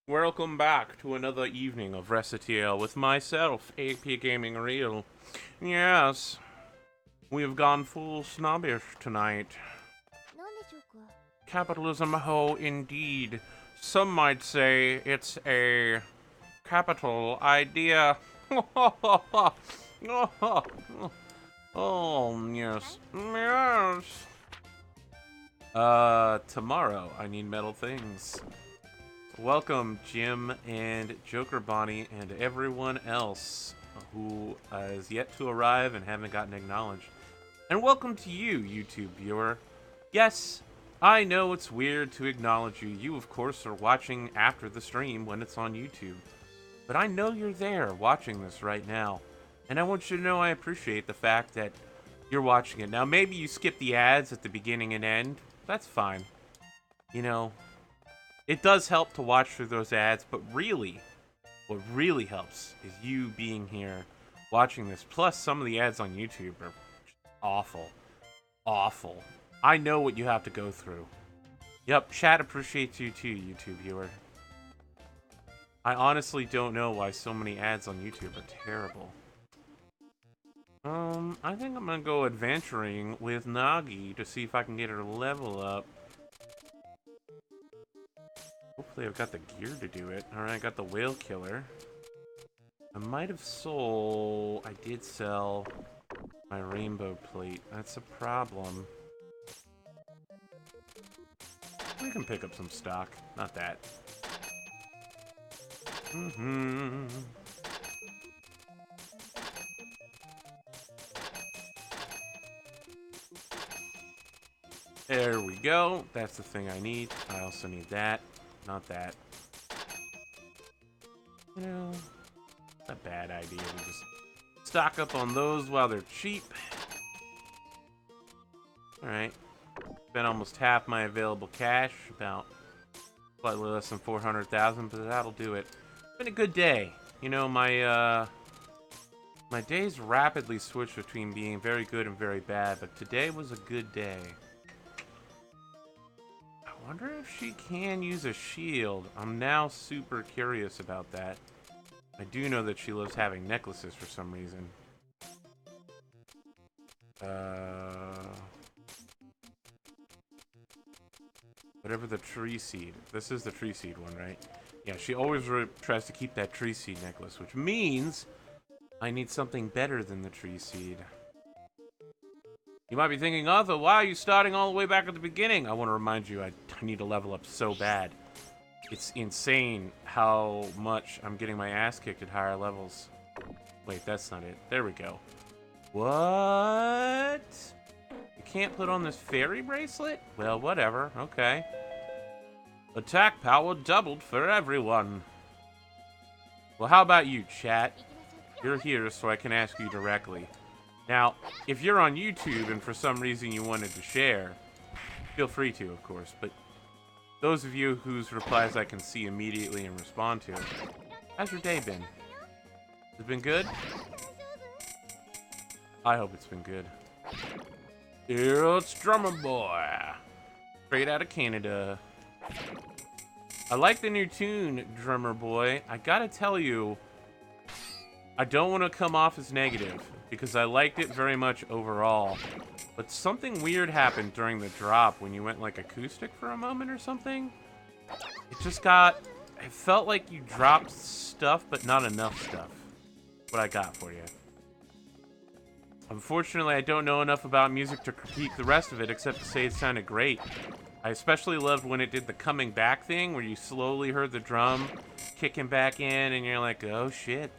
Welcome back to another evening of Recettear with myself, APGamingREAL. Yes, we have gone full snobbish tonight. Capitalism ho indeed. Some might say it's a capital idea. Oh, yes. Yes. Tomorrow I need metal things. Welcome, Jim and Joker Bonnie and everyone else who is yet to arrive and haven't gotten acknowledged. And welcome to you, YouTube viewer. Yes, I know it's weird to acknowledge you. You, of course, are watching after the stream when it's on YouTube. But I know you're there watching this right now. And I want you to know I appreciate the fact that you're watching it. Now, maybe you skip the ads at the beginning and end. That's fine. You know, it does help to watch through those ads, but really, what really helps is you being here, watching this. Plus, some of the ads on YouTube are awful. Awful. I know what you have to go through. Yep, chat appreciates you too, YouTube viewer. I honestly don't know why so many ads on YouTube are terrible. I think I'm gonna go adventuring with Nagi to see if I can get her to level up. Hopefully I've got the gear to do it. Alright, I got the whale killer. I might have sold... I did sell my rainbow plate. That's a problem. We can pick up some stock. Not that. There we go. That's the thing I need. I also need that. Not that. You know, it's a bad idea to just stock up on those while they're cheap. Alright. Spent almost half my available cash. About slightly less than 400,000, but that'll do it. It's been a good day. You know, my days rapidly switch between being very good and very bad, but today was a good day. I wonder if she can use a shield. I'm now super curious about that. I do know that she loves having necklaces for some reason. Whatever the tree seed. This is the tree seed one, right? Yeah, she always tries to keep that tree seed necklace, which means I need something better than the tree seed. You might be thinking, Arthur, why are you starting all the way back at the beginning? I want to remind you, I need to level up so bad. It's insane how much I'm getting my ass kicked at higher levels. Wait, that's not it. There we go. What? You can't put on this fairy bracelet? Well, whatever. Okay. Attack power doubled for everyone. Well, how about you, chat? You're here so I can ask you directly. Now, if you're on YouTube and for some reason you wanted to share, feel free to, of course, but those of you whose replies I can see immediately and respond to, how's your day been? Has it been good? I hope it's been good. Here it's Drummer Boy, straight out of Canada. I like the new tune, Drummer Boy. I gotta tell you, I don't want to come off as negative, because I liked it very much overall. But something weird happened during the drop when you went like acoustic for a moment or something. It just got... It felt like you dropped stuff, but not enough stuff. What I got for you. Unfortunately, I don't know enough about music to critique the rest of it, except to say it sounded great. I especially loved when it did the coming back thing, where you slowly heard the drum kicking back in, and you're like, oh shit.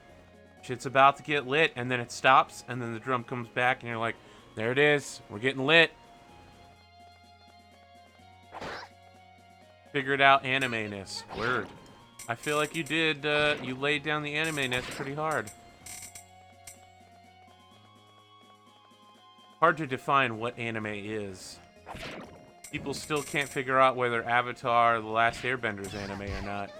Shit's about to get lit, and then it stops, and then the drum comes back, and you're like, there it is, we're getting lit. Figured out anime-ness. Word. I feel like you did, you laid down the anime-ness pretty hard. Hard to define what anime is. People still can't figure out whether Avatar The Last Airbender is anime or not.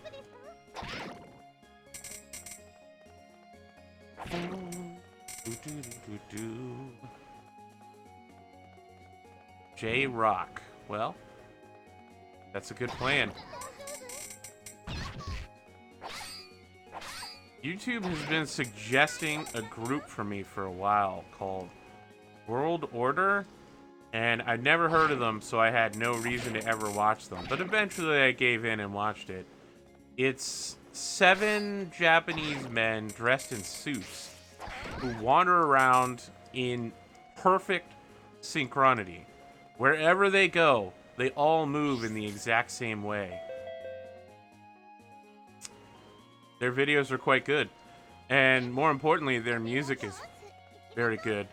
J-Rock. Well, that's a good plan. YouTube has been suggesting a group for me for a while called World Order, and I'd never heard of them, so I had no reason to ever watch them. But eventually I gave in and watched it. It's 7 Japanese men dressed in suits who wander around in perfect synchronity. Wherever they go, they all move in the exact same way. Their videos are quite good. And more importantly, their music is very good.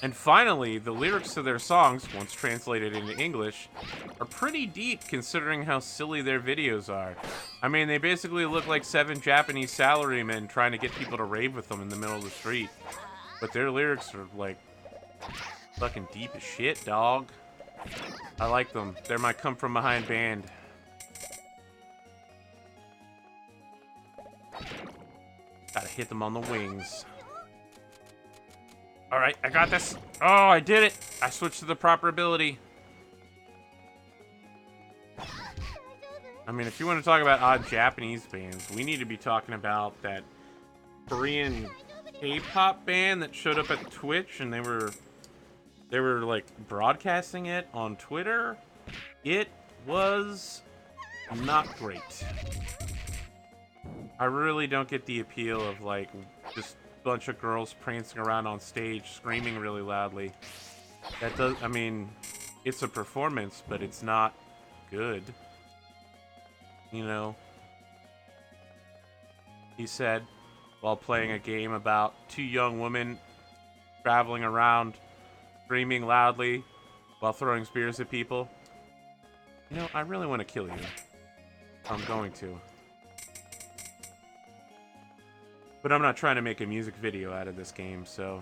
And finally, the lyrics to their songs, once translated into English, are pretty deep considering how silly their videos are. I mean, they basically look like 7 Japanese salarymen trying to get people to rave with them in the middle of the street. But their lyrics are, like, fucking deep as shit, dog. I like them. They're my come-from-behind band. Gotta hit them on the wings. Alright, I got this. Oh, I did it. I switched to the proper ability. I mean, if you want to talk about odd Japanese bands, we need to be talking about that Korean K-pop band that showed up at Twitch, and they were like broadcasting it on Twitter. It was not great. I really don't get the appeal of, like, just a bunch of girls prancing around on stage screaming really loudly. That does, I mean, it's a performance, but it's not good. You know? He said, while playing a game about 2 young women traveling around screaming loudly while throwing spears at people. You know, I really want to kill you. I'm going to. But I'm not trying to make a music video out of this game, so...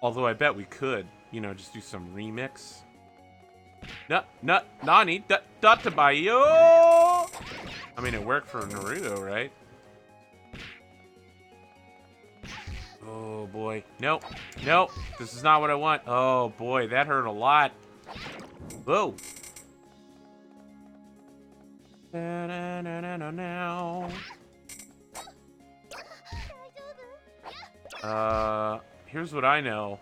Although I bet we could, you know, just do some remix. Nani, databayo! I mean, it worked for Naruto, right? Oh, boy. Nope. Nope. This is not what I want. Oh, boy. That hurt a lot. Whoa. Here's what I know.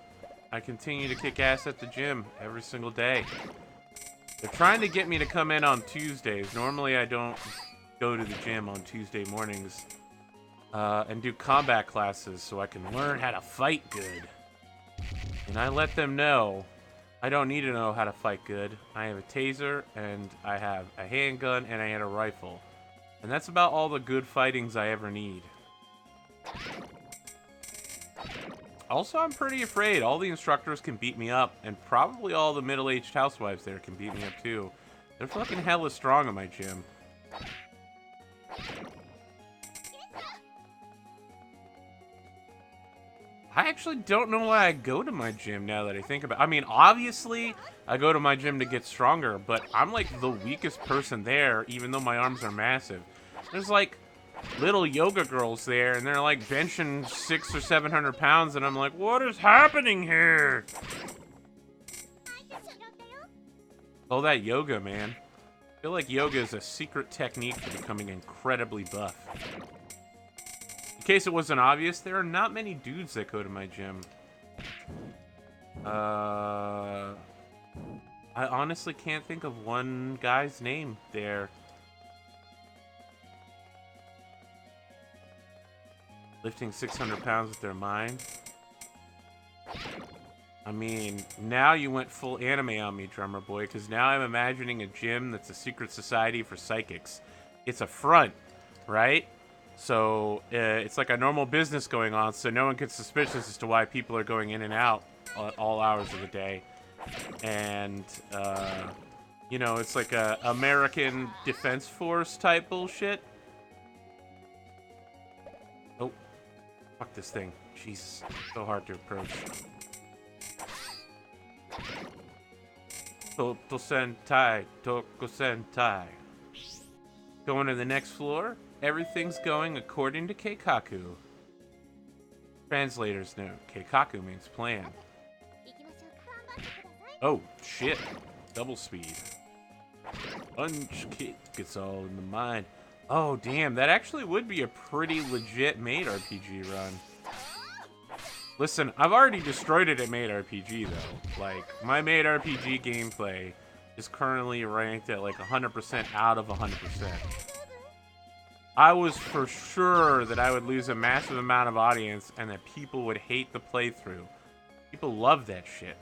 I continue to kick ass at the gym every single day. They're trying to get me to come in on Tuesdays. Normally, I don't go to the gym on Tuesday mornings. And do combat classes so I can learn how to fight good. And I let them know I don't need to know how to fight good. I have a taser, and I have a handgun, and I had a rifle. And that's about all the good fightings I ever need. Also, I'm pretty afraid all the instructors can beat me up, and probably all the middle-aged housewives there can beat me up too. They're fucking hella strong in my gym. I actually don't know why I go to my gym now that I think about it. I mean, obviously, I go to my gym to get stronger, but I'm like the weakest person there, even though my arms are massive. There's like little yoga girls there, and they're like benching 600 or 700 pounds, and I'm like, what is happening here? Oh, that yoga, man. I feel like yoga is a secret technique for becoming incredibly buff. In case it wasn't obvious, there are not many dudes that go to my gym. I honestly can't think of one guy's name there. Lifting 600 pounds with their mind. I mean, now you went full anime on me, drummer boy, because now I'm imagining a gym that's a secret society for psychics. It's a front, right? So it's like a normal business going on, so no one gets suspicious as to why people are going in and out at all hours of the day. And, you know, it's like a American Defense Force type bullshit. Oh, fuck this thing. Jesus, so hard to approach. Toto Sentai, Toko Sentai. Going to the next floor. Everything's going according to Keikaku. Translator's note. Keikaku means plan. Oh, shit. Double speed. Punch kick. It's all in the mind. Oh, damn. That actually would be a pretty legit maid RPG run. Listen, I've already destroyed it at maid RPG, though. Like, my maid RPG gameplay is currently ranked at, like, 100% out of 100%. I was for sure that I would lose a massive amount of audience and that people would hate the playthrough. People love that shit.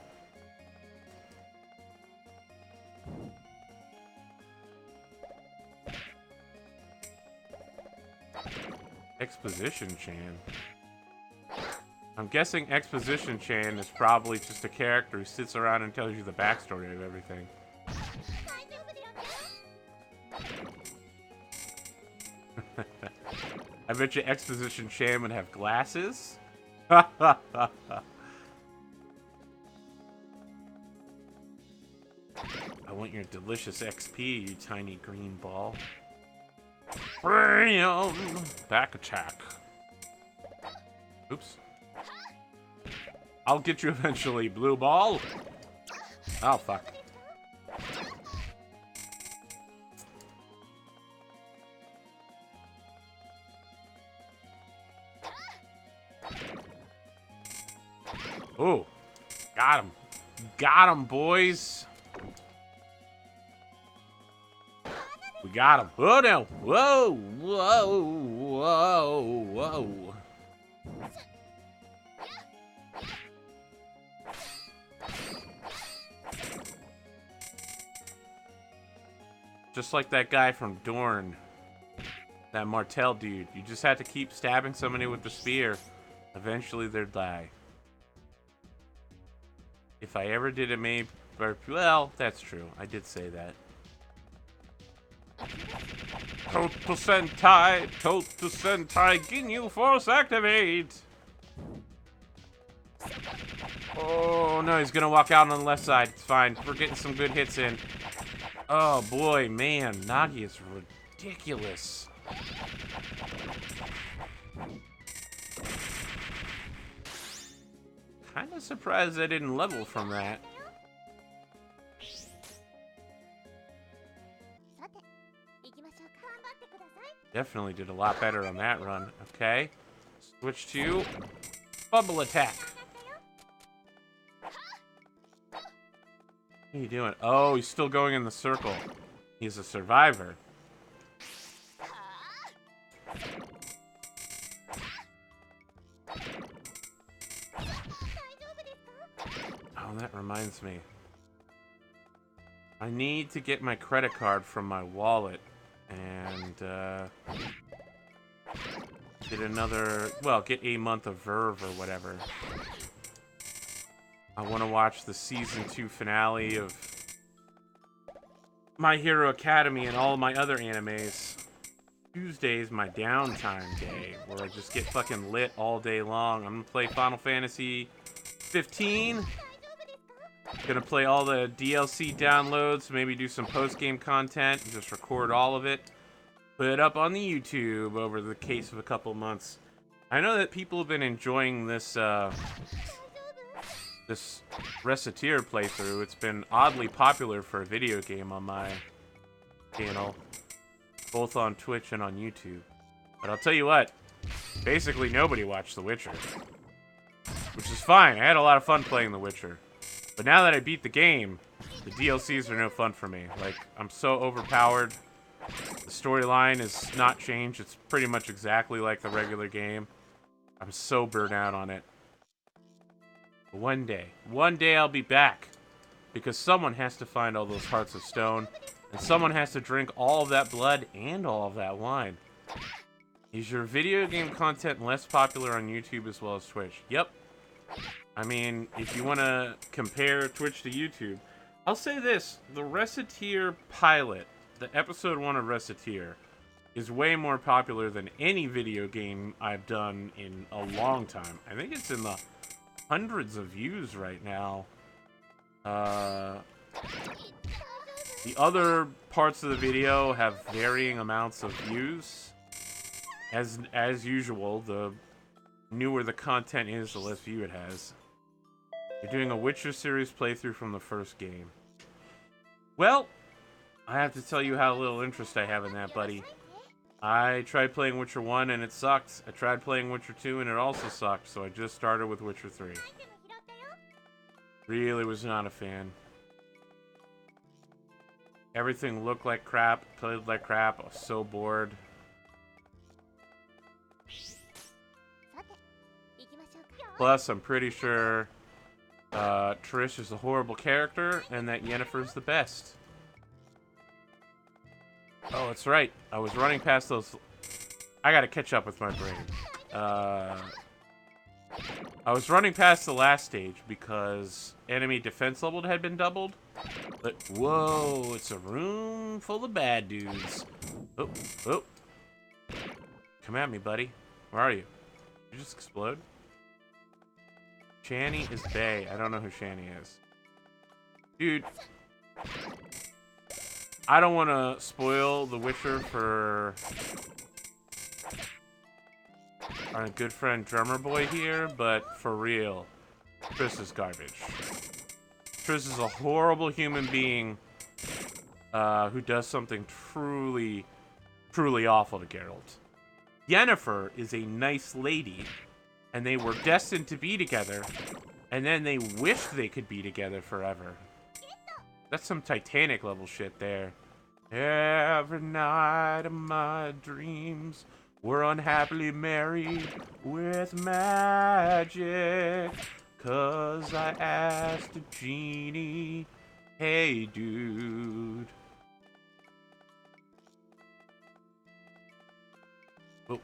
Exposition Chan. I'm guessing Exposition Chan is probably just a character who sits around and tells you the backstory of everything. I bet you Exposition Chan would have glasses. I want your delicious XP, you tiny green ball. Back attack. Oops. I'll get you eventually, blue ball. Oh, fuck. Oh, got him. Got him, boys. We got him. Oh, no. Whoa, whoa, whoa, whoa. Just like that guy from Dorn. That Martel dude. You just have to keep stabbing somebody with the spear. Eventually they'll die. If I ever did a main... Well, that's true. I did say that. Total Sentai! Total Sentai! Ginyu Force activate! Oh, no. He's gonna walk out on the left side. It's fine. We're getting some good hits in. Oh, boy. Man. Nagi is ridiculous. Kinda surprised I didn't level from that. Definitely did a lot better on that run. Okay. Switch to bubble attack. What are you doing? Oh, he's still going in the circle. He's a survivor. Oh, that reminds me. I need to get my credit card from my wallet and get another, well, get a month of Verve or whatever. I want to watch the season 2 finale of My Hero Academia and all my other animes. Tuesday's my downtime day, where I just get fucking lit all day long. I'm gonna play Final Fantasy 15. Gonna play all the DLC downloads, maybe do some post-game content, and just record all of it. Put it up on the YouTube over the case of a couple months. I know that people have been enjoying this, this Recettear playthrough. It's been oddly popular for a video game on my channel, both on Twitch and on YouTube. But I'll tell you what, basically nobody watched The Witcher, which is fine. I had a lot of fun playing The Witcher. But now that I beat the game, the DLCs are no fun for me. Like, I'm so overpowered. The storyline is not changed. It's pretty much exactly like the regular game. I'm so burnt out on it. But one day I'll be back. Because someone has to find all those hearts of stone. And someone has to drink all of that blood and all of that wine. Is your video game content less popular on YouTube as well as Twitch? Yep. I mean, if you want to compare Twitch to YouTube, I'll say this. The Recettear pilot, the episode 1 of Recettear, is way more popular than any video game I've done in a long time. I think it's in the hundreds of views right now. The other parts of the video have varying amounts of views. As usual, the newer the content is, the less view it has. You're doing a Witcher series playthrough from the first game. Well, I have to tell you how little interest I have in that, buddy. I tried playing Witcher 1 and it sucked. I tried playing Witcher 2 and it also sucked, so I just started with Witcher 3. Really was not a fan. Everything looked like crap, played like crap. I was so bored. Plus, I'm pretty sure Trish is a horrible character and that Yennefer's the best. Oh, that's right. I was running past those... I gotta catch up with my brain. I was running past the last stage because enemy defense level had been doubled. But, whoa, it's a room full of bad dudes. Oh, oh. Come at me, buddy. Where are you? Did you just explode? Shani is Bae. I don't know who Shani is. Dude. I don't want to spoil The Witcher for our good friend Drummer Boy here, but for real, Triss is garbage. Triss is a horrible human being who does something truly, truly awful to Geralt. Yennefer is a nice lady, and they were destined to be together, and then they wished they could be together forever. That's some Titanic level shit there. Every night of my dreams were unhappily married with magic. 'Cause I asked a genie, hey dude. Oh.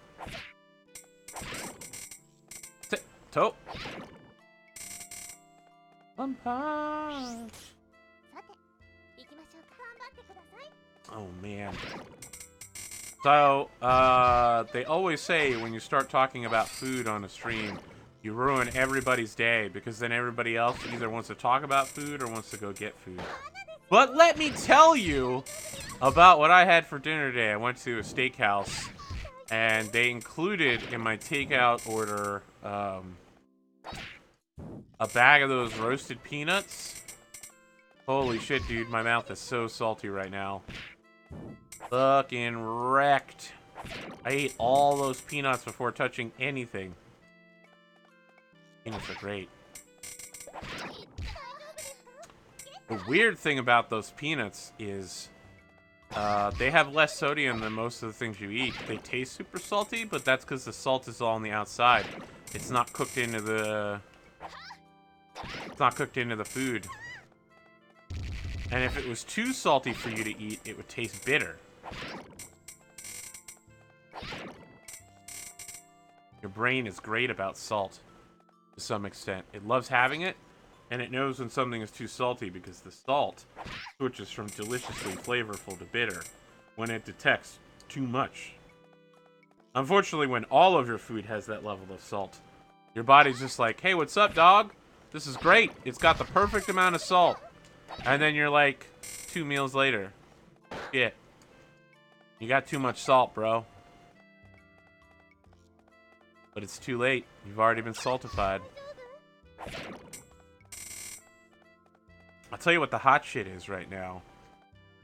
Toe. One punch. Oh, man. So, they always say when you start talking about food on a stream, you ruin everybody's day because then everybody else either wants to talk about food or wants to go get food. But let me tell you about what I had for dinner today. I went to a steakhouse, and they included in my takeout order a bag of those roasted peanuts. Holy shit, dude. My mouth is so salty right now. Fucking wrecked. I ate all those peanuts before touching anything. Peanuts are great. The weird thing about those peanuts is they have less sodium than most of the things you eat. They taste super salty, but that's because the salt is all on the outside. It's not cooked into the... It's not cooked into the food. And if it was too salty for you to eat, it would taste bitter. Your brain is great about salt, to some extent. It loves having it, and it knows when something is too salty because the salt switches from deliciously flavorful to bitter when it detects too much. Unfortunately, when all of your food has that level of salt, your body's just like, hey, what's up, dog? This is great. It's got the perfect amount of salt. And then you're like, 2 meals later. Shit. You got too much salt, bro. But it's too late. You've already been saltified. I'll tell you what the hot shit is right now.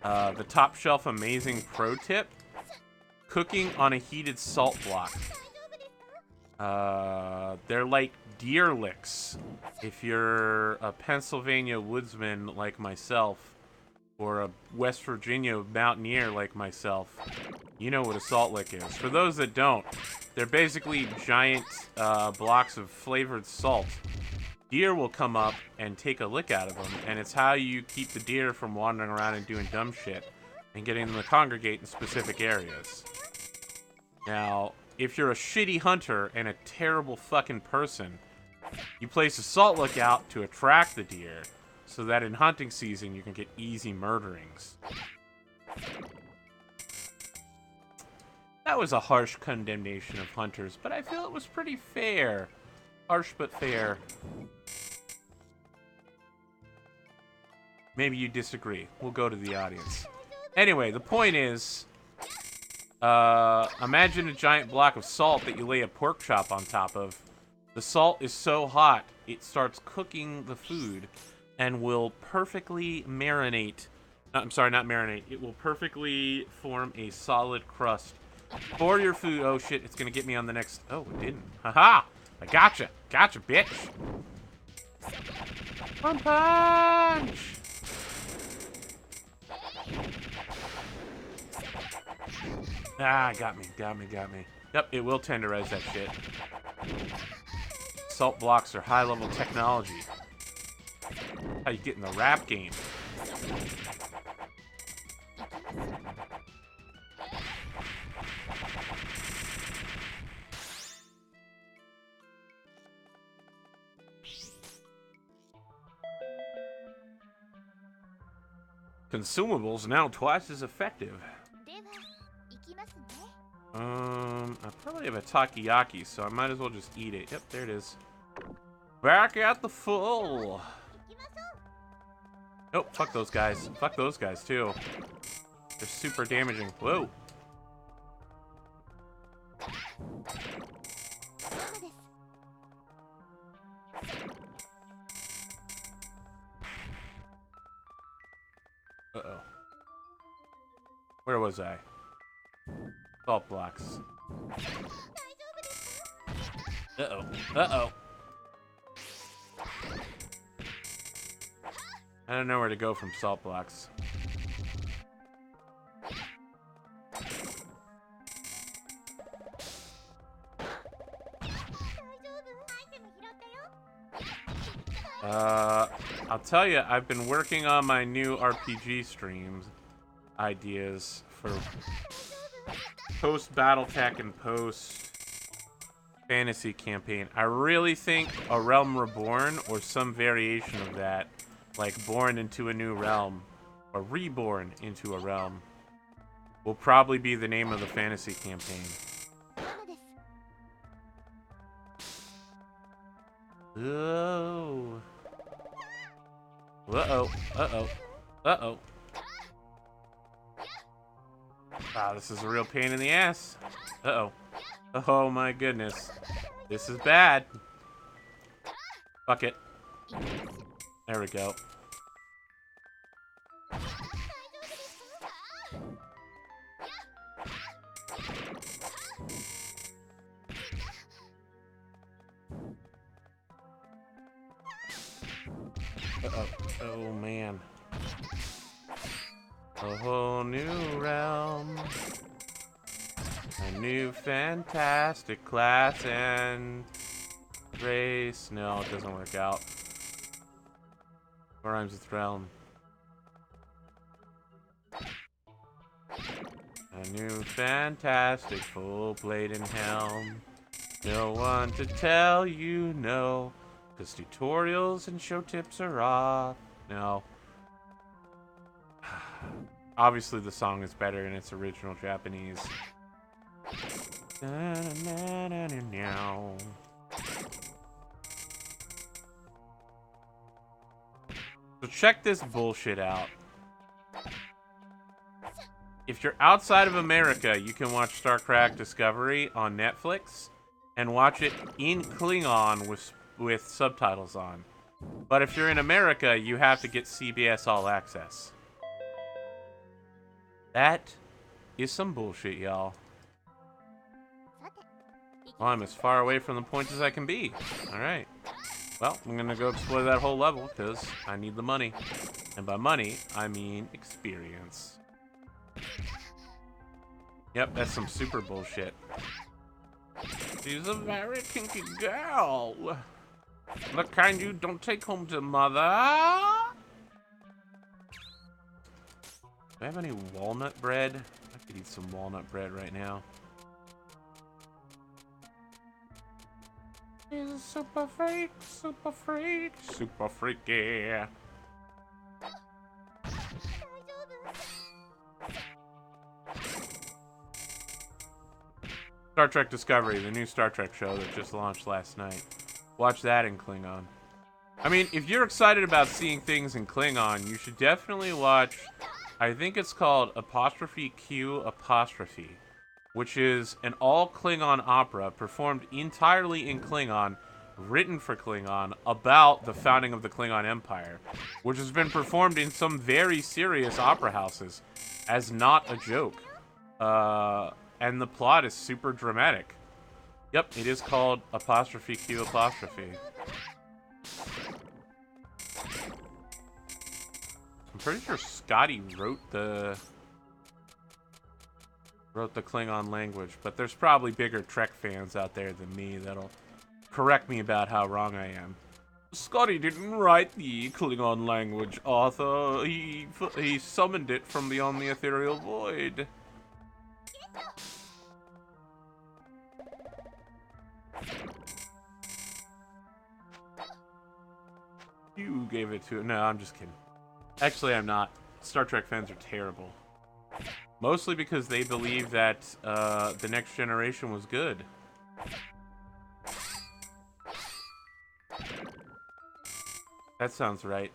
The top shelf amazing pro tip. Cooking on a heated salt block. They're like deer licks. If you're a Pennsylvania woodsman like myself, or a West Virginia mountaineer like myself, you know what a salt lick is. For those that don't, they're basically giant blocks of flavored salt. Deer will come up and take a lick out of them, and it's how you keep the deer from wandering around and doing dumb shit and getting them to congregate in specific areas. Now, if you're a shitty hunter and a terrible fucking person, you place a salt lick out to attract the deer so that in hunting season you can get easy murderings. That was a harsh condemnation of hunters, but I feel it was pretty fair. Harsh but fair. Maybe you disagree. We'll go to the audience. Anyway, the point is, imagine a giant block of salt that you lay a pork chop on top of. The salt is so hot, it starts cooking the food and will perfectly marinate. I'm sorry, not marinate. It will perfectly form a solid crust For your food. Oh, shit. It's going to get me on the next... Oh, it didn't. Haha. I gotcha. Gotcha, bitch. One punch. Ah, got me. Got me. Got me. Yep, it will tenderize that shit. Salt blocks are high-level technology. How you get in the rap game. Consumables now twice as effective. I probably have a takoyaki, so I might as well just eat it. Yep, there it is. Back at the full. Oh, fuck those guys. Fuck those guys, too. They're super damaging. Whoa. Uh-oh. Where was I? Salt blocks. Uh-oh. Uh-oh. I don't know where to go from salt blocks. I'll tell you, I've been working on my new RPG streams ideas for post-Battletech and post-fantasy campaign. I really think A Realm Reborn or some variation of that, like Born into a New Realm or Reborn into a Realm, will probably be the name of the fantasy campaign. Oh. Uh-oh. Uh-oh. Uh-oh. Wow, this is a real pain in the ass. Uh-oh. Oh my goodness. This is bad. Fuck it. There we go. Uh-oh. Oh, man. A whole new realm. A new fantastic class and race. No, it doesn't work out. What rhymes with realm? A new fantastic full blade and helm. No one to tell you no. Because tutorials and show tips are off. No. Obviously, the song is better in its original Japanese. So check this bullshit out. If you're outside of America, you can watch StarCraft Discovery on Netflix and watch it in Klingon with subtitles on. But if you're in America, you have to get CBS All Access. That is some bullshit, y'all. Well, I'm as far away from the point as I can be. Alright. Well, I'm gonna go explore that whole level, because I need the money. And by money, I mean experience. Yep, that's some super bullshit. She's a very kinky girl. The kind you don't take home to mother. Do I have any walnut bread? I could eat some walnut bread right now. He's a super freak, super freak, super freaky. Star Trek Discovery, the new Star Trek show that just launched last night. Watch that in Klingon. I mean, if you're excited about seeing things in Klingon, you should definitely watch, I think it's called 'Q', which is an all-Klingon opera performed entirely in Klingon, written for Klingon, about the founding of the Klingon Empire, which has been performed in some very serious opera houses as not a joke. and the plot is super dramatic. Yep, it is called apostrophe Q apostrophe. I'm pretty sure Scotty wrote the Klingon language, but there's probably bigger Trek fans out there than me that'll correct me about how wrong I am. Scotty didn't write the Klingon language, Arthur. He summoned it from beyond the ethereal void. You gave it to... No, I'm just kidding. Actually, I'm not. Star Trek fans are terrible. Mostly because they believe that The Next Generation was good. That sounds right.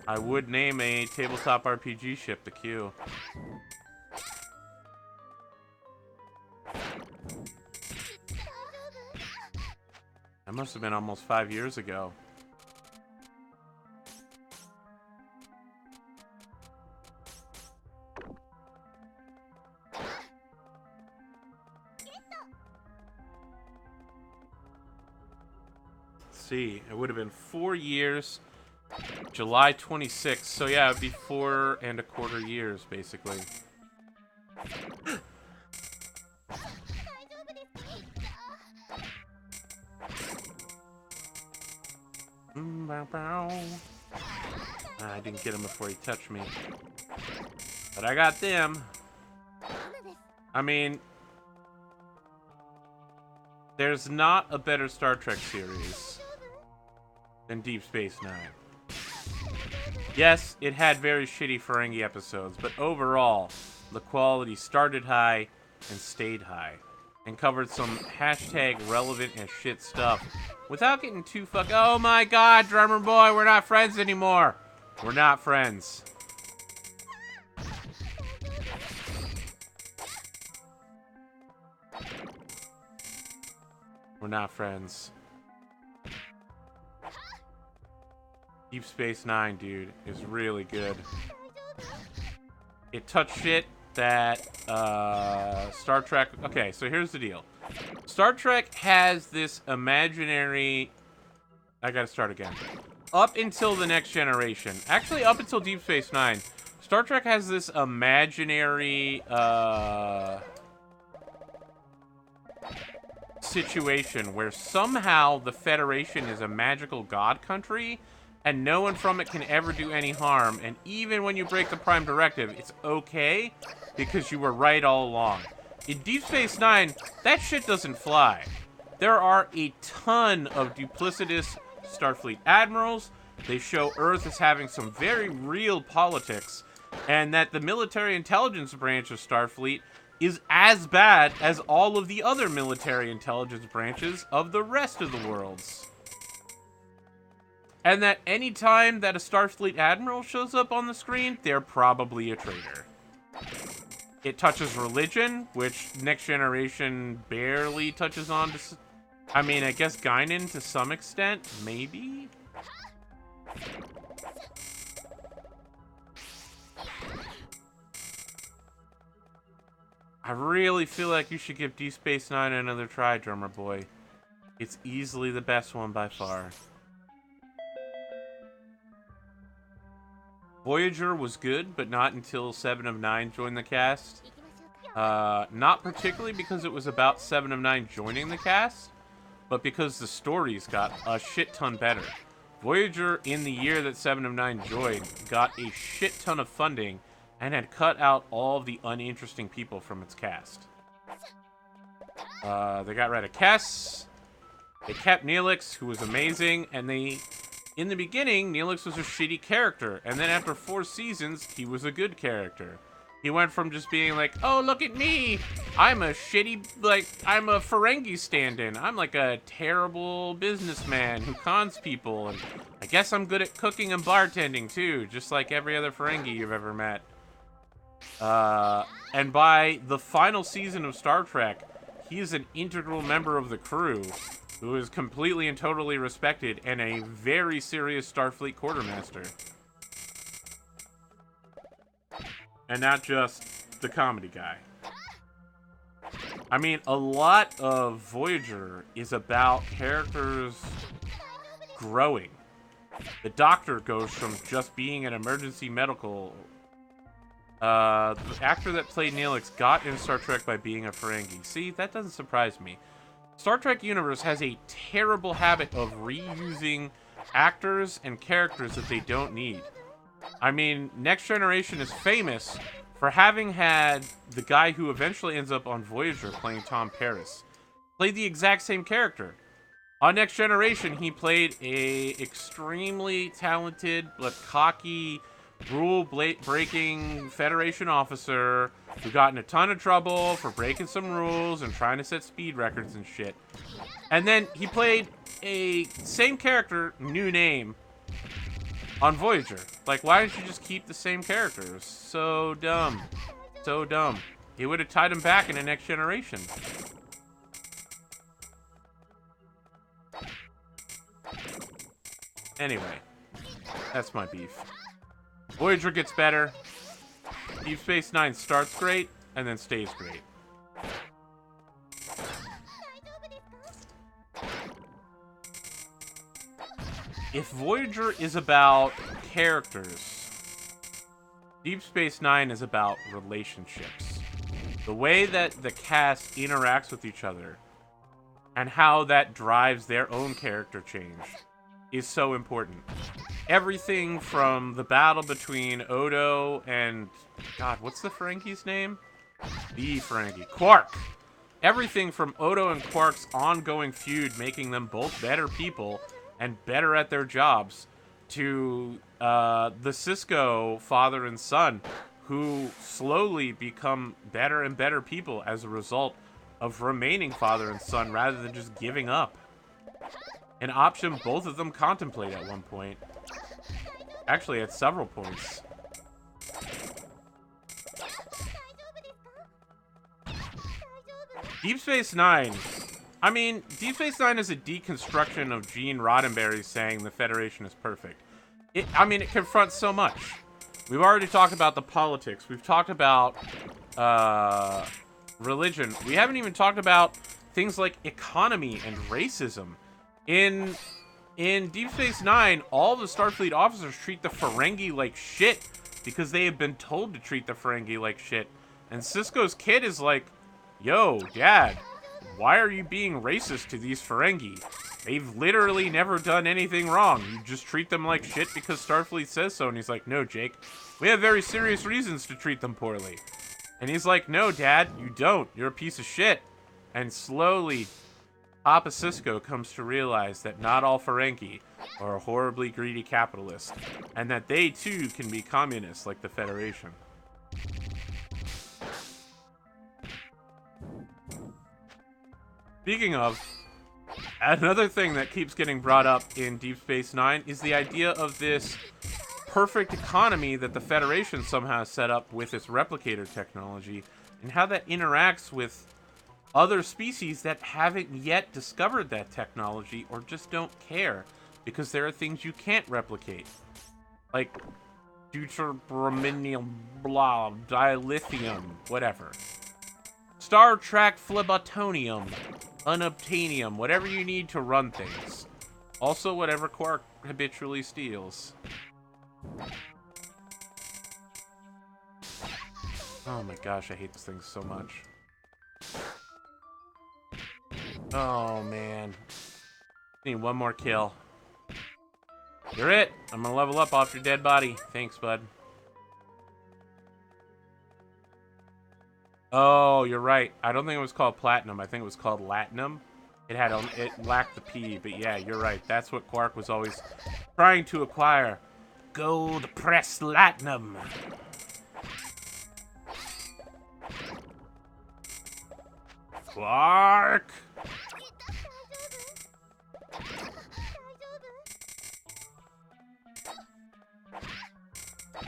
I would name a tabletop RPG ship the Q. That must have been almost 5 years ago. See, it would have been 4 years, July 26th. So yeah, it'd be 4¼ years, basically. I didn't get him before he touched me, but I got them. I mean, there's not a better Star Trek series than Deep Space Nine. Yes, it had very shitty Ferengi episodes, but overall, the quality started high and stayed high, and covered some hashtag relevant as shit stuff without getting too oh my god, drummer boy, we're not friends anymore. We're not friends. We're not friends. Deep Space Nine, dude, is really good. It touched shit that Star Trek... Okay, so here's the deal. Star Trek has this imaginary... I gotta start again. Up until The Next Generation, actually up until Deep Space Nine, Star Trek has this imaginary situation where somehow the Federation is a magical god country and no one from it can ever do any harm, and even when you break the Prime Directive, it's okay because you were right all along. In Deep Space Nine, that shit doesn't fly. There are a ton of duplicitous Starfleet admirals. They show Earth as having some very real politics, and that the military intelligence branch of Starfleet is as bad as all of the other military intelligence branches of the rest of the worlds. And that any time that a Starfleet admiral shows up on the screen, they're probably a traitor. It touches religion, which Next Generation barely touches on. I mean, I guess Guinan to some extent, maybe? I really feel like you should give Deep Space Nine another try, drummer boy. It's easily the best one by far. Voyager was good, but not until 7 of 9 joined the cast. Not particularly because it was about 7 of 9 joining the cast, but because the stories got a shit ton better. Voyager, in the year that 7 of 9 joined, got a shit ton of funding and had cut out all the uninteresting people from its cast. They got rid of Kess. They kept Neelix, who was amazing, and in the beginning, Neelix was a shitty character, and then after 4 seasons, he was a good character. He went from just being like, oh, look at me, I'm a shitty, I'm a Ferengi stand-in. I'm like a terrible businessman who cons people, and I guess I'm good at cooking and bartending too, just like every other Ferengi you've ever met. And by the final season of Star Trek, he is an integral member of the crew, who is completely and totally respected and a very serious Starfleet quartermaster. And not just the comedy guy. I mean, a lot of Voyager is about characters growing. The Doctor goes from just being an emergency medical. The actor that played Neelix got in Star Trek by being a Ferengi. See, that doesn't surprise me. Star Trek universe has a terrible habit of reusing actors and characters that they don't need. I mean, Next Generation is famous for having had the guy who eventually ends up on Voyager playing Tom Paris played the exact same character. On Next Generation, he played a extremely talented but cocky, rule-breaking Federation officer who got in a ton of trouble for breaking some rules and trying to set speed records and shit. And then he played a same character, new name, on Voyager. Like, why didn't you just keep the same characters? So dumb. So dumb. It would have tied him back in the Next Generation. Anyway, that's my beef. Voyager gets better. Deep Space Nine starts great, and then stays great. If Voyager is about characters, Deep Space Nine is about relationships. The way that the cast interacts with each other, and how that drives their own character change, is so important. Everything from the battle between Odo and... God, what's the Ferengi's name? The Ferengi. Quark! Everything from Odo and Quark's ongoing feud making them both better people and better at their jobs, to the Cisco father and son, who slowly become better and better people as a result of remaining father and son rather than just giving up. An option both of them contemplate at one point. Actually, at several points. Deep Space Nine. I mean, Deep Space Nine is a deconstruction of Gene Roddenberry saying the Federation is perfect. It confronts so much. We've already talked about the politics. We've talked about religion. We haven't even talked about things like economy and racism. In Deep Space Nine, all the Starfleet officers treat the Ferengi like shit because they have been told to treat the Ferengi like shit. And Sisko's kid is like, yo, Dad, why are you being racist to these Ferengi? They've literally never done anything wrong. You just treat them like shit because Starfleet says so. And he's like, no, Jake, we have very serious reasons to treat them poorly. And he's like, no, Dad, you don't. You're a piece of shit. And slowly, Papa Sisko comes to realize that not all Ferengi are horribly greedy capitalists, and that they too can be communists like the Federation. Speaking of, another thing that keeps getting brought up in Deep Space Nine is the idea of this perfect economy that the Federation somehow set up with its replicator technology, and how that interacts with other species that haven't yet discovered that technology or just don't care because there are things you can't replicate. Like deuterobrominium, blah, dilithium, whatever. Star Trek phlebotomium, unobtainium, whatever you need to run things. Also whatever Quark habitually steals. Oh my gosh, I hate this thing so much. Oh, man. Need one more kill. You're it. I'm gonna level up off your dead body. Thanks, bud. Oh, you're right. I don't think it was called platinum. I think it was called latinum. It lacked the P, but yeah, you're right. That's what Quark was always trying to acquire. Gold pressed latinum. Quark!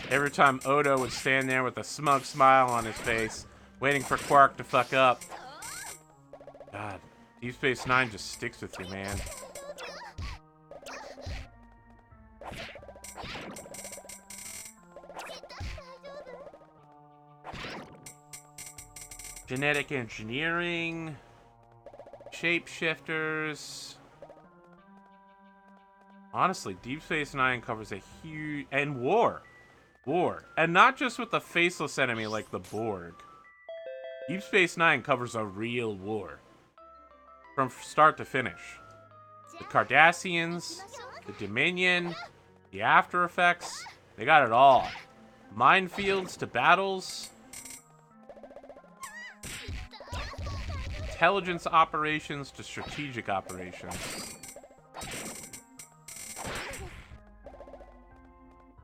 Every time Odo would stand there with a smug smile on his face, waiting for Quark to fuck up. God, Deep Space Nine just sticks with you, man. genetic engineering, shapeshifters. Honestly, Deep Space Nine covers a huge... And war. War. And not just with the faceless enemy like the Borg. Deep Space Nine covers a real war. From start to finish. The Cardassians, the Dominion, the After Effects, they got it all. Minefields to battles. Intelligence operations to strategic operations.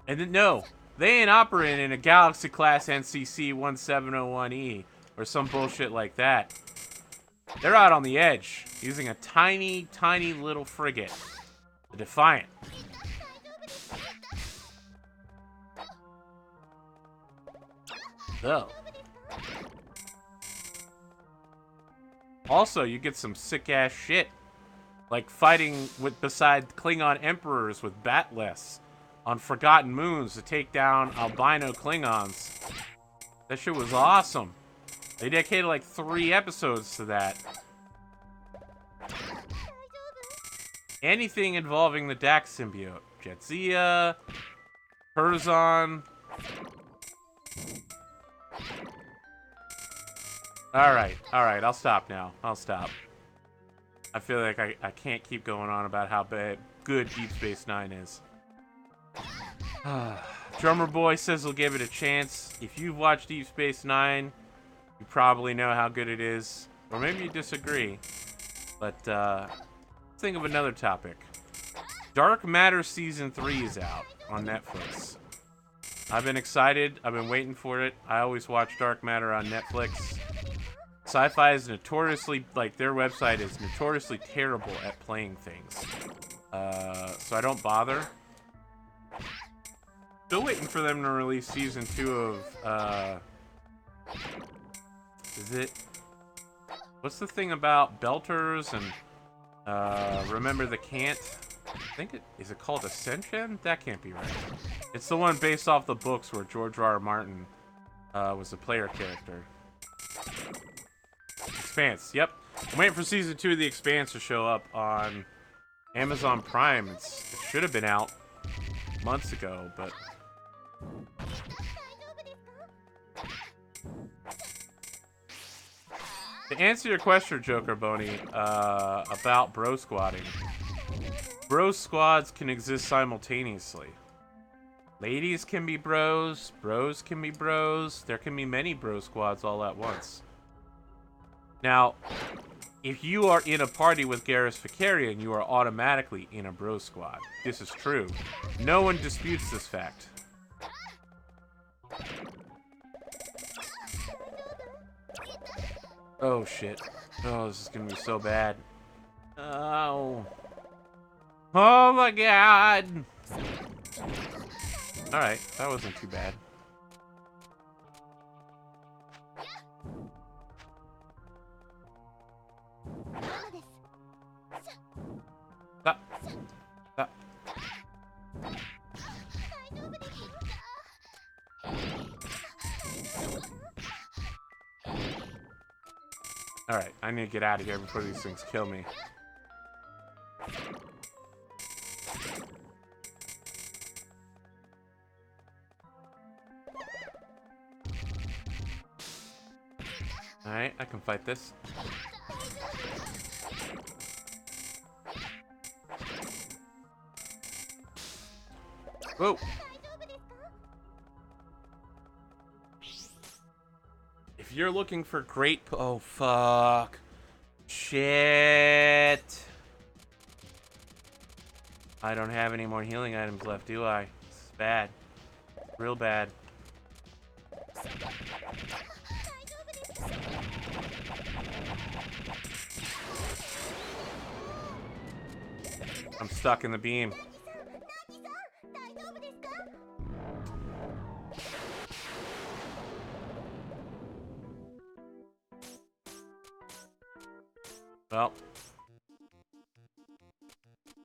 And then, no, they ain't operating in a Galaxy-class NCC 1701E or some bullshit like that. They're out on the edge, using a tiny, tiny little frigate, the Defiant. So. Also, you get some sick-ass shit, like fighting beside Klingon Emperors with Batless on Forgotten Moons to take down albino Klingons. That shit was awesome. They dedicated like 3 episodes to that. Anything involving the Dax symbiote. Jadzia, Curzon. Alright, I'll stop now. I'll stop. I feel like I can't keep going on about how good Deep Space Nine is. Drummer Boy says he'll give it a chance. If you've watched Deep Space Nine, you probably know how good it is. Or maybe you disagree. But, let's think of another topic. Dark Matter Season 3 is out on Netflix. I've been excited. I've been waiting for it. I always watch Dark Matter on Netflix. Sci-Fi is notoriously, like, their website is notoriously terrible at playing things. So I don't bother. Still waiting for them to release Season 2 of, is it... What's the thing about Belters and, Remember the Can't? I think is it called Ascension? That can't be right. It's the one based off the books where George R.R. Martin, was a player character. Expanse, yep. I'm waiting for Season 2 of The Expanse to show up on Amazon Prime. It should have been out months ago, but... To answer your question, Joker Boney, about bro squatting. Bro squads can exist simultaneously. Ladies can be bros, bros can be bros, there can be many bro squads all at once. Now, if you are in a party with Garrus Vakarian, you are automatically in a bro squad. This is true. No one disputes this fact. Oh shit. Oh, this is gonna be so bad. Oh. Oh my god! Alright, that wasn't too bad. Stop. Stop. Alright, I need to get out of here before these things kill me. Alright, I can fight this. Whoa! If you're looking for great... Oh, fuck. Shit. I don't have any more healing items left, do I? This is bad. Real bad. I'm stuck in the beam. Well,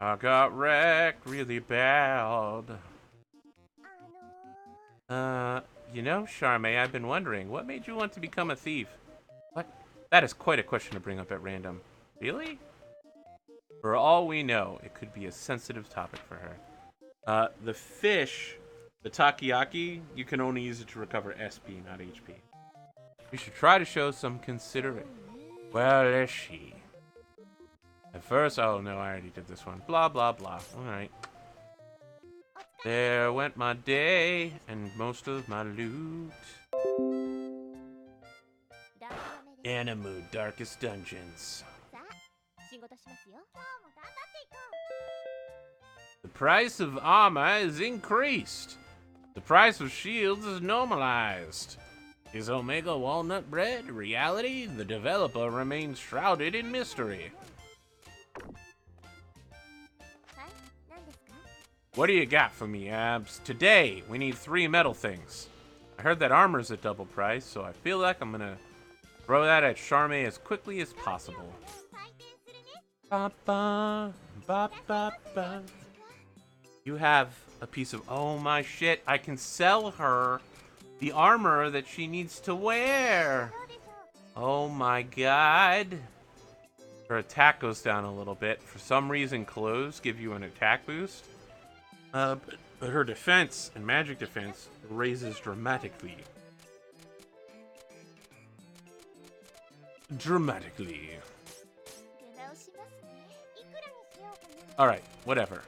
I got wrecked really bad. You know, Charmaine, I've been wondering, what made you want to become a thief? That is quite a question to bring up at random. Really? For all we know, it could be a sensitive topic for her. The fish, the takoyaki, you can only use it to recover SP, not HP. You should try to show some consideration. Where is she? At first, oh no, I already did this one. Blah, blah, blah. Alright. There went my day, and most of my loot. Animu, Darkest Dungeons. The price of armor is increased. The price of shields is normalized. Is Omega Walnut Bread reality? The developer remains shrouded in mystery. What do you got for me, Abs? Today, we need 3 metal things. I heard that armor's at double price, so I feel like I'm gonna throw that at Charme as quickly as possible. Ba-ba, ba-ba-ba. You have a piece of... Oh my shit, I can sell her the armor that she needs to wear. Oh my god. Her attack goes down a little bit. For some reason, clothes give you an attack boost. But her defense and magic defense raises dramatically. Alright, whatever.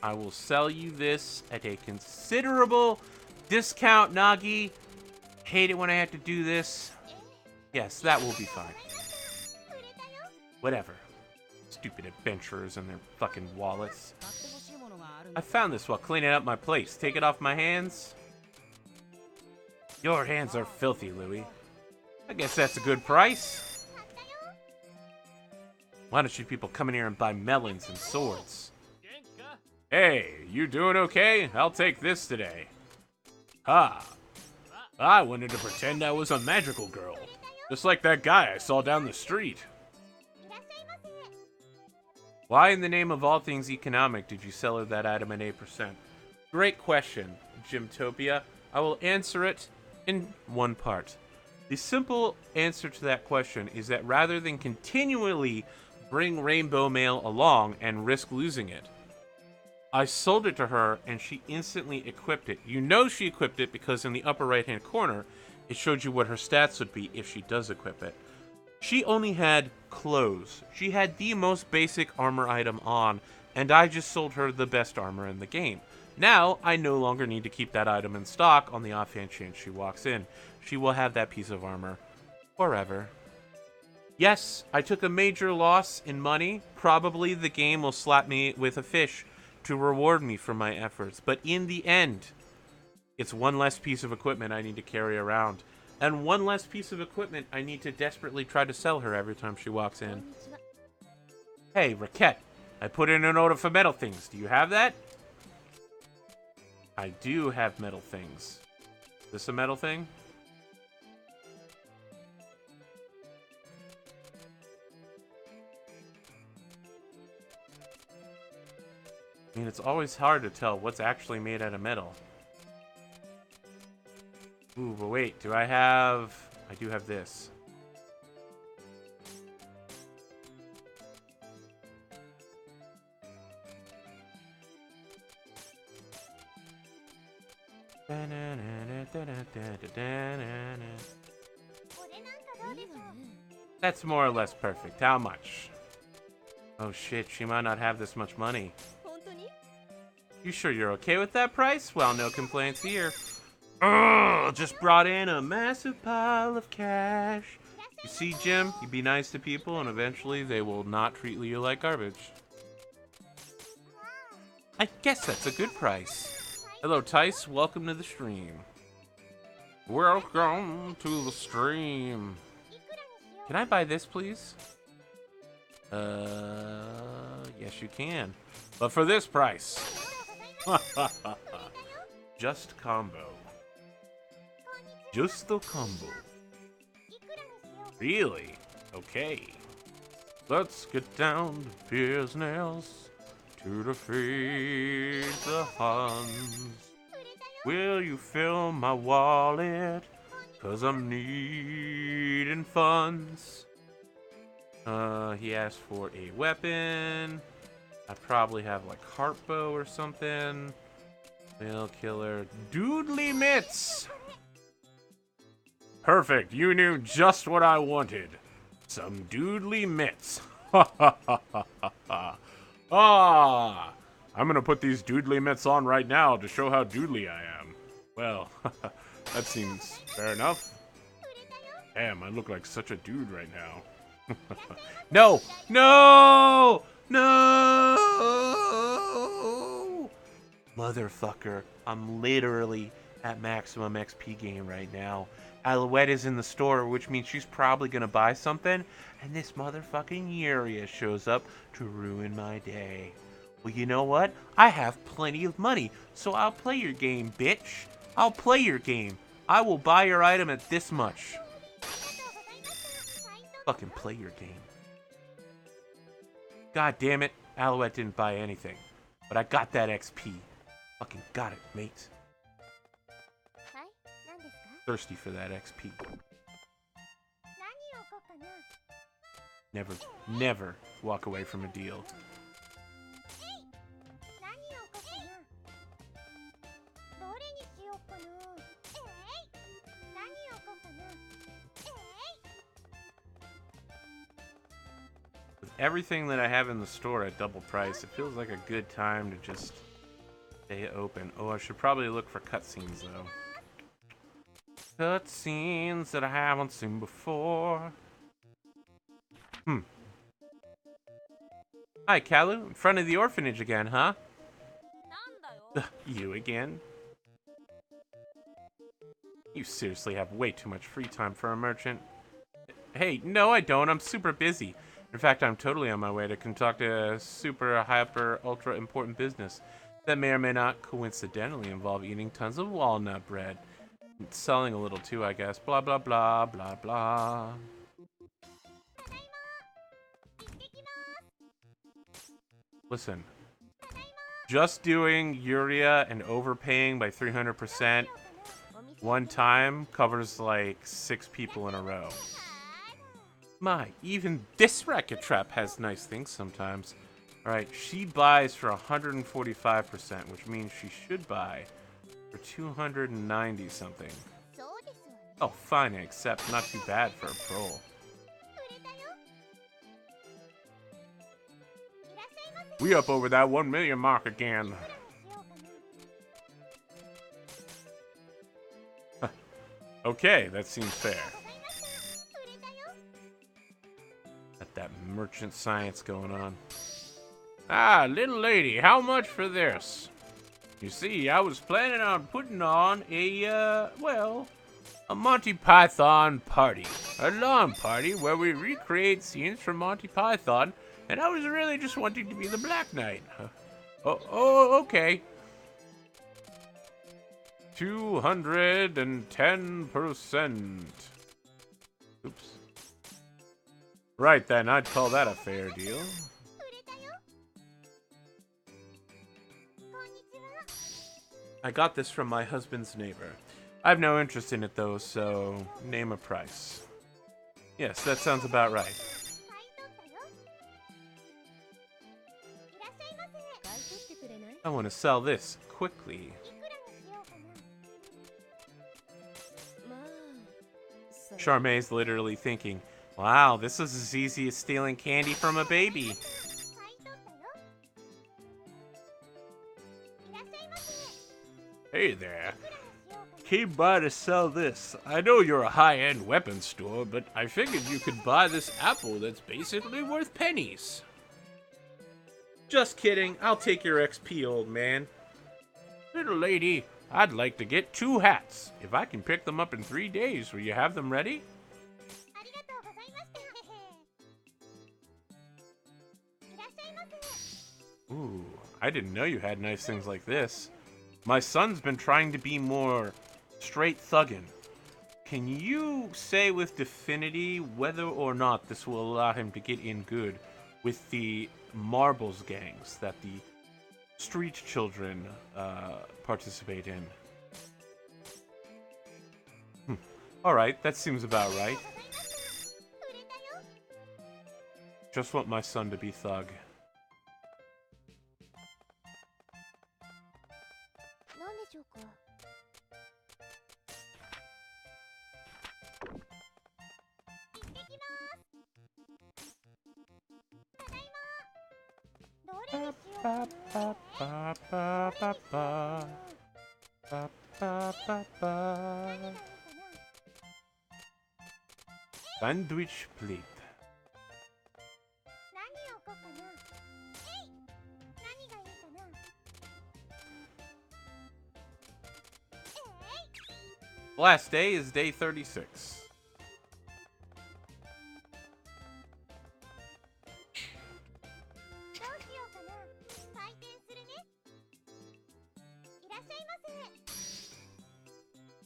I will sell you this at a considerable discount, Nagi. Hate it when I have to do this. Yes, that will be fine. Whatever. Stupid adventurers and their fucking wallets. I found this while cleaning up my place. Take it off my hands. Your hands are filthy, Louie. I guess that's a good price. Why don't you people come in here and buy melons and swords? Hey, you doing okay? I'll take this today. Ah, I wanted to pretend I was a magical girl. Just like that guy I saw down the street. Why in the name of all things economic did you sell her that item at 8%? Great question, Gymtopia. I will answer it in one part. The simple answer to that question is that rather than continually bring Rainbow Mail along and risk losing it, I sold it to her and she instantly equipped it. You know she equipped it because in the upper right hand corner, it showed you what her stats would be if she does equip it. She only had clothes. She had the most basic armor item on, and I just sold her the best armor in the game. Now, I no longer need to keep that item in stock on the offhand chance she walks in. She will have that piece of armor forever. Yes, I took a major loss in money. Probably the game will slap me with a fish to reward me for my efforts. But in the end, it's one less piece of equipment I need to carry around. And one less piece of equipment I need to desperately try to sell her every time she walks in. Hey, Recette, I put in an order for metal things. Do you have that? I do have metal things. Is this a metal thing? I mean, it's always hard to tell what's actually made out of metal. Ooh, but wait, do I have... I do have this. That's more or less perfect. How much? Oh shit, she might not have this much money. You sure you're okay with that price? Well, no complaints here. Ugh, just brought in a massive pile of cash. You see, Jim, you be nice to people and eventually they will not treat you like garbage. I guess that's a good price. Hello, Tice. Welcome to the stream. Welcome to the stream. Can I buy this, please? Yes, you can. But for this price. Just combo. Just the combo. Really? Okay. Let's get down to business to defeat the Huns. Will you fill my wallet? 'Cause I'm needing funds. He asked for a weapon. I probably have like heart bow or something. Mail killer. Doodly mitts! Perfect. You knew just what I wanted. Some doodly mitts. Ha ha ha ha ha. Ah! I'm gonna put these doodly mitts on right now to show how doodly I am. Well, that seems fair enough. Damn, I look like such a dude right now. No! No! No! Motherfucker, I'm literally at maximum XP game right now. Alouette is in the store, which means she's probably gonna buy something, and this motherfucking Yuria shows up to ruin my day. Well, you know what? I have plenty of money, so I'll play your game, bitch. I'll play your game. I will buy your item at this much. Fucking play your game. God damn it, Alouette didn't buy anything. But I got that XP. Fucking got it, mate. Thirsty for that XP. Never, never walk away from a deal. With everything that I have in the store at double price, it feels like a good time to just stay open. Oh, I should probably look for cutscenes though. Cutscenes that I haven't seen before. Hi, Kalu. In front of the orphanage again, huh? You again? You seriously have way too much free time for a merchant. Hey, no I don't. I'm super busy. In fact, I'm totally on my way to conduct a super, hyper, ultra important business that may or may not coincidentally involve eating tons of walnut bread. Selling a little too, I guess. Blah, blah, blah, blah, blah. Listen. Just doing Yuria and overpaying by 300% one time covers like 6 people in a row. My, even this racket trap has nice things sometimes. Alright, she buys for 145%, which means she should buy for 290 something. Oh, fine, I accept. Not too bad for a pro. We up over that 1 million mark again. Okay, that seems fair. Got that merchant science going on. Ah, little lady, how much for this? You see, I was planning on putting on a, well, a Monty Python party. A lawn party where we recreate scenes from Monty Python, and I was really just wanting to be the Black Knight. Oh, okay. 210%. Oops. Right then, I'd call that a fair deal. I got this from my husband's neighbor. I have no interest in it though, so name a price. Yes, that sounds about right. I want to sell this quickly. Charmaine's literally thinking, wow, this is as easy as stealing candy from a baby. Hey there. Came by to sell this. I know you're a high-end weapons store, but I figured you could buy this apple that's basically worth pennies. Just kidding. I'll take your XP, old man. Little lady, I'd like to get 2 hats. If I can pick them up in 3 days, will you have them ready? Ooh, I didn't know you had nice things like this. My son's been trying to be more straight thuggin'. Can you say with definity whether or not this will allow him to get in good with the marbles gangs that the street children participate in? Alright, that seems about right. Just want my son to be thug. Sandwich plate. Last day is day 36.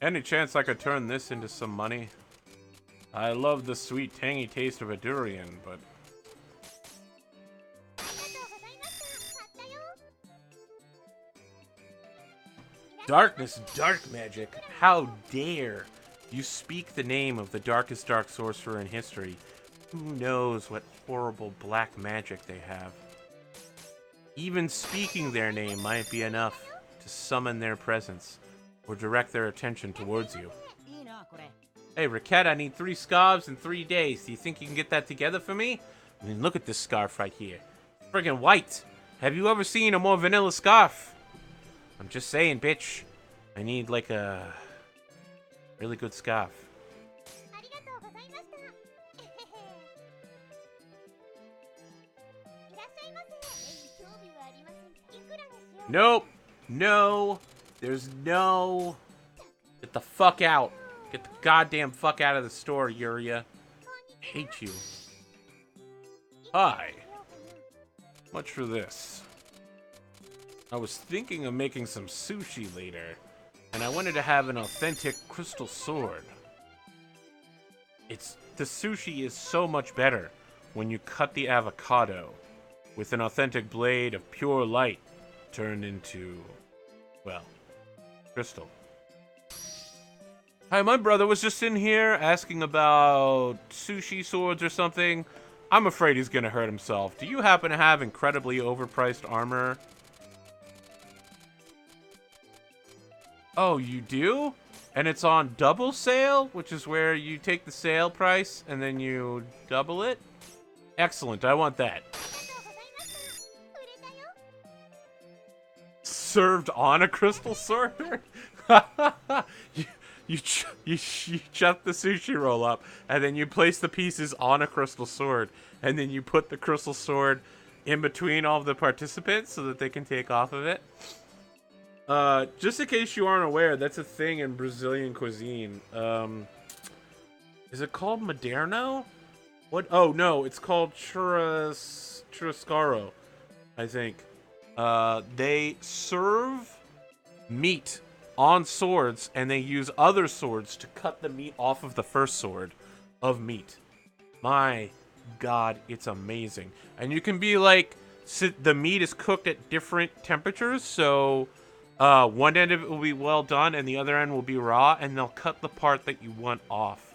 Any chance I could turn this into some money? I love the sweet, tangy taste of a durian, but... Darkness, dark magic. How dare you speak the name of the darkest dark sorcerer in history? Who knows what horrible black magic they have? Even speaking their name might be enough to summon their presence or direct their attention towards you. Hey, Recettear, I need 3 scarves in 3 days. Do you think you can get that together for me? I mean, look at this scarf right here. It's friggin' white. Have you ever seen a more vanilla scarf? I'm just saying, bitch. I need, like, a really good scarf. Nope. No. There's no... Get the fuck out. Get the goddamn fuck out of the store, Yuria. I hate you. Hi. Much for this. I was thinking of making some sushi later, and I wanted to have an authentic crystal sword. The sushi is so much better when you cut the avocado with an authentic blade of pure light turned into, well, crystal. Hi, my brother was just in here asking about sushi swords or something. I'm afraid he's gonna hurt himself. Do you happen to have incredibly overpriced armor? Oh, you do? And it's on double sale, which is where you take the sale price and then you double it? Excellent, I want that. Served on a crystal sword? You chop the sushi roll up, and then you place the pieces on a crystal sword, and then you put the crystal sword in between all of the participants so that they can take off of it. Just in case you aren't aware, that's a thing in Brazilian cuisine. Is it called Maderno? What? Oh, no, it's called churrascaro, I think. They serve meat on swords, and they use other swords to cut the meat off of the first sword of meat. My God, it's amazing. And you can be like, the meat is cooked at different temperatures, so one end of it will be well done, and the other end will be raw, and they'll cut the part that you want off.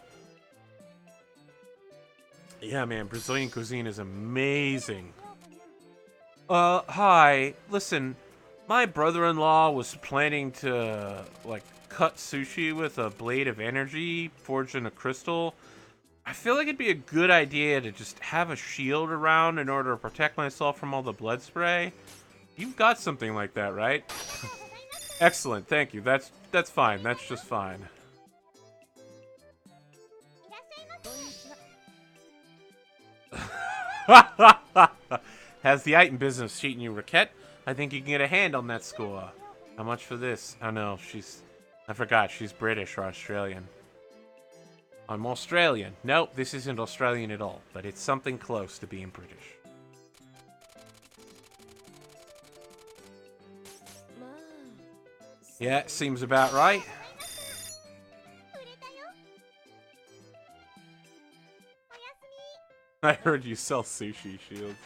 Yeah, man, Brazilian cuisine is amazing. Hi, listen, my brother-in-law was planning to, like, cut sushi with a blade of energy forged in a crystal. I feel like it'd be a good idea to just have a shield around in order to protect myself from all the blood spray. You've got something like that, right? Excellent, thank you. That's fine. That's just fine. Has the item business cheating you, Recettear? I think you can get a hand on that score. How much for this? Oh no, I forgot, she's British or Australian. I'm Australian. Nope, this isn't Australian at all, but it's something close to being British. Yeah, seems about right. I heard you sell sushi shields.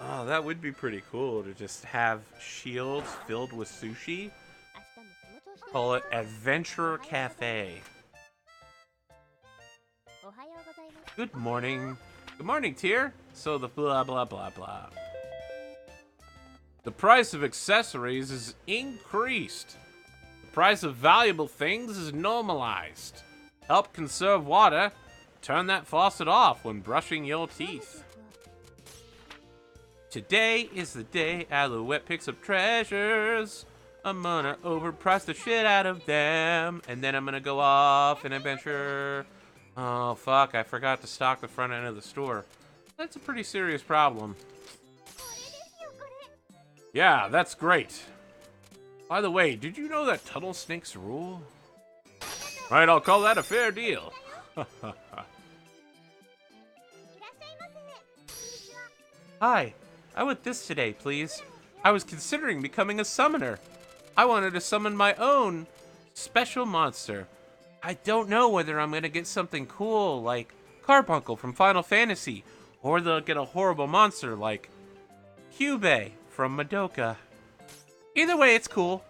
Oh, that would be pretty cool to just have shields filled with sushi. Call it Adventure Cafe. Good morning. Good morning, Tyr. So the blah, blah, blah, blah. The price of accessories is increased. The price of valuable things is normalized. Help conserve water. Turn that faucet off when brushing your teeth. Today is the day Alouette picks up treasures. I'm gonna overprice the shit out of them. And then I'm gonna go off and adventure. Oh, fuck. I forgot to stock the front end of the store. That's a pretty serious problem. Yeah, that's great. By the way, did you know that tunnel snakes rule? Right, I'll call that a fair deal. Hi, I want this today, please. I was considering becoming a summoner. I wanted to summon my own special monster. I don't know whether I'm gonna get something cool like Carbuncle from Final Fantasy, or they'll get a horrible monster like Kyubey from Madoka. Either way, it's cool.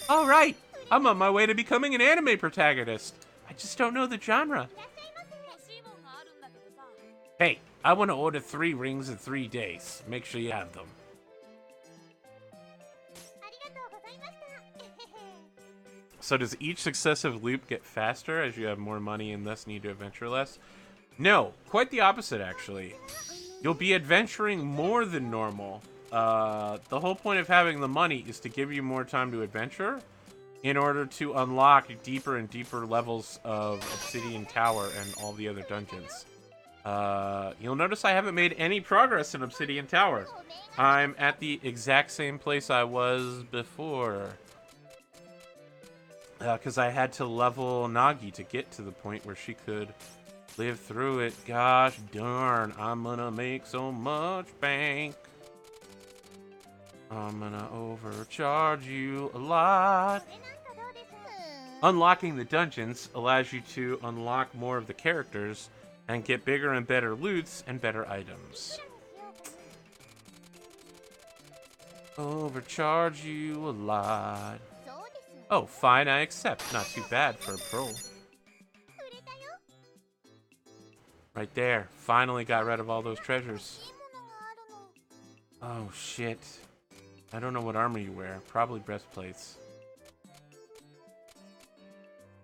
Alright, I'm on my way to becoming an anime protagonist. I just don't know the genre. Hey, I want to order 3 rings in 3 days. Make sure you have them. So does each successive loop get faster as you have more money and thus need to adventure less? No, quite the opposite, actually. You'll be adventuring more than normal. The whole point of having the money is to give you more time to adventure in order to unlock deeper and deeper levels of Obsidian Tower and all the other dungeons. You'll notice I haven't made any progress in Obsidian Tower. I'm at the exact same place I was before. Because I had to level Nagi to get to the point where she could live through it. Gosh darn, I'm gonna make so much bank. I'm gonna overcharge you a lot. Unlocking the dungeons allows you to unlock more of the characters and get bigger and better loots and better items. Overcharge you a lot. Oh, fine, I accept. Not too bad for a pro. Right there. Finally got rid of all those treasures. Oh, shit. I don't know what armor you wear. Probably breastplates.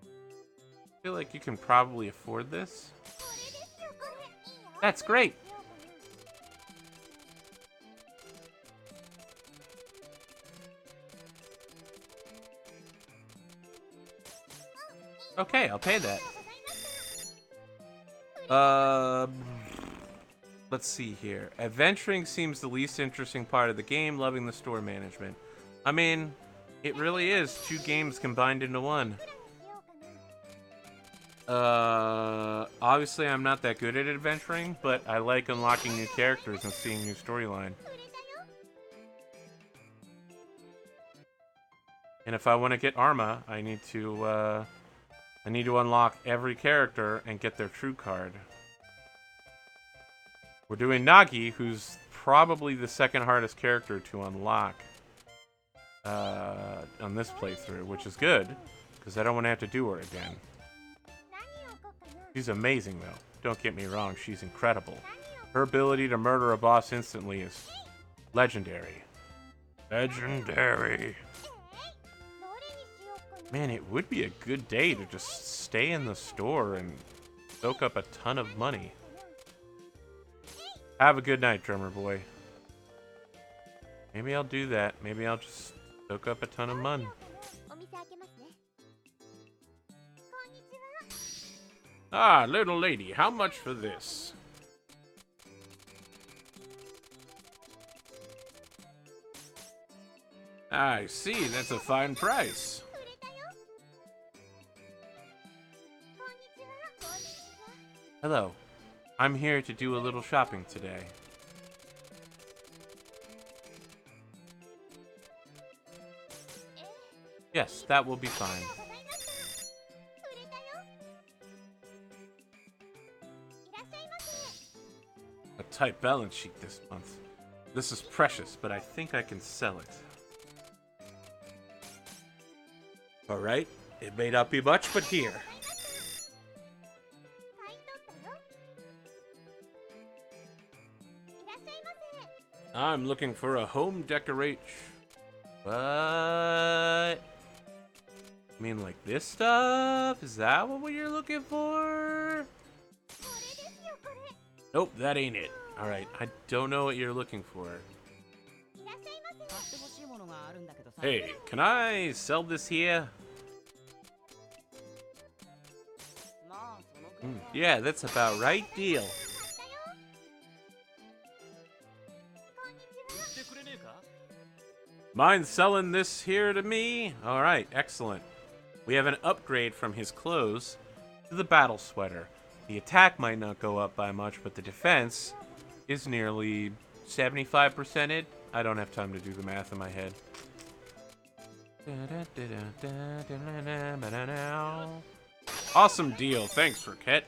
I feel like you can probably afford this. That's great. Okay, I'll pay that. Let's see here. Adventuring seems the least interesting part of the game, loving the store management. I mean, it really is 2 games combined into one. Obviously I'm not that good at adventuring, but I like unlocking new characters and seeing new storyline. And if I want to get Arma, I need to unlock every character and get their true card. We're doing Nagi, who's probably the second hardest character to unlock on this playthrough, which is good, because I don't want to have to do her again. She's amazing, though. Don't get me wrong, she's incredible. Her ability to murder a boss instantly is legendary. Legendary. Man, it would be a good day to just stay in the store and soak up a ton of money. Have a good night, drummer boy. Maybe I'll do that. Maybe I'll just soak up a ton of money. Ah, little lady, how much for this? I see, that's a fine price. Hello, I'm here to do a little shopping today. Yes, that will be fine. A tight balance sheet this month. This is precious, but I think I can sell it. Alright, it may not be much, but here. I'm looking for a home decoration. What? I mean, like this stuff? Is that what you're looking for? Nope, that ain't it. Alright, I don't know what you're looking for. Hey, can I sell this here? Yeah, that's about right. Deal. Mind selling this here to me? Alright, excellent. We have an upgrade from his clothes to the battle sweater. The attack might not go up by much, but the defense is nearly 75%ed. I don't have time to do the math in my head. Awesome deal. Thanks, Recettear.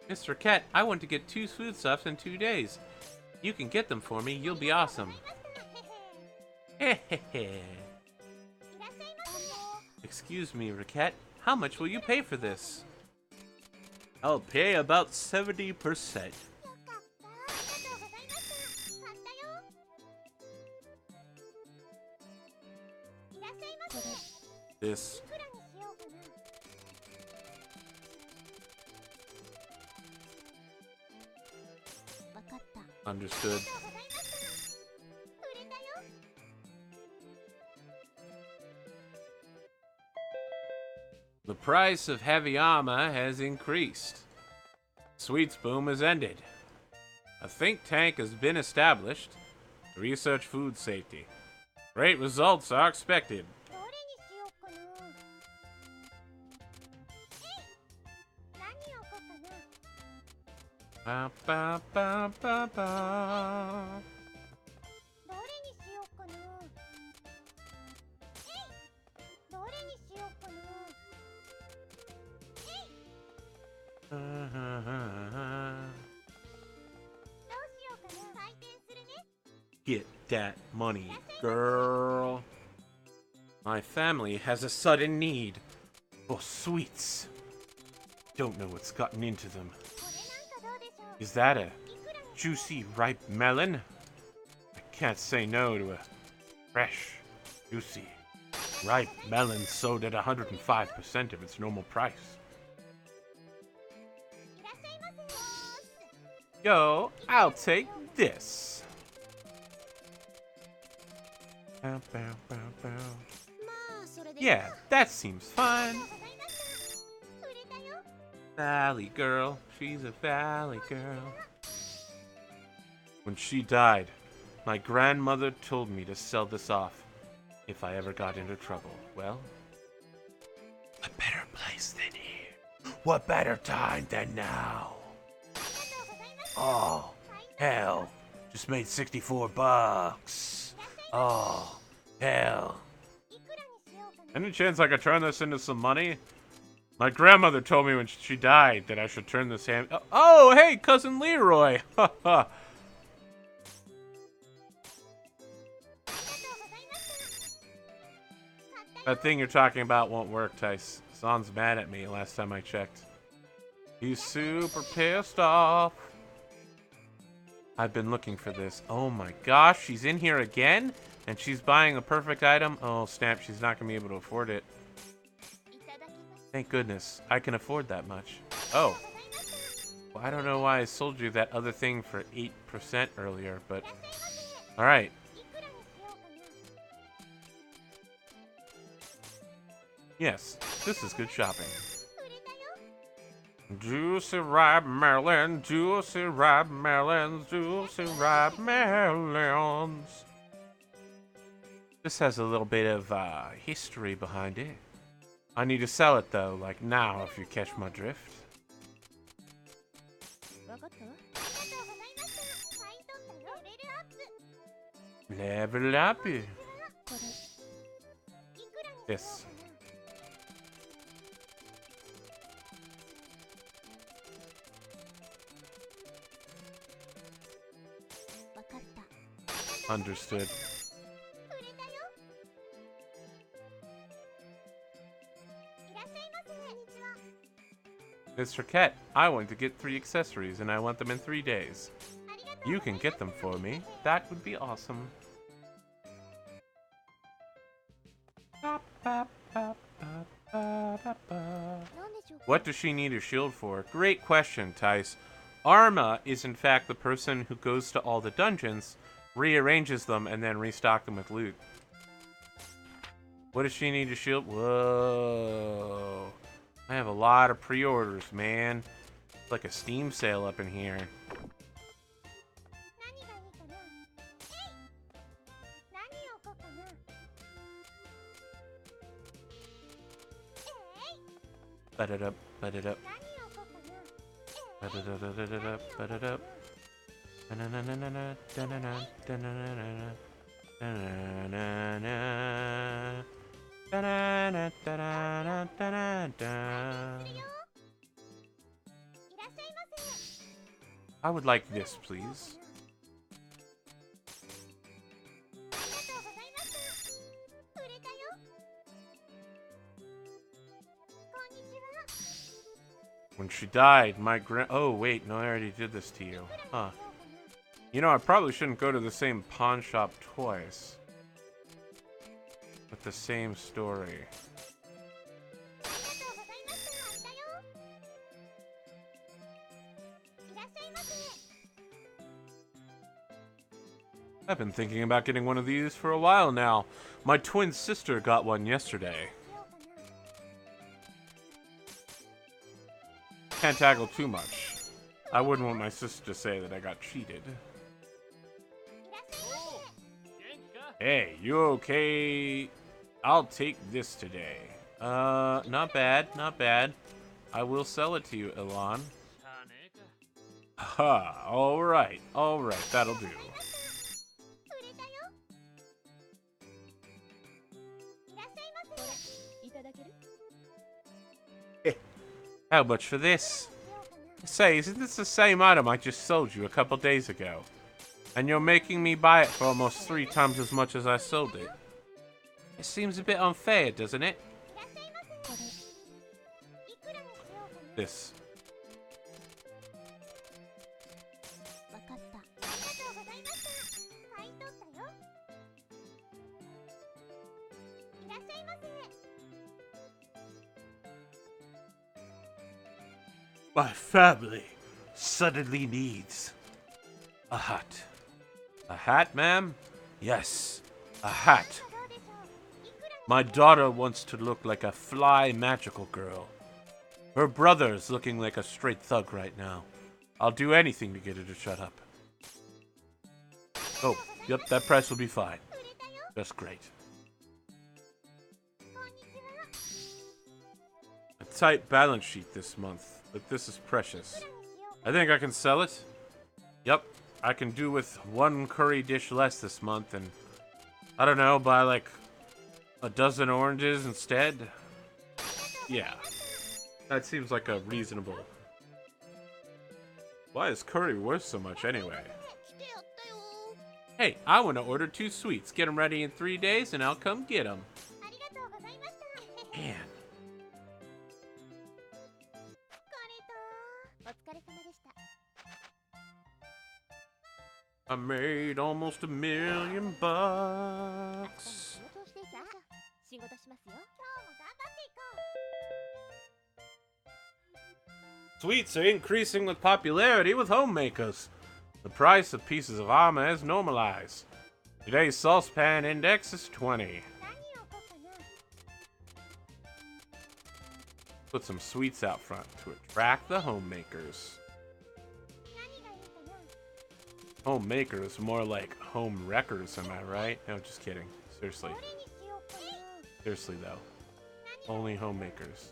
Mr. Recettear, I want to get 2 foodstuffs in 2 days. You can get them for me. You'll be awesome. Excuse me, Recettear. How much will you pay for this? I'll pay about 70%. This. Understood. The price of heavy armor has increased. Sweets boom has ended. A think tank has been established to research food safety. Great results are expected. Ba, ba, ba, ba, ba. Get that money, girl. My family has a sudden need for sweets. Don't know what's gotten into them. Is that a juicy, ripe melon? I can't say no to a fresh, juicy, ripe melon sold at 105% of its normal price. Yo, I'll take this. Bow, bow, bow, bow. Yeah, that seems fun. Valley girl, she's a valley girl. When she died, my grandmother told me to sell this off if I ever got into trouble. Well, a better place than here. What better time than now? Oh, hell. Just made 64 bucks. Oh, hell. Any chance I could turn this into some money? My grandmother told me when she died that I should turn this ham. Oh, hey, Cousin Leroy. That thing you're talking about won't work, Tice. Son's mad at me last time I checked. He's super pissed off. I've been looking for this. Oh my gosh, she's in here again? And she's buying a perfect item? Oh, snap, she's not going to be able to afford it. Thank goodness. I can afford that much. Oh. Well, I don't know why I sold you that other thing for 8% earlier, but... Alright. Yes, this is good shopping. Juicy ripe melon, juicy ripe melons, juicy ripe melons. This has a little bit of history behind it. I need to sell it though, like now, if you catch my drift. Level up. Yes. Understood. Miss Recettear, I want to get 3 accessories and I want them in 3 days. You can get them for me. That would be awesome. What does she need a shield for? Great question, Tice. Arma is in fact the person who goes to all the dungeons, rearranges them, and then restock them with loot. What does she need a shield? Whoa. I have a lot of pre-orders, man. It's like a Steam sale up in here. Butt it up, butt it up. Butt it up, butt it up, butt it up. I would like this, please. When she died, my oh, wait, no, I already did this to you. Huh. You know, I probably shouldn't go to the same pawn shop twice. With the same story. I've been thinking about getting one of these for a while now. My twin sister got one yesterday. Can't tackle too much. I wouldn't want my sister to say that I got cheated. Hey, you okay? I'll take this today. Not bad, not bad. I will sell it to you, Elan. Ha, alright, that'll do. How much for this? Say, isn't this the same item I just sold you a couple days ago? And you're making me buy it for almost 3 times as much as I sold it. It seems a bit unfair, doesn't it? This. My family suddenly needs a hat. A hat, ma'am? Yes, a hat. My daughter wants to look like a fly magical girl. Her brother's looking like a straight thug right now. I'll do anything to get her to shut up. Oh, yep, that price will be fine. Just great. A tight balance sheet this month, but this is precious. I think I can sell it. Yep, I can do with 1 curry dish less this month and, I don't know, buy like a dozen oranges instead. Yeah, that seems like a reasonable. Why is curry worth so much anyway? Hey, I want to order 2 sweets. Get them ready in 3 days and I'll come get them. Man. I made almost $1 million bucks. Sweets are increasing with popularity with homemakers. The price of pieces of armor has normalized. Today's saucepan index is 20. Put some sweets out front to attract the homemakers. Homemakers, more like home wreckers, am I right? No, just kidding. Seriously. Seriously, though. Only homemakers.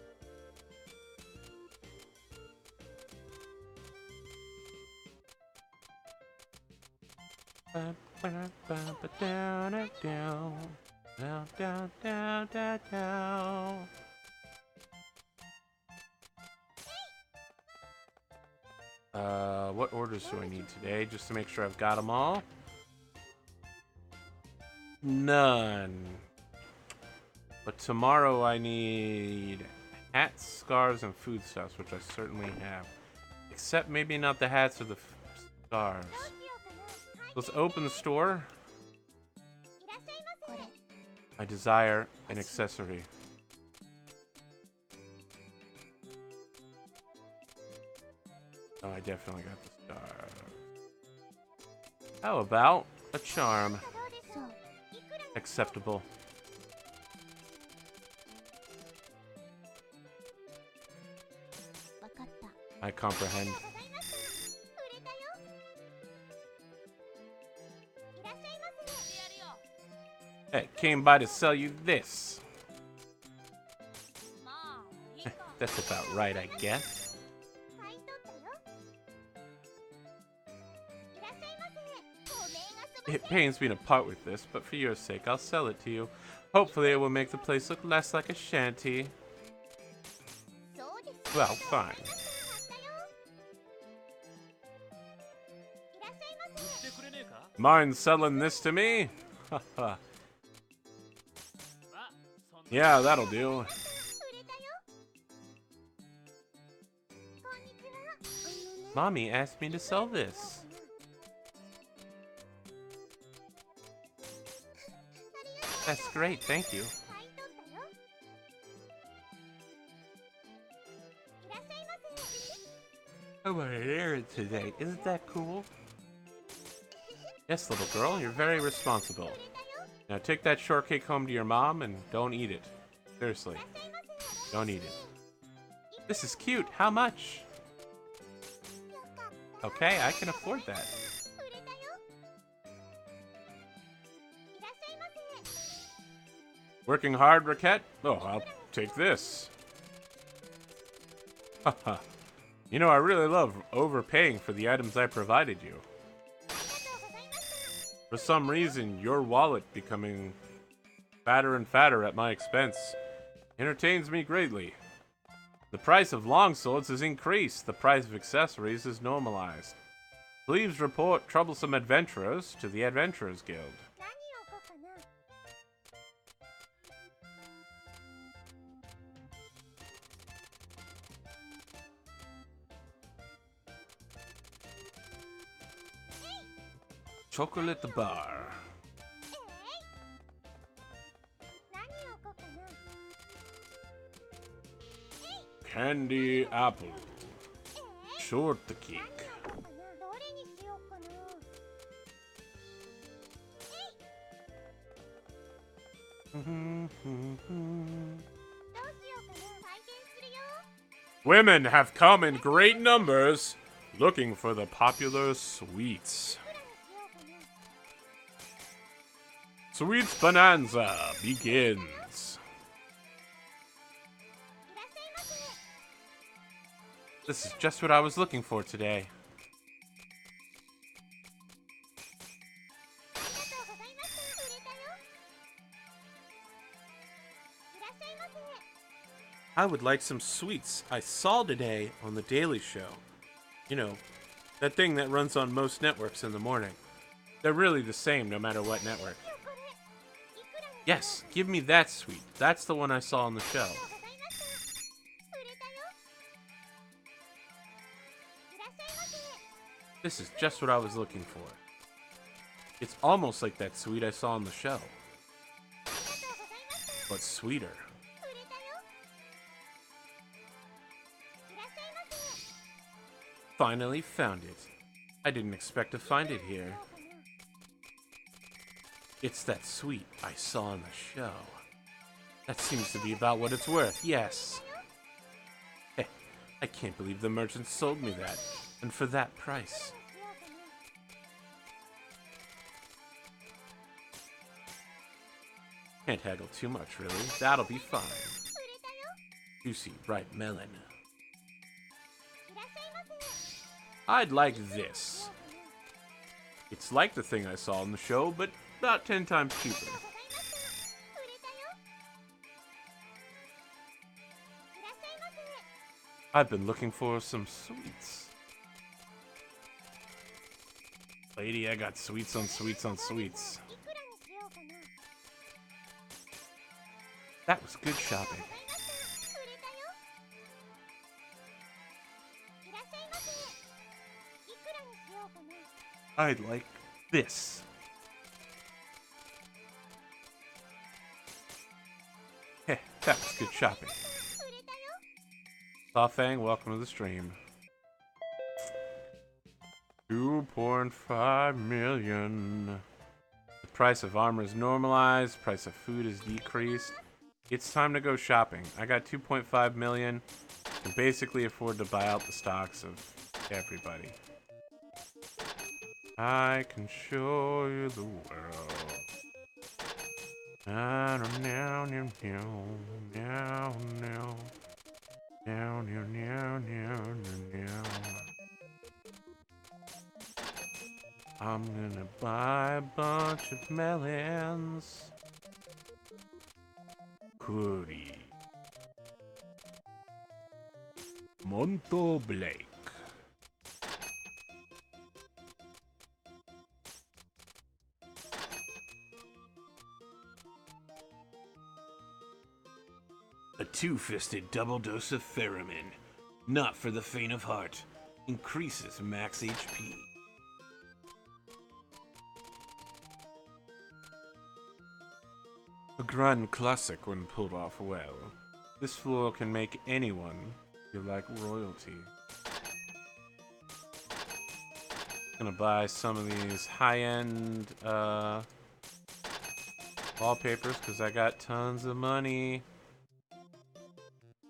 What orders do I need today, just to make sure I've got them all? None. But tomorrow I need hats, scarves, and foodstuffs, which I certainly have. Except maybe not the hats or the scarves. Let's open the store. I desire an accessory. Oh, I definitely got the scarf. How about a charm? Acceptable. I comprehend. Hey, came by to sell you this. That's about right, I guess. It pains me to part with this, but for your sake, I'll sell it to you. Hopefully it will make the place look less like a shanty. Well, fine. Mind selling this to me? Haha. Yeah, that'll do. Mommy asked me to sell this. That's great, thank you. I'm on an errand today. Isn't that cool? Yes, little girl, you're very responsible. Now take that shortcake home to your mom and don't eat it. Seriously, don't eat it. This is cute. How much? Okay, I can afford that. Working hard, Recettear? Oh, I'll take this. Haha. You know, I really love overpaying for the items I provided you. For some reason, your wallet becoming fatter and fatter at my expense entertains me greatly. The price of longswords has increased. The price of accessories is normalized. Please report troublesome adventurers to the Adventurers Guild. Chocolate bar. Candy apple. Shortcake. Women have come in great numbers looking for the popular sweets. Sweets Bonanza begins. This is just what I was looking for today. I would like some sweets I saw today on The Daily Show. You know, that thing that runs on most networks in the morning. They're really the same no matter what network. Yes, give me that sweet. That's the one I saw on the show. This is just what I was looking for. It's almost like that sweet I saw on the show, but sweeter. Finally found it. I didn't expect to find it here. It's that sweet I saw on the show. That seems to be about what it's worth, yes. Hey, I can't believe the merchant sold me that, and for that price. Can't haggle too much, really. That'll be fine. Juicy, ripe melon. I'd like this. It's like the thing I saw on the show, but about 10 times cheaper. I've been looking for some sweets. Lady, I got sweets on sweets on sweets. That was good shopping. I'd like this. Heh, that was good shopping. Sawfang, welcome to the stream. 2.5 million. The price of armor is normalized. Price of food is decreased. It's time to go shopping. I got 2.5 million. Can basically afford to buy out the stocks of everybody. I can show you the world. Now, now, now, now, now. Now, now, now, now, now. I'm gonna buy a bunch of melons. Curry. Monto Blake. A two-fisted double dose of theremin. Not for the faint of heart. Increases max HP. A grand classic when pulled off well. This floor can make anyone feel like royalty. Gonna buy some of these high-end wallpapers because I got tons of money.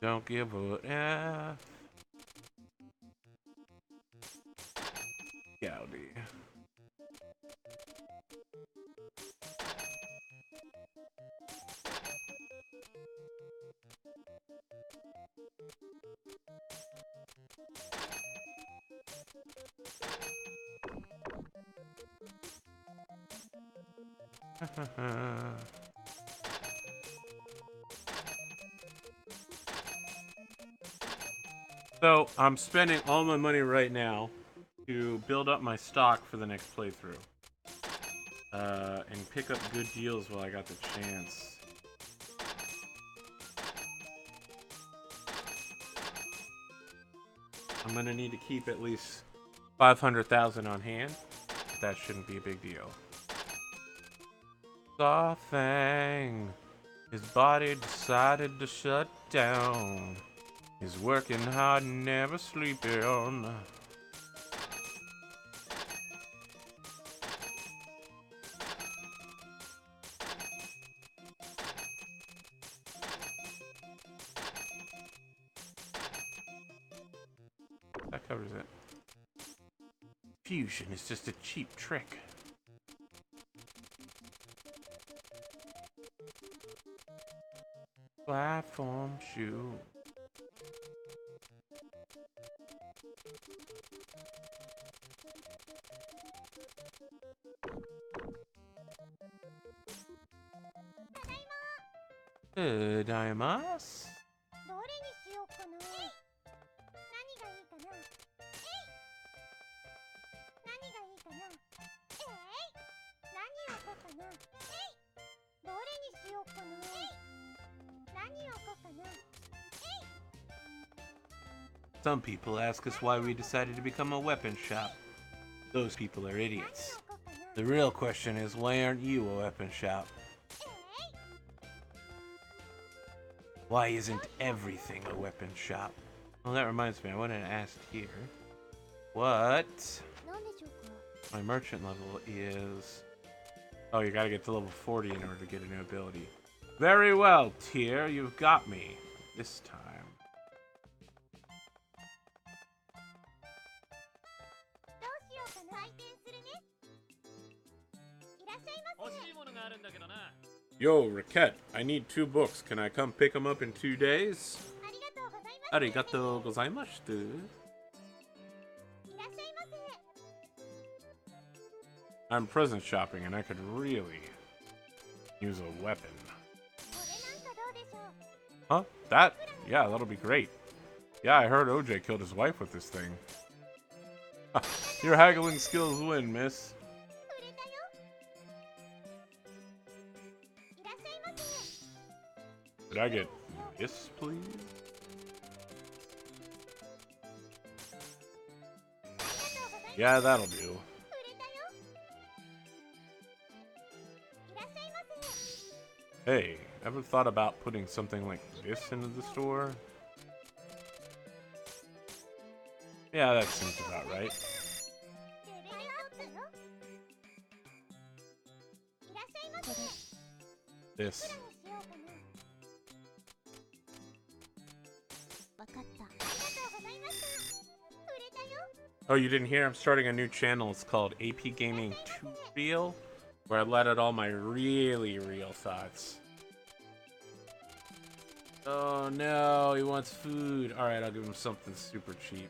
Don't give a F. Gowdy. So, I'm spending all my money right now to build up my stock for the next playthrough. And pick up good deals while I got the chance. I'm gonna need to keep at least 500,000 on hand. But that shouldn't be a big deal. Sawfang. His body decided to shut down. He's working hard, never sleeping. That covers it. Fusion is just a cheap trick. Platform shoe. Daimas? Some people ask us why we decided to become a weapon shop. Those people are idiots. The real question is, why aren't you a weapon shop? Why isn't everything a weapon shop? Well, that reminds me, I wanted to ask here what my merchant level is. Oh, you gotta get to level 40 in order to get a new ability. Very well, Tyr, you've got me this time. Yo, Recettear, I need 2 books. Can I come pick them up in 2 days? Arigatou gozaimashita. I'm present shopping and I could really use a weapon. Huh? That? Yeah, that'll be great. Yeah, I heard OJ killed his wife with this thing. Your haggling skills win, miss. Could I get this, please? Yeah, that'll do. Hey, ever thought about putting something like this into the store? Yeah, that seems about right. This. Oh, you didn't hear? I'm starting a new channel. It's called APGamingREAL, where I let out all my really real thoughts. Oh no, he wants food. Alright, I'll give him something super cheap.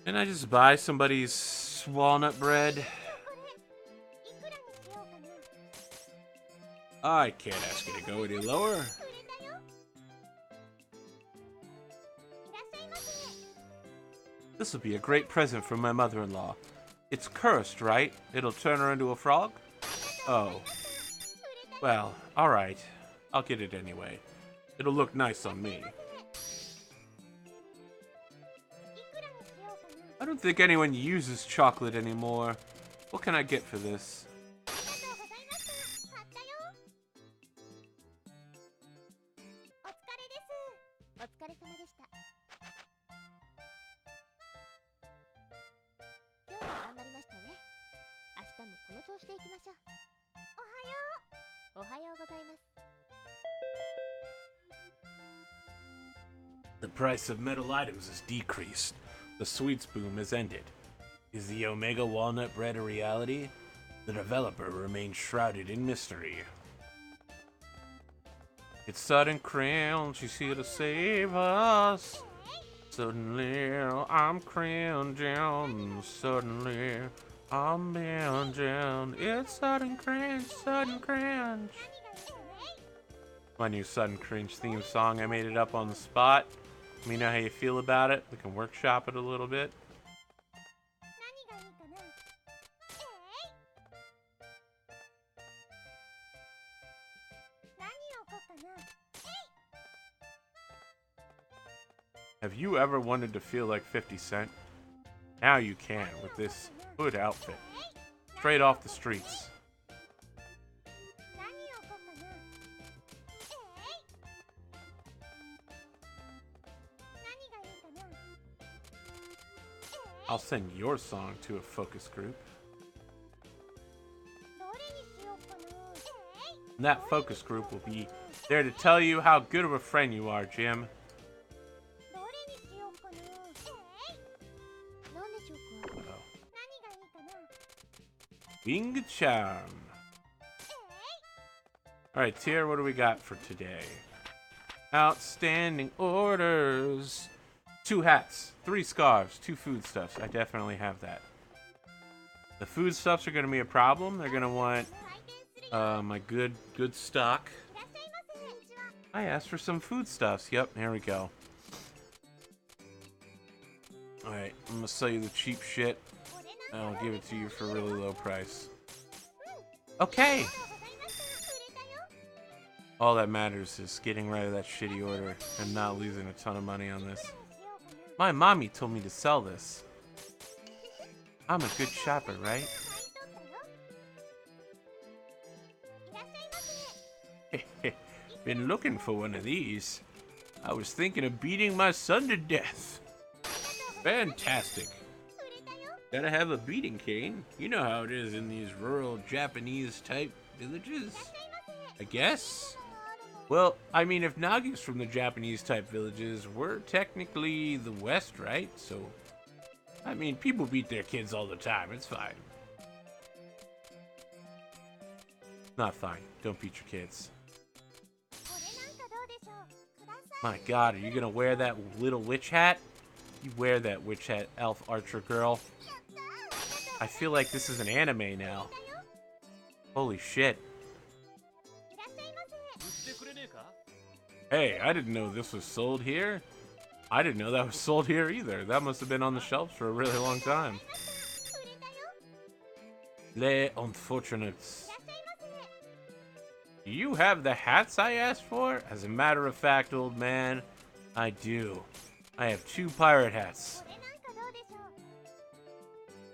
Can I just buy somebody's walnut bread? I can't ask you to go any lower. This will be a great present from my mother-in-law. It's cursed, right? It'll turn her into a frog? Oh. Well, alright. I'll get it anyway. It'll look nice on me. I don't think anyone uses chocolate anymore. What can I get for this? The price of metal items has decreased. The sweets boom has ended. Is the Omega Walnut Bread a reality? The developer remains shrouded in mystery. It's sudden crown, she's here to save us. Suddenly, I'm crowned down. Suddenly, I'm bound down. It's sudden cringe, sudden cringe. My new sudden cringe theme song. I made it up on the spot. Let me know how you feel about it. We can workshop it a little bit. Have you ever wanted to feel like 50 Cent? Now you can with this hood outfit. Straight off the streets. I'll send your song to a focus group. And that focus group will be there to tell you how good of a friend you are, Jim. Wing charm. Alright, Tier, what do we got for today? Outstanding orders. 2 hats, 3 scarves, 2 foodstuffs. I definitely have that. The foodstuffs are going to be a problem. They're going to want my good stock. I asked for some foodstuffs. Yep, here we go. Alright, I'm going to sell you the cheap shit. I'll give it to you for a really low price. Okay! All that matters is getting rid of that shitty order and not losing a ton of money on this. My mommy told me to sell this. I'm a good shopper, right? Been looking for one of these. I was thinking of beating my son to death. Fantastic. Gotta have a beating cane. You know how it is in these rural Japanese type villages. I guess? Well, I mean, if Nagi's from the Japanese type villages, we're technically the West, right? So, I mean, people beat their kids all the time. It's fine. Not fine. Don't beat your kids. My God, are you gonna wear that little witch hat? You wear that witch hat, elf archer girl. I feel like this is an anime now. Holy shit. Hey, I didn't know this was sold here. I didn't know that was sold here either. That must have been on the shelves for a really long time. Les unfortunates. Do you have the hats I asked for? As a matter of fact, old man, I do. I have 2 pirate hats.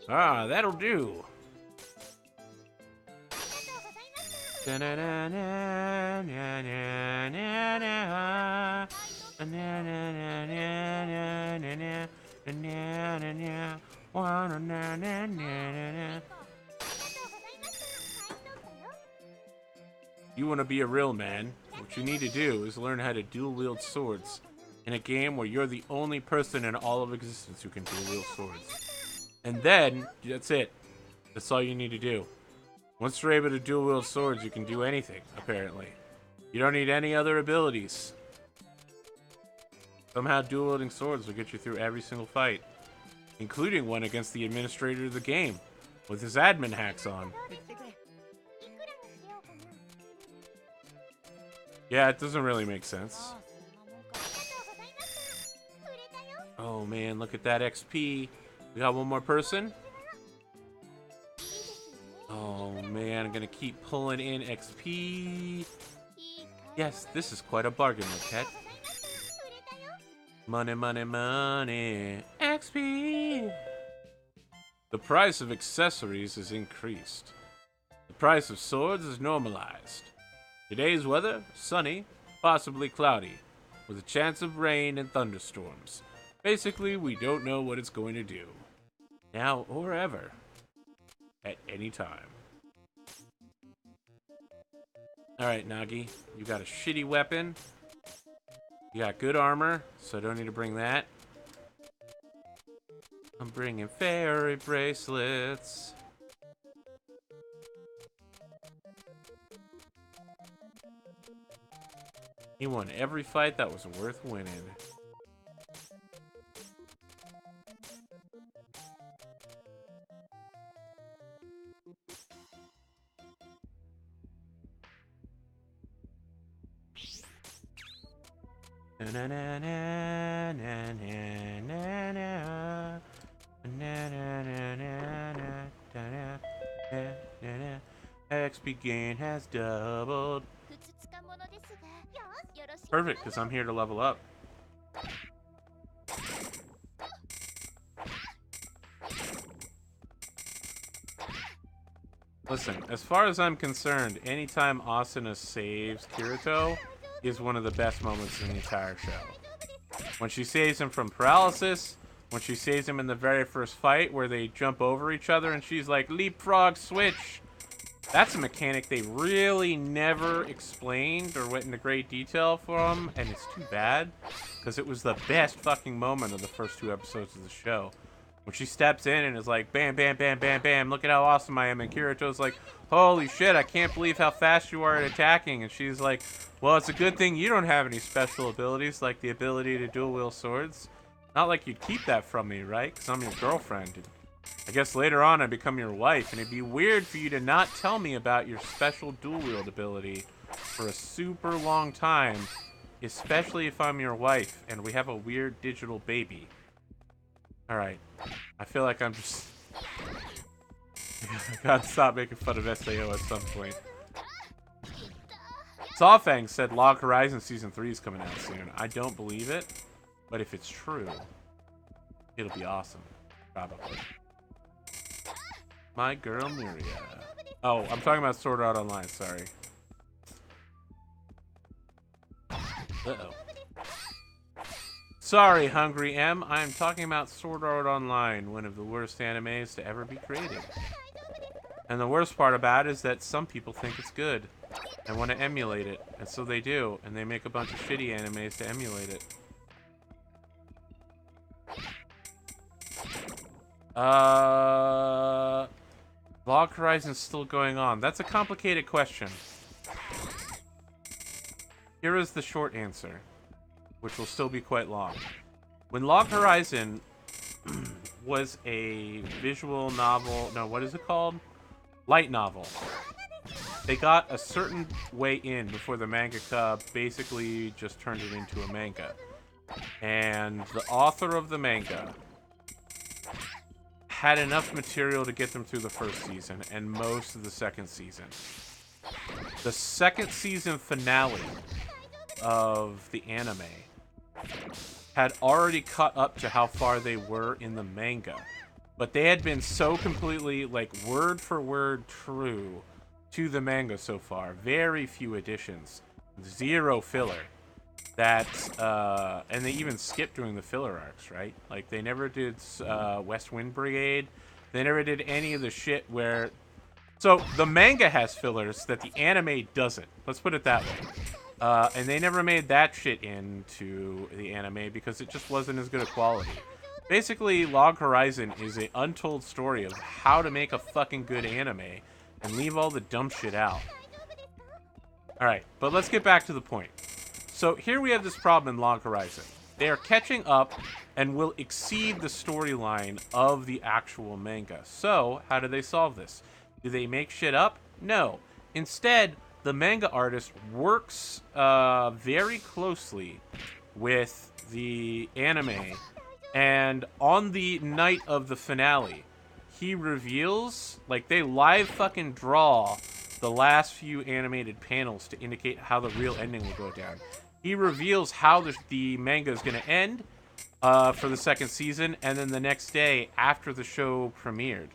Ah, that'll do. You want to be a real man, what you need to do is learn how to dual-wield swords in a game where you're the only person in all of existence who can dual-wield swords. And then, that's it. That's all you need to do. Once you're able to dual-wield swords, you can do anything, apparently. You don't need any other abilities. Somehow dual-wielding swords will get you through every single fight, including one against the administrator of the game, with his admin hacks on. Yeah, it doesn't really make sense. Oh man, look at that XP. We got one more person. Oh man, I'm gonna keep pulling in XP. Yes, this is quite a bargain, Marquette. Money, money, money. XP! The price of accessories is increased. The price of swords is normalized. Today's weather, sunny, possibly cloudy, with a chance of rain and thunderstorms. Basically, we don't know what it's going to do. Now or ever. At any time. Alright, Nagi. You got a shitty weapon. You got good armor, so I don't need to bring that. I'm bringing fairy bracelets. He won every fight that was worth winning. XP gain has doubled. Perfect, because I'm here to level up. Listen, as far as I'm concerned, anytime Asuna saves Kirito is one of the best moments in the entire show. When she saves him from paralysis, when she saves him in the very first fight where they jump over each other and she's like, leapfrog switch. That's a mechanic they really never explained or went into great detail from, and it's too bad, because it was the best fucking moment of the first 2 episodes of the show. When she steps in and is like, bam, bam, bam, bam, bam, look at how awesome I am, and Kirito's like, holy shit, I can't believe how fast you are at attacking, and she's like, well, it's a good thing you don't have any special abilities, like the ability to dual-wield swords. Not like you'd keep that from me, right? Because I'm your girlfriend. I guess later on I become your wife, and it'd be weird for you to not tell me about your special dual-wield ability for a super long time, especially if I'm your wife and we have a weird digital baby. Alright, I feel like I'm just... I gotta stop making fun of SAO at some point. Sawfang said Log Horizon Season 3 is coming out soon. I don't believe it, but if it's true, it'll be awesome. Probably. My girl Miria. Oh, I'm talking about Sword Art Online, sorry. Uh-oh. Sorry, Hungry M. I am talking about Sword Art Online, one of the worst animes to ever be created. And the worst part about it is that some people think it's good and want to emulate it. And so they do, and they make a bunch of shitty animes to emulate it. Log Horizon's still going on. That's a complicated question. Here is the short answer, which will still be quite long. When Log Horizon was a visual novel, no, what is it called? Light novel. They got a certain way in before the mangaka basically just turned it into a manga. And the author of the manga had enough material to get them through the first season and most of the second season. The second season finale of the anime had already caught up to how far they were in the manga. but they had been so completely, like, word for word true to the manga so far. Very few additions. Zero filler. That, and they even skipped doing the filler arcs, right? Like, they never did West Wind Brigade. They never did any of the shit where... So, the manga has fillers that the anime doesn't. Let's put it that way. And they never made that shit into the anime because it just wasn't as good a quality. Basically, Log Horizon is an untold story of how to make a fucking good anime and leave all the dumb shit out. Alright, but let's get back to the point. So here we have this problem in Log Horizon. They are catching up and will exceed the storyline of the actual manga. So, how do they solve this? Do they make shit up? No. Instead, the manga artist works very closely with the anime, and on the night of the finale, he reveals, like, they live fucking draw the last few animated panels to indicate how the real ending will go down. He reveals how the manga is going to end for the second season, and then the next day, after the show premiered,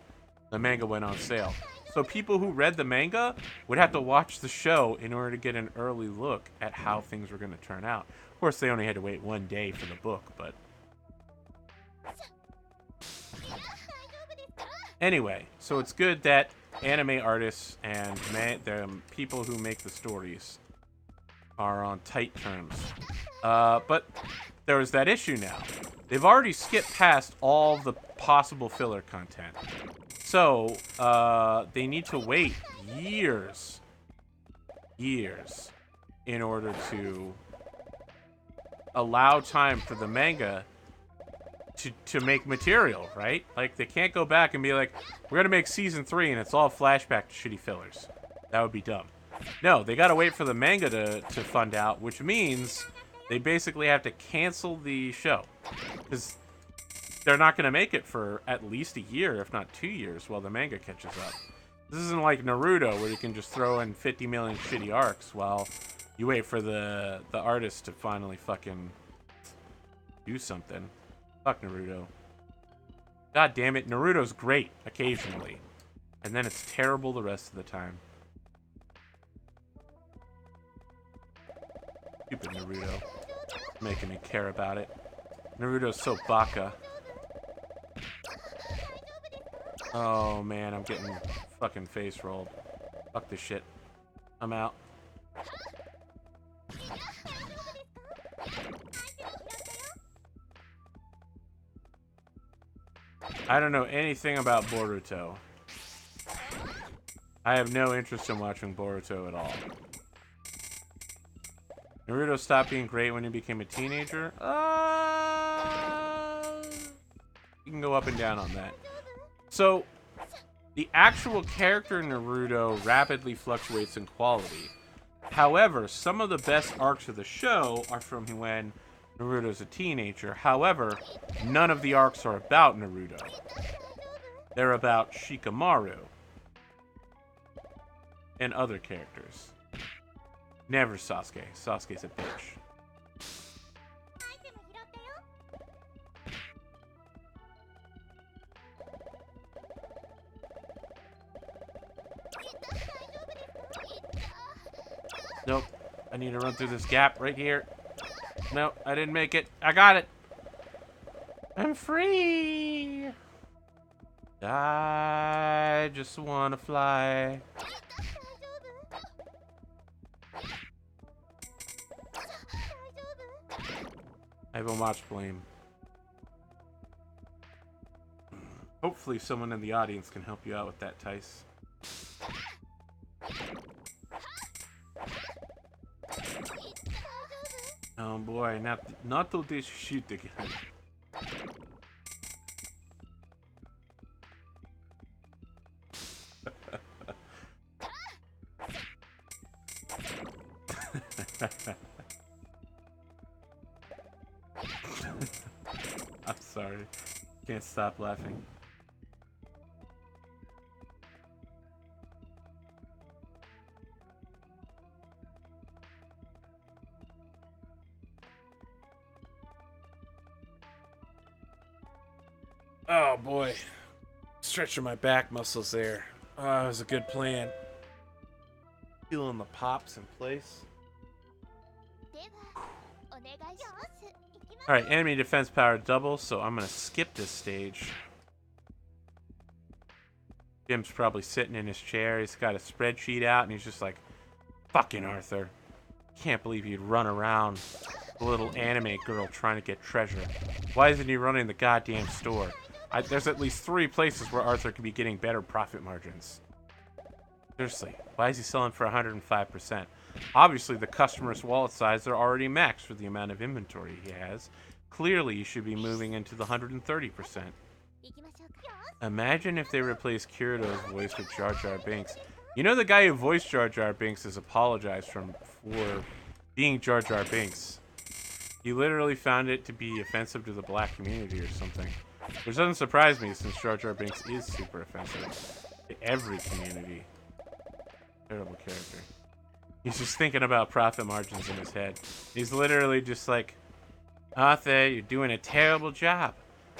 the manga went on sale. So people who read the manga would have to watch the show in order to get an early look at how things were going to turn out. Of course, they only had to wait one day for the book, but... Anyway, so it's good that anime artists and the people who make the stories are on tight terms. But there was that issue now. They've already skipped past all the possible filler content. So, they need to wait years in order to allow time for the manga to make material, right? Like, they can't go back and be like, we're gonna make season 3 and it's all flashback to shitty fillers. That would be dumb. No, they gotta wait for the manga to fund out, which means they basically have to cancel the show. Because they're not gonna make it for at least a year, if not 2 years, while the manga catches up. This isn't like Naruto, where you can just throw in 50 million shitty arcs while you wait for the artist to finally fucking do something. Fuck Naruto. God damn it, Naruto's great occasionally. And then it's terrible the rest of the time. Stupid Naruto. Making me care about it. Naruto's so baka. Oh man, I'm getting fucking face rolled. Fuck this shit. I'm out. I don't know anything about Boruto. I have no interest in watching Boruto at all. Naruto stopped being great when he became a teenager? You can go up and down on that. So, the actual character Naruto rapidly fluctuates in quality. However, some of the best arcs of the show are from when Naruto's a teenager. However, none of the arcs are about Naruto. They're about Shikamaru and other characters. Never Sasuke. Sasuke's a bitch. Nope. I need to run through this gap right here. No, I didn't make it. I got it. I'm free. I just want to fly. I have a watch blame. Hopefully someone in the audience can help you out with that, Tice. Oh boy, not to this shit again. I'm sorry. Can't stop laughing. Oh boy. Stretching my back muscles there. Oh, that was a good plan. Feeling the pops in place. Alright, enemy defense power double, so I'm going to skip this stage. Jim's probably sitting in his chair. He's got a spreadsheet out, and he's just like, fucking Arthur. Can't believe you'd run around a little anime girl trying to get treasure. Why isn't he running the goddamn store? There's at least 3 places where Arthur could be getting better profit margins. Seriously, why is he selling for 105%? Obviously, the customer's wallet size are already maxed for the amount of inventory he has. Clearly, he should be moving into the 130%. Imagine if they replaced Kirido's voice with Jar Jar Binks. You know the guy who voiced Jar Jar Binks has apologized for being Jar Jar Binks. He literally found it to be offensive to the black community or something. Which doesn't surprise me since Jar Jar Binks is super offensive to every community. Terrible character. He's just thinking about profit margins in his head. He's literally just like, Arthur, you're doing a terrible job.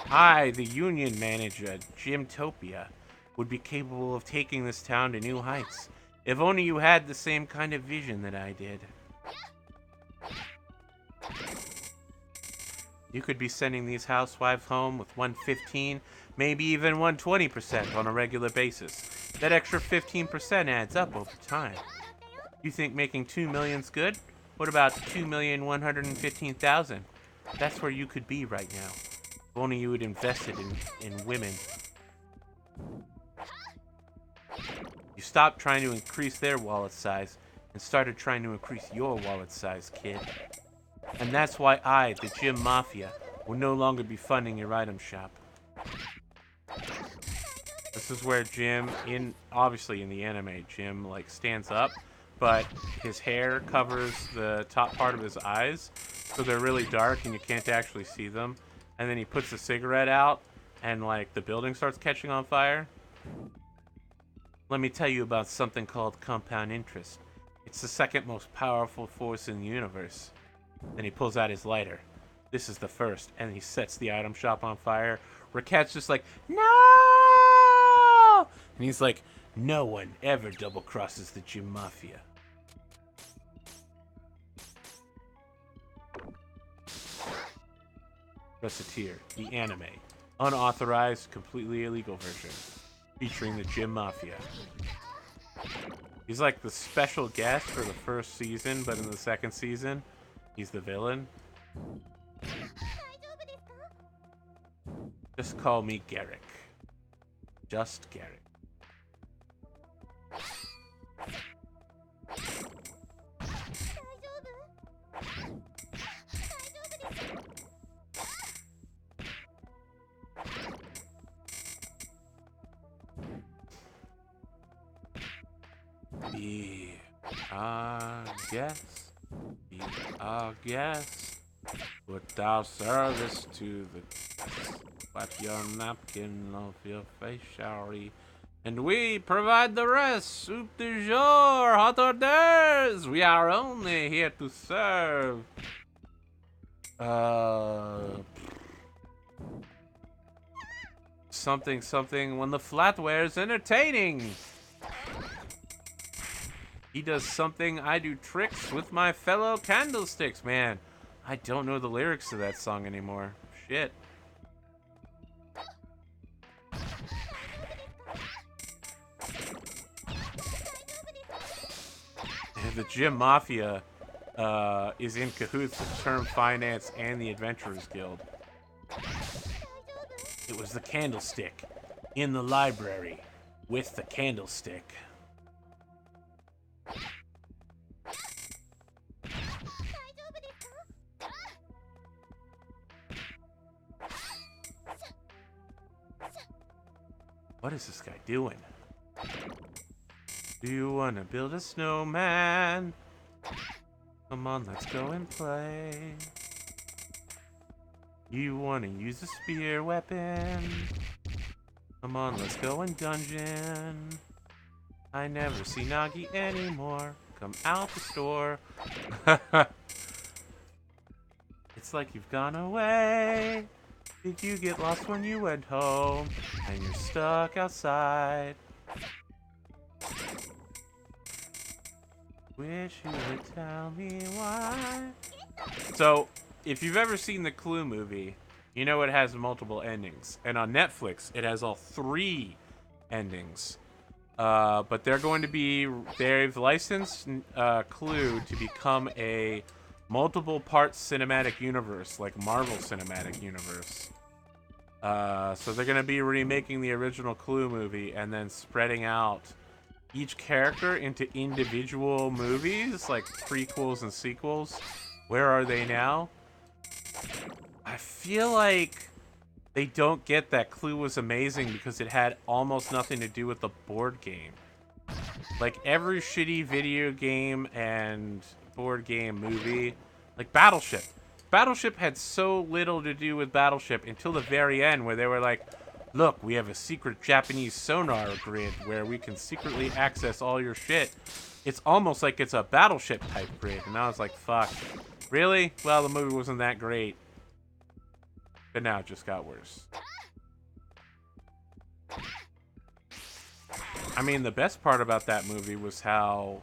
I, the union manager, Gymtopia, would be capable of taking this town to new heights. If only you had the same kind of vision that I did. You could be sending these housewives home with 115, maybe even 120% on a regular basis. That extra 15% adds up over time. You think making 2 million's good? What about 2,115,000? That's where you could be right now. If only you had invested in women. You stopped trying to increase their wallet size and started trying to increase your wallet size, kid. And that's why I, the Gym Mafia, will no longer be funding your item shop. This is where Jim, obviously in the anime, Jim like stands up, but his hair covers the top part of his eyes, so they're really dark and you can't actually see them. And then he puts a cigarette out, and like the building starts catching on fire. Let me tell you about something called compound interest. It's the second most powerful force in the universe. Then he pulls out his lighter. This is the first, and he sets the item shop on fire. Recettear's just like, no! And he's like, no one ever double crosses the Gym Mafia. Recettear, the anime, unauthorized, completely illegal version, featuring the Gym Mafia. He's like the special guest for the first season, but in the second season, he's the villain. Just call me Garrick. Just Garrick. Be our guest. Be our guest. Put our service to the test. Wipe your napkin off your face, shall we? And we provide the rest. Soup du jour, hot orders. We are only here to serve. Something when the flatware's entertaining. He does something, I do tricks with my fellow candlesticks. Man, I don't know the lyrics to that song anymore. Shit. The Gym Mafia is in cahoots with Term Finance and the Adventurers Guild. It was the candlestick in the library with the candlestick. What is this guy doing? Do you want to build a snowman? Come on, let's go and play. You want to use a spear weapon? Come on, let's go and dungeon. I never see Nagi anymore. Come out the store. It's like you've gone away. Did you get lost when you went home and you're stuck outside? Wish you would tell me why. So, if you've ever seen the Clue movie, you know it has multiple endings. And on Netflix, it has all 3 endings. But they've licensed Clue to become a multiple-part cinematic universe, like Marvel Cinematic Universe. So they're going to be remaking the original Clue movie and then spreading out each character into individual movies, like prequels and sequels. Where are they now? I feel like they don't get that Clue was amazing because it had almost nothing to do with the board game. Like every shitty video game and board game movie, like Battleship. Battleship had so little to do with Battleship until the very end, where they were like, look, we have a secret Japanese sonar grid where we can secretly access all your shit. It's almost like it's a Battleship type grid. And I was like, fuck. Really? Well, the movie wasn't that great. But now it just got worse. I mean, the best part about that movie was how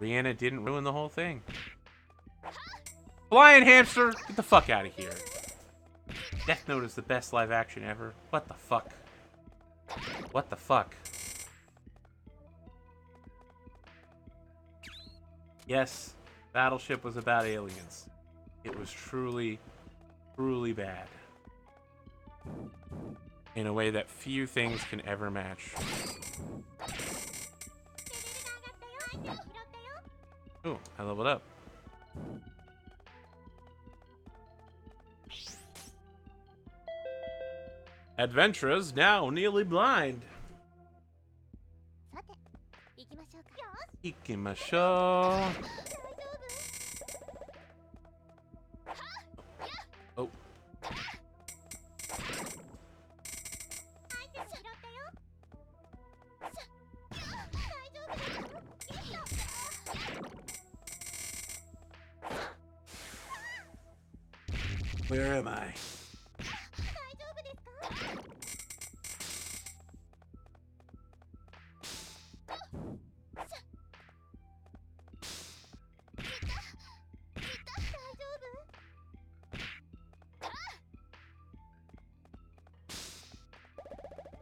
Rihanna didn't ruin the whole thing. Flying hamster! Get the fuck out of here. Death Note is the best live action ever. What the fuck? What the fuck? Yes, Battleship was about aliens. It was truly, truly bad. In a way that few things can ever match. Ooh, I leveled up. Adventurers now nearly blind. Ikimashou. Oh. Where am I?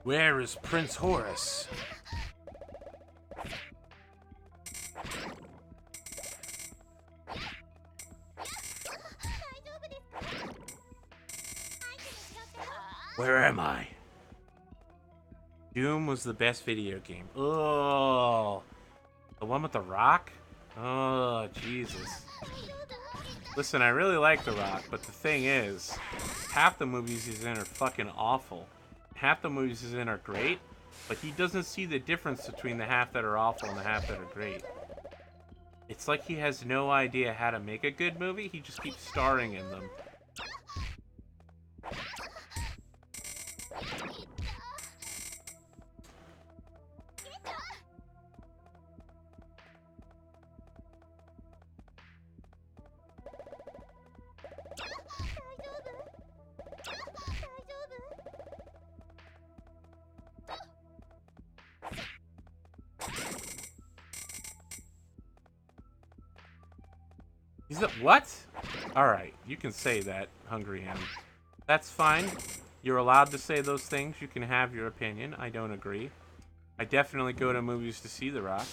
Where is Prince Horace? Where am I? Doom was the best video game. Oh, the one with the Rock? Oh, Jesus. Listen, I really like The Rock, but the thing is, half the movies he's in are fucking awful. Half the movies he's in are great, but he doesn't see the difference between the half that are awful and the half that are great. It's like he has no idea how to make a good movie, he just keeps starring in them. He's a, what? Alright, you can say that, Hungry Ham. That's fine. You're allowed to say those things. You can have your opinion. I don't agree. I definitely go to movies to see The Rock.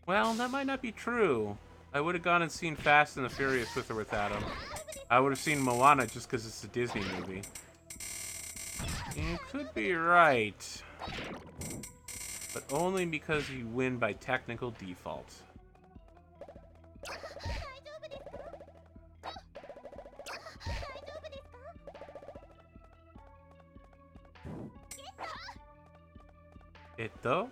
Well, that might not be true. I would have gone and seen Fast and the Furious with or without him. I would have seen Moana just because it's a Disney movie. You could be right. But only because you win by technical default. Eto?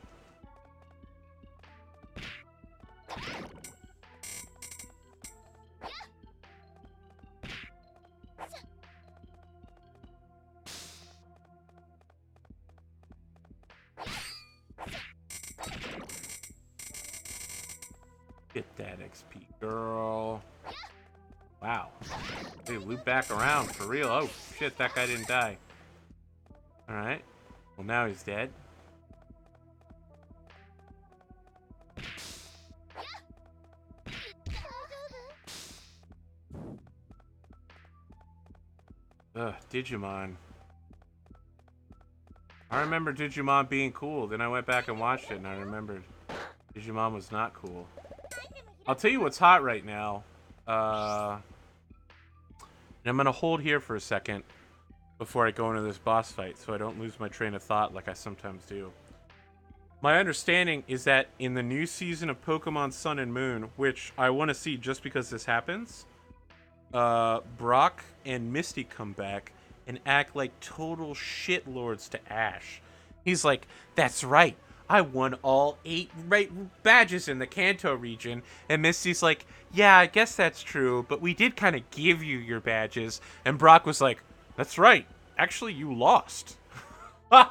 Get that XP, girl. Wow. They loop back around for real. Oh, shit, that guy didn't die. Alright. Well, now he's dead. Ugh, Digimon. I remember Digimon being cool. Then I went back and watched it, and I remembered Digimon was not cool. I'll tell you what's hot right now. And I'm going to hold here for a second before I go into this boss fight so I don't lose my train of thought like I sometimes do. My understanding is that in the new season of Pokemon Sun and Moon, which I want to see just because this happens, Brock and Misty come back and act like total shitlords to Ash. He's like, that's right, I won all 8 badges in the Kanto region. And Misty's like, yeah, I guess that's true, but we did kind of give you your badges. And Brock was like, that's right, actually you lost. Oh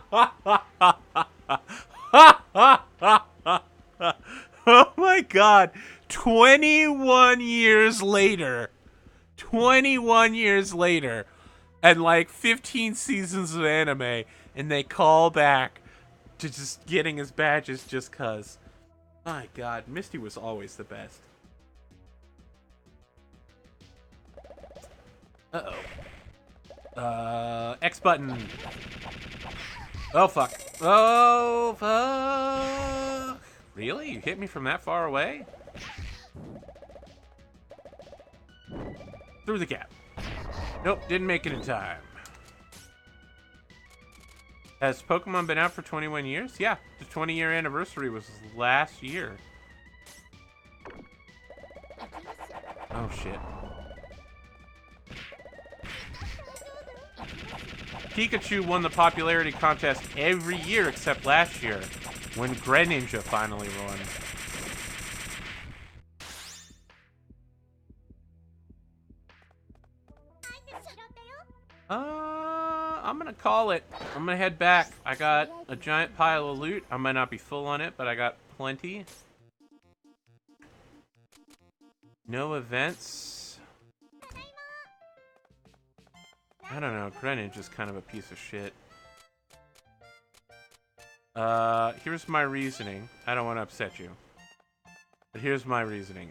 my god, 21 years later. 21 years later, and like 15 seasons of anime, and they call back to just getting his badges just cuz. My god, Misty was always the best. Uh-oh. X button. Oh, fuck. Oh, fuck. Really? You hit me from that far away? Through the gap. Nope, didn't make it in time. Has Pokemon been out for 21 years? Yeah, the 20-year anniversary was last year. Oh, shit. Pikachu won the popularity contest every year except last year, when Greninja finally won. I'm gonna call it. I'm gonna head back. I got a giant pile of loot. I might not be full on it, but I got plenty. No events. I don't know. Greninja's kind of a piece of shit. Here's my reasoning. I don't want to upset you, but here's my reasoning.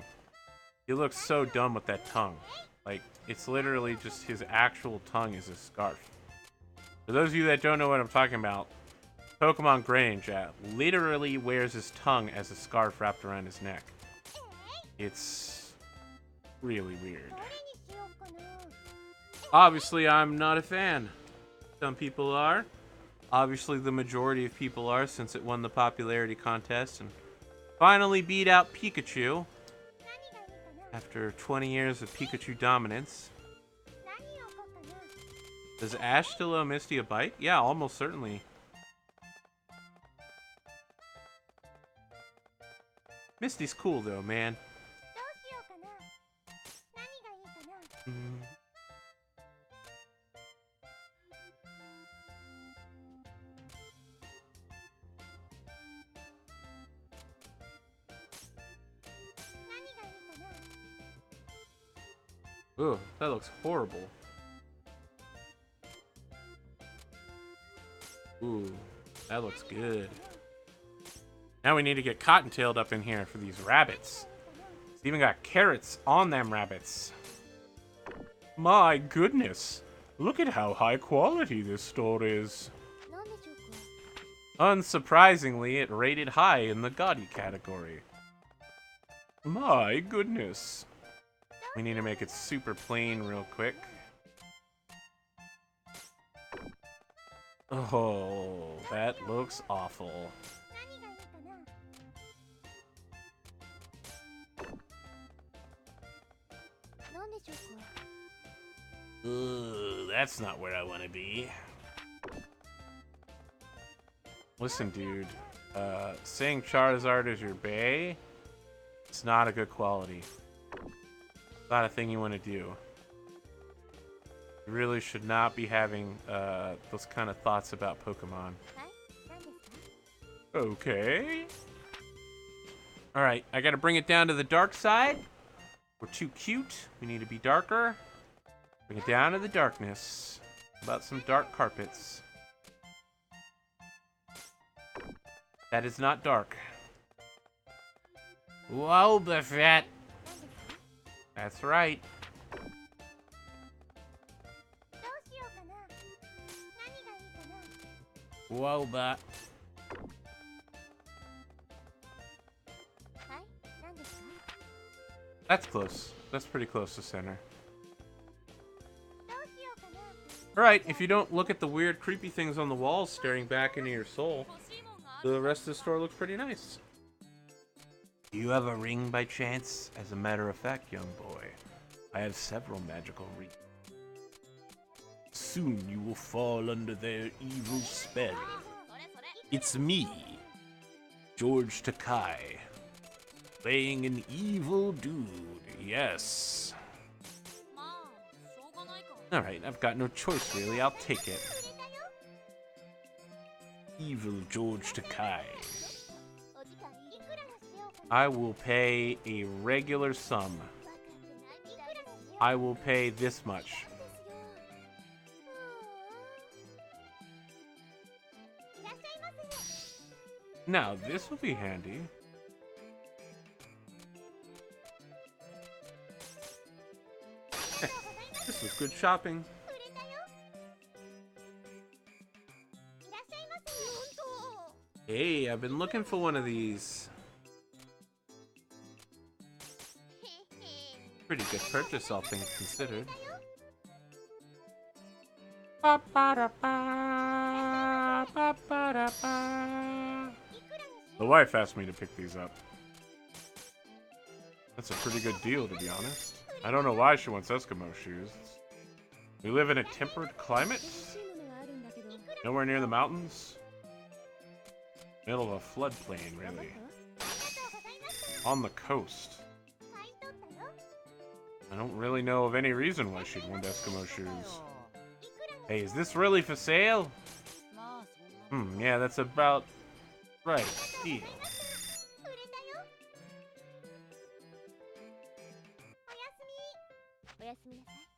He looks so dumb with that tongue. Like, it's literally just his actual tongue is a scarf. For those of you that don't know what I'm talking about, Pokemon Greninja literally wears his tongue as a scarf wrapped around his neck. It's really weird. Obviously, I'm not a fan. Some people are. Obviously, the majority of people are, since it won the popularity contest and finally beat out Pikachu after 20 years of Pikachu dominance. Does Ash still owe Misty a bite? Yeah, almost certainly. Misty's cool though, man. Ugh, that looks horrible. Ooh, that looks good. Now we need to get Cottontailed up in here for these rabbits. It's even got carrots on them rabbits. My goodness. Look at how high quality this store is. Unsurprisingly, it rated high in the gaudy category. My goodness. We need to make it super plain real quick. Oh, that looks awful. Ugh, that's not where I want to be. Listen, dude. Saying Charizard is your bae, it's not a good quality. It's not a thing you want to do. You really should not be having those kind of thoughts about Pokemon. Okay. Alright, I gotta bring it down to the dark side. We're too cute. We need to be darker. Bring it down to the darkness. How about some dark carpets? That is not dark. Whoa, Buffett. That's right. Whoa, but. That's close. That's pretty close to center. Alright, if you don't look at the weird, creepy things on the walls staring back into your soul, the rest of the store looks pretty nice. Do you have a ring by chance? As a matter of fact, young boy, I have several magical rings. Soon you will fall under their evil spell. It's me, George Takai, playing an evil dude, yes. Alright, I've got no choice really, I'll take it. Evil George Takai. I will pay a regular sum. I will pay this much. Now, this will be handy. This was good shopping. Hey, I've been looking for one of these. Pretty good purchase, all things considered. The wife asked me to pick these up. That's a pretty good deal, to be honest. I don't know why she wants Eskimo shoes. We live in a temperate climate? Nowhere near the mountains? Middle of a floodplain, really. On the coast. I don't really know of any reason why she'd want Eskimo shoes. Hey, is this really for sale? Yeah, that's about right. Deal.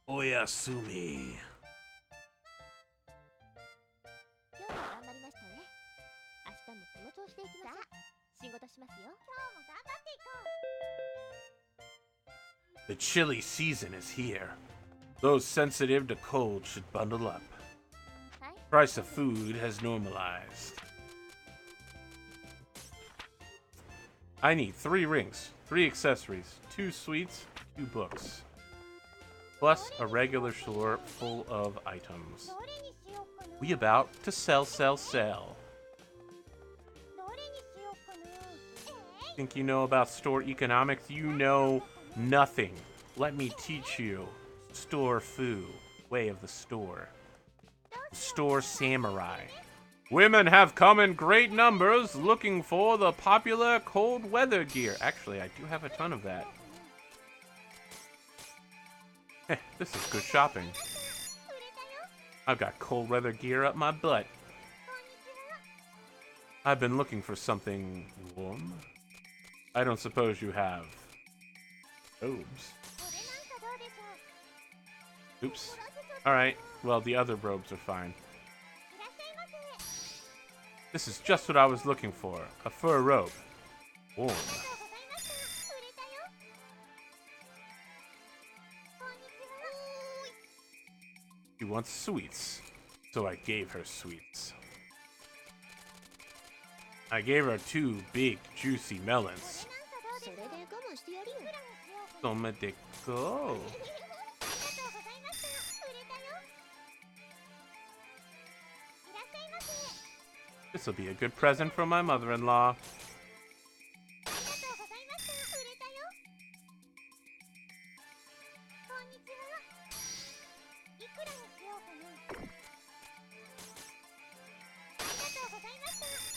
Oyasumi. The chilly season is here. Those sensitive to cold should bundle up. Price of food has normalized. I need 3 rings, 3 accessories, 2 sweets, 2 books. Plus a regular store full of items. We about to sell. Think you know about store economics? You know nothing. Let me teach you. Store foo. Way of the store. Store samurai. Women have come in great numbers looking for the popular cold weather gear. Actually, I do have a ton of that. This is good shopping. I've got cold weather gear up my butt. I've been looking for something warm. I don't suppose you have robes. Oops. Alright, well, the other robes are fine. This is just what I was looking for. A fur robe. Warm. She wants sweets, so I gave her sweets. I gave her 2 big, juicy melons. Tomatico. This will be a good present from my mother-in-law.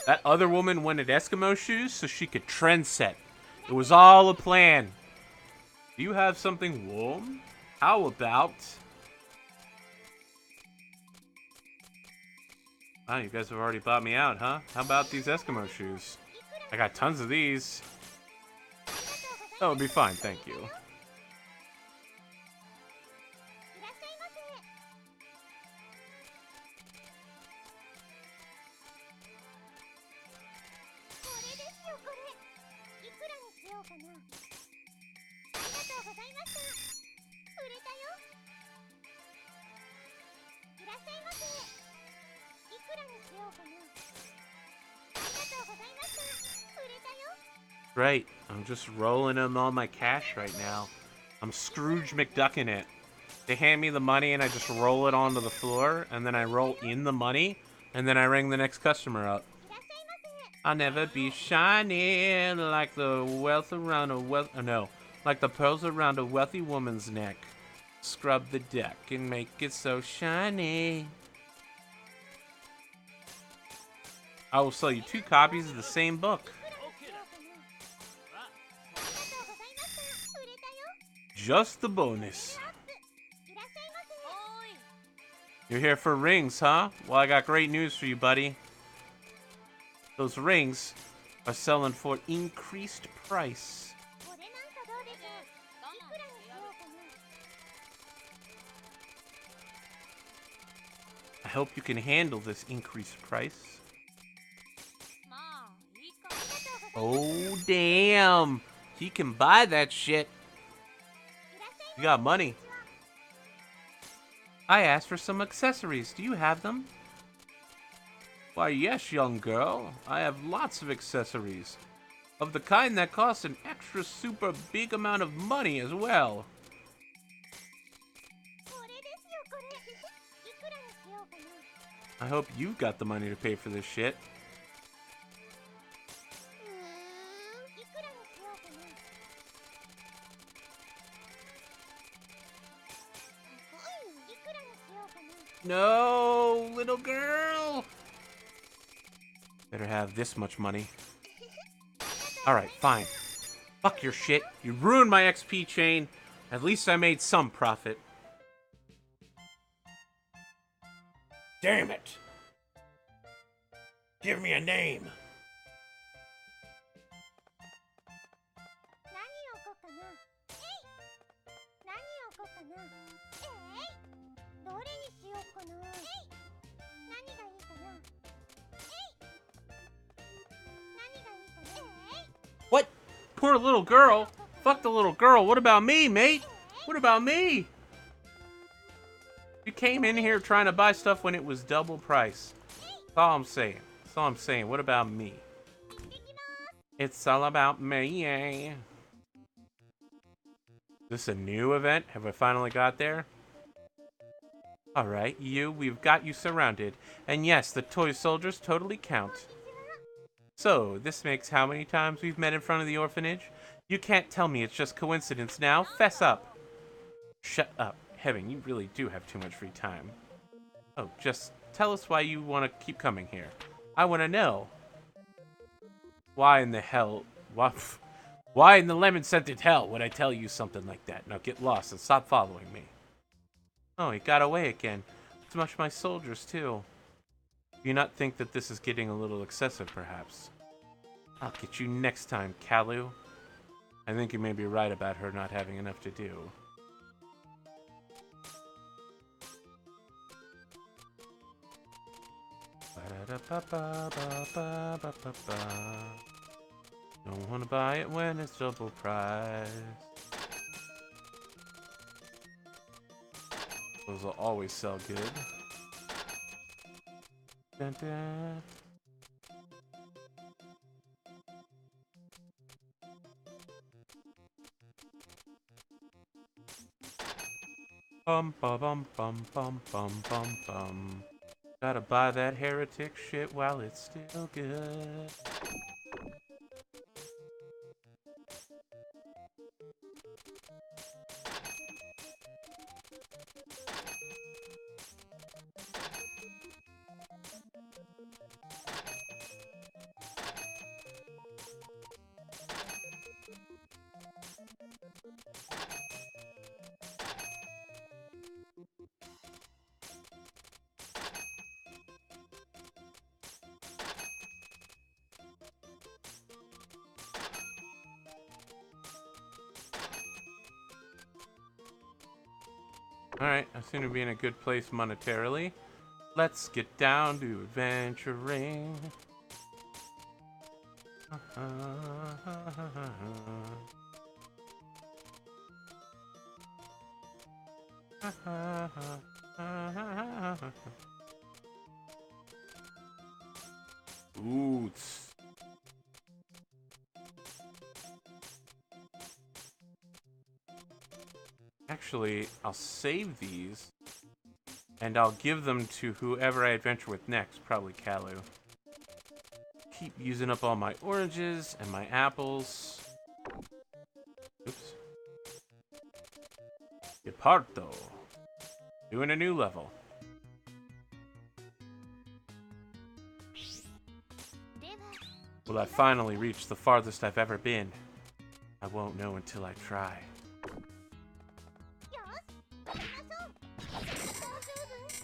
That other woman wanted Eskimo shoes so she could trend set. It was all a plan. Do you have something warm? How about... Wow, you guys have already bought me out, huh? How about these Eskimo shoes? I got tons of these. That would be fine, thank you. Right. I'm just rolling in all my cash right now. I'm Scrooge McDucking it. They hand me the money and I just roll it onto the floor, and then I roll in the money, and then I ring the next customer up. I'll never be shiny like the wealth around a wealth. Oh, no, like the pearls around a wealthy woman's neck. Scrub the deck and make it so shiny. I will sell you 2 copies of the same book. Just the bonus. You're here for rings, huh? Well, I got great news for you, buddy. Those rings are selling for increased price. I hope you can handle this increased price. Oh, damn. He can buy that shit. You got money. I asked for some accessories. Do you have them? Why, yes, young girl. I have lots of accessories. Of the kind that cost an extra super big amount of money as well. I hope you've got the money to pay for this shit. No, little girl. Better have this much money. Alright, fine. Fuck your shit. You ruined my XP chain. At least I made some profit. Damn it! Give me a name. What? Poor little girl? Fuck the little girl. What about me, mate? What about me? You came in here trying to buy stuff when it was double price. That's all I'm saying. That's all I'm saying. What about me? It's all about me. Is this a new event? Have I finally got there? Alright, we've got you surrounded. And yes, the toy soldiers totally count. So, this makes how many times we've met in front of the orphanage? You can't tell me it's just coincidence now. Fess up. Shut up. Heaven, you really do have too much free time. Oh, just tell us why you want to keep coming here. I want to know. Why in the hell? Why in the lemon-scented hell would I tell you something like that? Now get lost and stop following me. Oh, he got away again. It's much my soldiers, too. Do you not think that this is getting a little excessive, perhaps? I'll get you next time, Kalu. I think you may be right about her not having enough to do. Don't want to buy it when it's double price. Those will always sell good. Dun, dun. Bum bum bum bum bum bum bum bum. Gotta buy that heretic shit while it's still good. Alright, I seem to be in a good place monetarily. Let's get down to adventuring. Ooh. Actually, I'll save these, and I'll give them to whoever I adventure with next, probably Kalu. Keep using up all my oranges and my apples. Oops. Departo. Doing a new level. Will I finally reach the farthest I've ever been? I won't know until I try.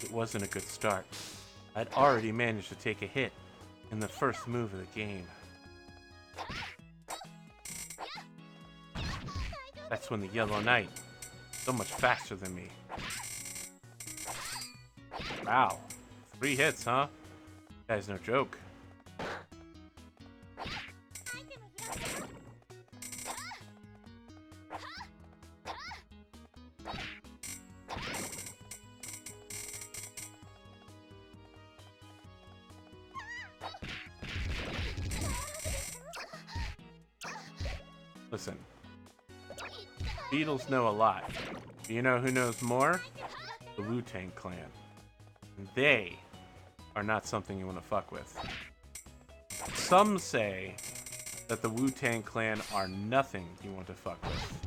It wasn't a good start. I'd already managed to take a hit in the first move of the game. That's when the Yellow Knight, so much faster than me. Wow, 3 hits, huh? Guy's no joke. Listen, Beatles know a lot. Do you know who knows more? The Wu-Tang Clan. And they are not something you want to fuck with. Some say that the Wu-Tang Clan are nothing you want to fuck with.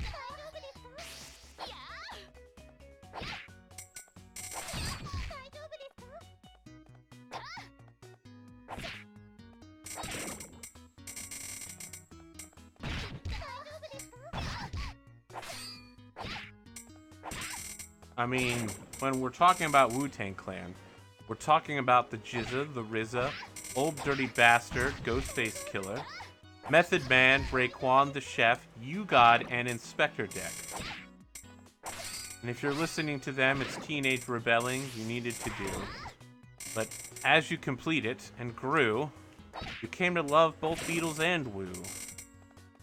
I mean, when we're talking about Wu-Tang Clan, we're talking about the Jizza, the RZA, Old Dirty Bastard, Ghostface Killer, Method Man, Raekwon the Chef, U-God, and Inspector Deck. And if you're listening to them, it's teenage rebelling you needed to do. But as you complete it and grew, you came to love both Beatles and Wu.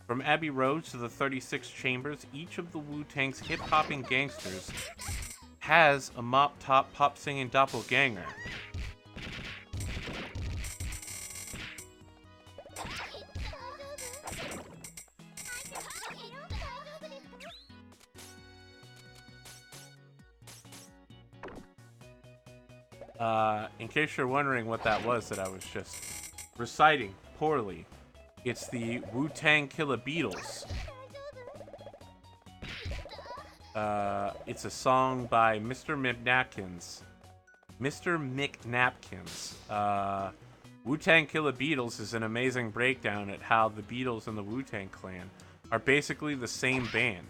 From Abbey Road to the 36 Chambers, each of the Wu-Tang's hip-hopping gangsters has a mop-top pop-singing doppelganger. In case you're wondering what that was that I was just reciting poorly, it's the Wu-Tang Killer Beatles. It's a song by Mr. McNapkins. Mr. McNapkins. Wu-Tang Killer Beatles is an amazing breakdown at how the Beatles and the Wu-Tang Clan are basically the same band.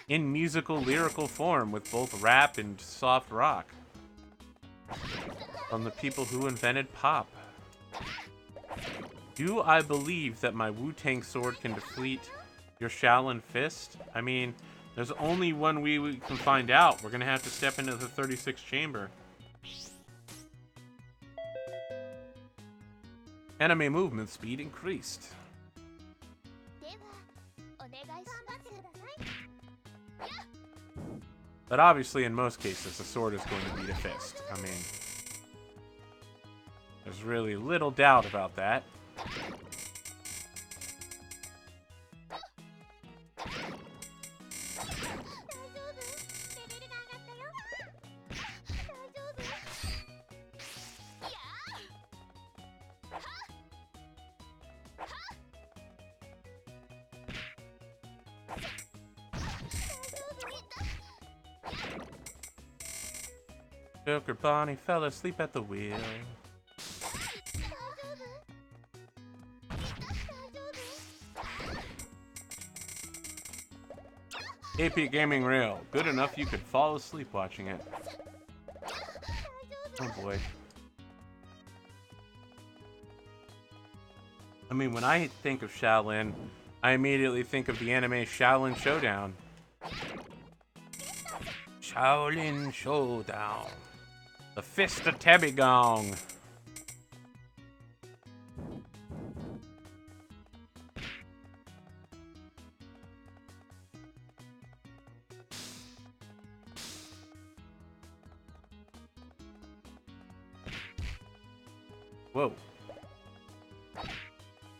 In musical, lyrical form with both rap and soft rock. From the people who invented pop. Do I believe that my Wu-Tang sword can defeat your Shaolin fist? I mean, there's only one way we can find out. We're gonna have to step into the 36th chamber. Enemy movement speed increased. But obviously, in most cases, the sword is going to beat a fist. I mean, there's really little doubt about that. Joker Bonnie fell asleep at the wheel. APGamingREAL. Good enough you could fall asleep watching it. Oh boy. I mean, when I think of Shaolin, I immediately think of the anime Shaolin Showdown. Shaolin Showdown. The Fist of Tabigong. Whoa.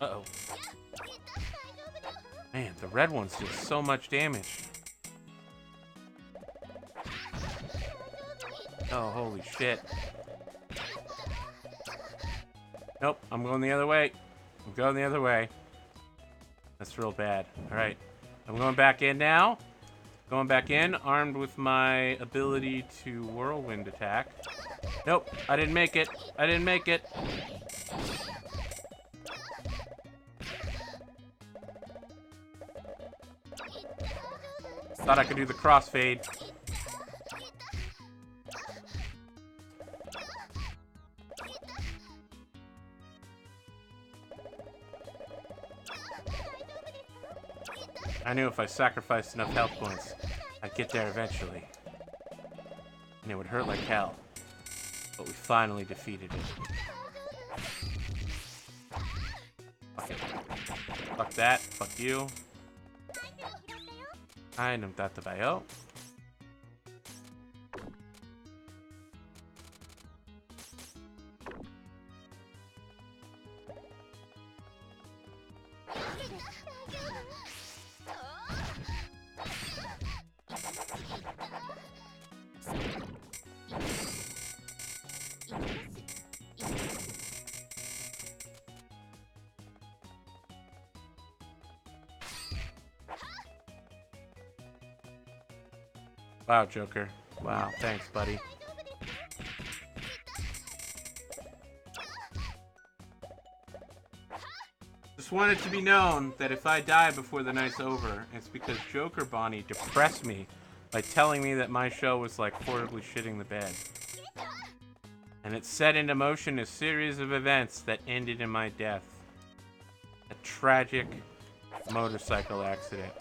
Uh-oh. Man, the red ones do so much damage. Oh, holy shit. Nope, I'm going the other way. I'm going the other way. That's real bad. Alright. I'm going back in now. Going back in, armed with my ability to whirlwind attack. Nope, I didn't make it. I didn't make it. Thought I could do the crossfade. I knew if I sacrificed enough health points, I'd get there eventually. And it would hurt like hell. But we finally defeated it. Fuck it. Fuck that. Fuck you. Item data bayo. Wow, Joker. Wow, thanks, buddy. Just want it to be known that if I die before the night's over, it's because Joker Bonnie depressed me by telling me that my show was like horribly shitting the bed. And it set into motion a series of events that ended in my death. A tragic motorcycle accident.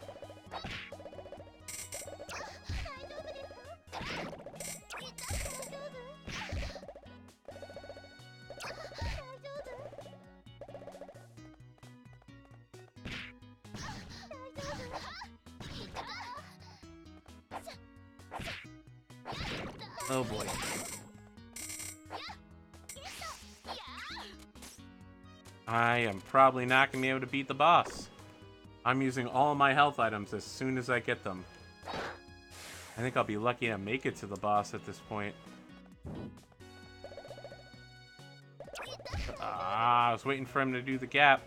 Oh boy. I am probably not going to be able to beat the boss. I'm using all my health items as soon as I get them. I think I'll be lucky to make it to the boss at this point. I was waiting for him to do the gap.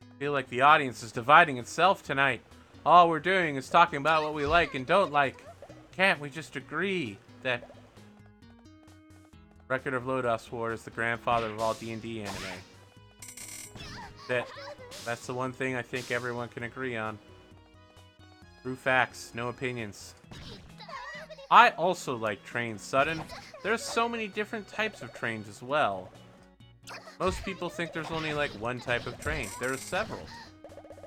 I feel like the audience is dividing itself tonight. All we're doing is talking about what we like and don't like. Can't we just agree that Record of Lodoss War is the grandfather of all D&D anime? That's the one thing I think everyone can agree on. True facts, no opinions. I also like trains, Sudden. There's so many different types of trains as well. Most people think there's only like one type of train. There are several.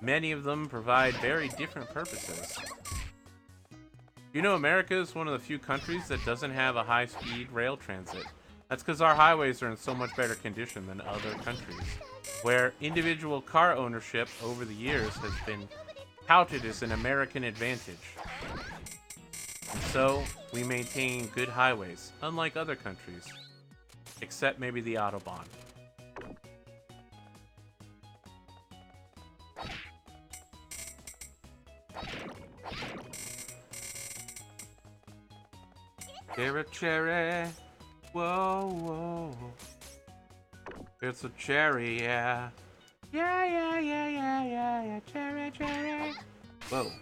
Many of them provide very different purposes. You know, America is one of the few countries that doesn't have a high-speed rail transit. That's because our highways are in so much better condition than other countries, where individual car ownership over the years has been touted as an American advantage. And so, we maintain good highways, unlike other countries. Except maybe the Autobahn. Cherry, cherry, whoa, whoa. It's a cherry, yeah. Yeah, cherry, cherry. Whoa.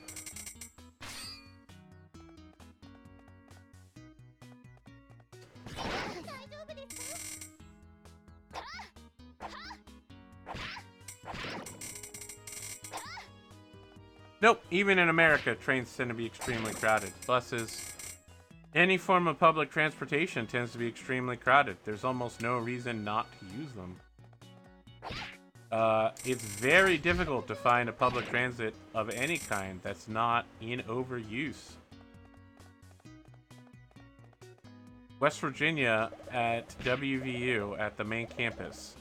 Nope, even in America, trains tend to be extremely crowded. Buses, any form of public transportation tends to be extremely crowded. There's almost no reason not to use them. It's very difficult to find a public transit of any kind that's not in overuse. West Virginia at WVU at the main campus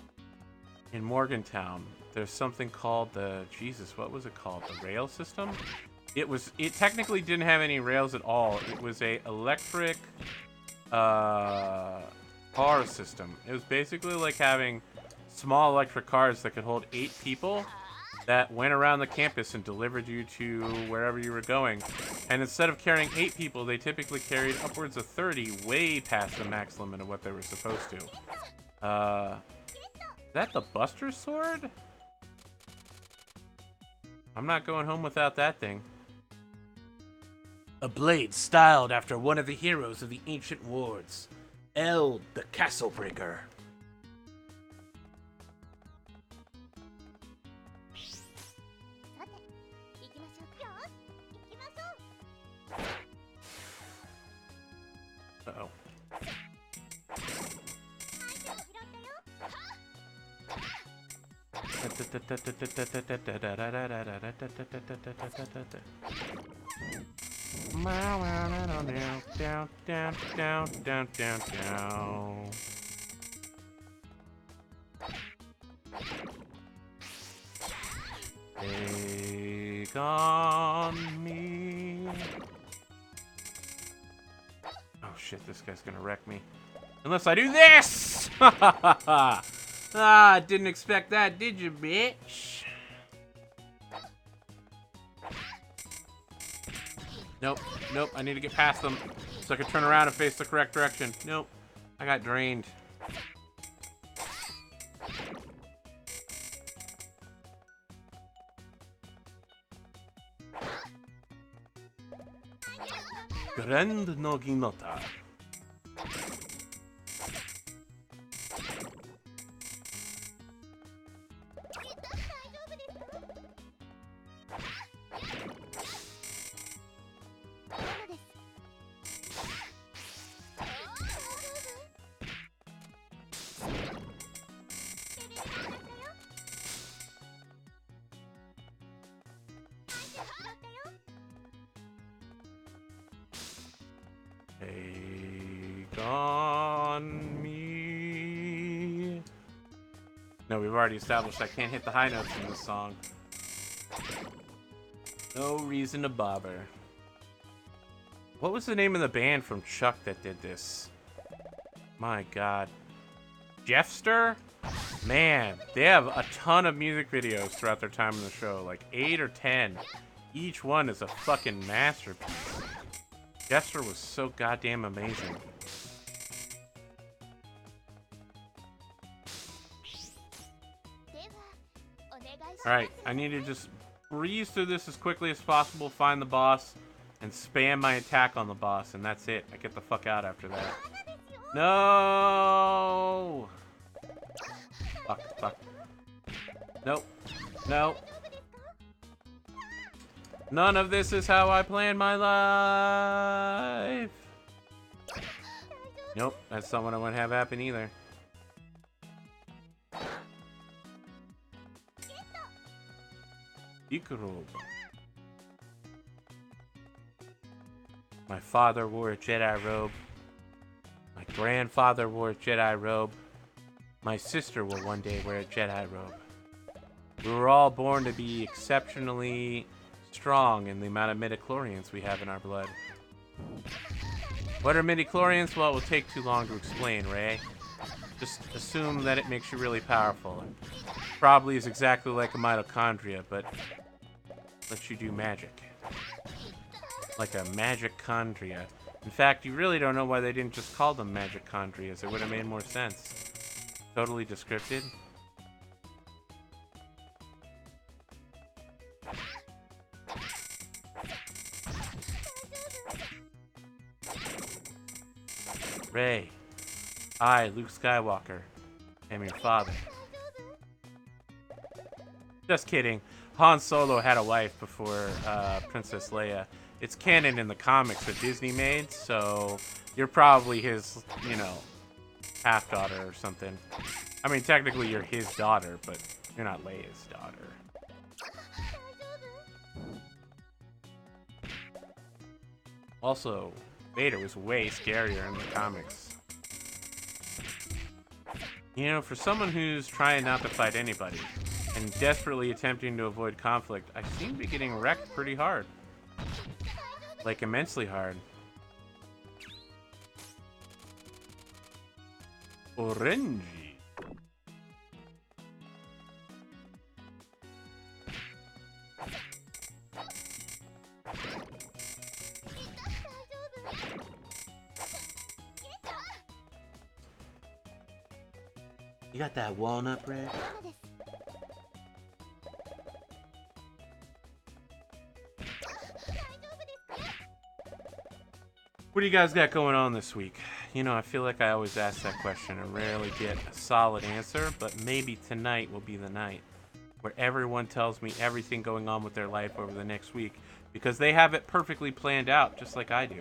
in Morgantown, there's something called the, Jesus, what was it called? The rail system? It technically didn't have any rails at all. It was a electric car system. It was basically like having small electric cars that could hold 8 people that went around the campus and delivered you to wherever you were going. And instead of carrying 8 people, they typically carried upwards of 30, way past the max limit of what they were supposed to. Is that the Buster Sword? I'm not going home without that thing. A blade styled after one of the heroes of the ancient wards, Eld the Castle Breaker. Uh-oh. Down. Take on me. Oh shit, this guy's gonna wreck me. Unless I do this! Ah, didn't expect that, did you, bitch? Nope, nope, I need to get past them so I can turn around and face the correct direction. Nope, I got drained. Grand Noginota. Take on me. No, we've already established I can't hit the high notes in this song. No reason to bother. What was the name of the band from Chuck that did this? My god. Jeffster? Man, they have a ton of music videos throughout their time in the show. Like 8 or 10. Each one is a fucking masterpiece. Jeffster was so goddamn amazing. Alright, I need to just breeze through this as quickly as possible, find the boss, and spam my attack on the boss, and that's it. I get the fuck out after that. No! Fuck, fuck. Nope. No. None of this is how I plan my life. Nope, that's not what I want to have happen either. Ikurobe. My father wore a Jedi robe. My grandfather wore a Jedi robe. My sister will one day wear a Jedi robe. We were all born to be exceptionally strong in the amount of midichlorians we have in our blood. What are midichlorians? Well, it will take too long to explain, Ray. Just assume that it makes you really powerful. It probably is exactly like a mitochondria, but lets you do magic. Like a magic-chondria. In fact, you really don't know why they didn't just call them magic-chondrias. It would have made more sense. Totally descripted. Ray, I, Luke Skywalker, am your father. Just kidding. Han Solo had a wife before Princess Leia. It's canon in the comics that Disney made, so you're probably his, you know, half-daughter or something. I mean, technically you're his daughter, but you're not Leia's daughter. Also, Vader was way scarier in the comics. You know, for someone who's trying not to fight anybody and desperately attempting to avoid conflict, I seem to be getting wrecked pretty hard. Like immensely hard. Orange. You got that walnut bread? What do you guys got going on this week? You know, I feel like I always ask that question and rarely get a solid answer, but maybe tonight will be the night where everyone tells me everything going on with their life over the next week because they have it perfectly planned out, just like I do.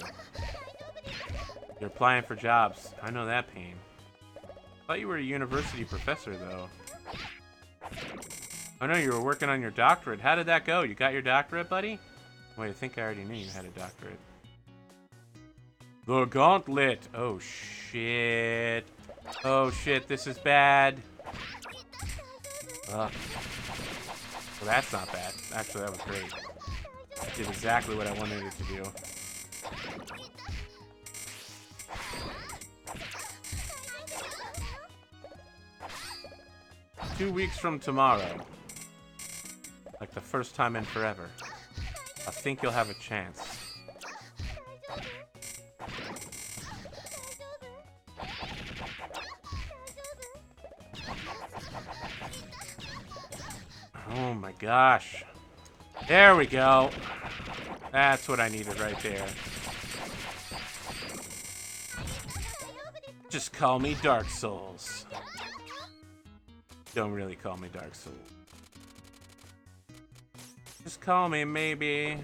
You're applying for jobs. I know that pain. I thought you were a university professor, though. Oh no, you were working on your doctorate. How did that go? You got your doctorate, buddy? Wait, I think I already knew you had a doctorate. The gauntlet. Oh, shit. Oh, shit. This is bad. Well, that's not bad. Actually, that was great. It did exactly what I wanted it to do. Two weeks from tomorrow. Like the first time in forever. I think you'll have a chance. Oh my gosh. There we go. That's what I needed right there. Just call me Dark Souls. Don't really call me Dark Souls. Just call me maybe.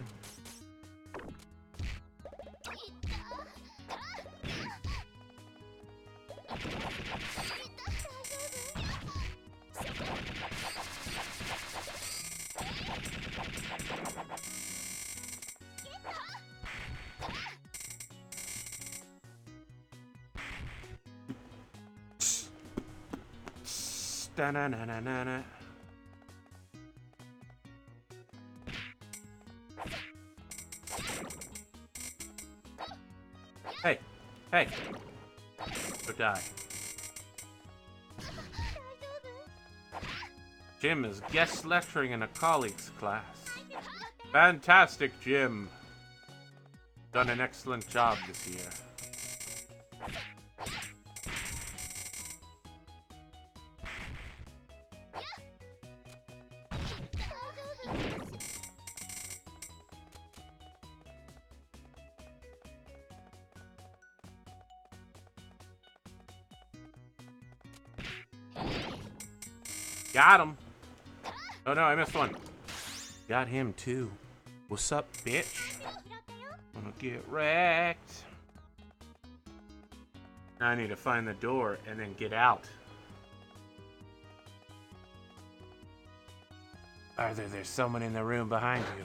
Da-na-na-na-na-na. Hey, hey, go die. Jim is guest lecturing in a colleague's class. Fantastic, Jim. Done an excellent job this year. Got him. Oh no, I missed one. Got him too. What's up, bitch? I'm gonna get wrecked. Now I need to find the door and then get out. Arthur, there's someone in the room behind you.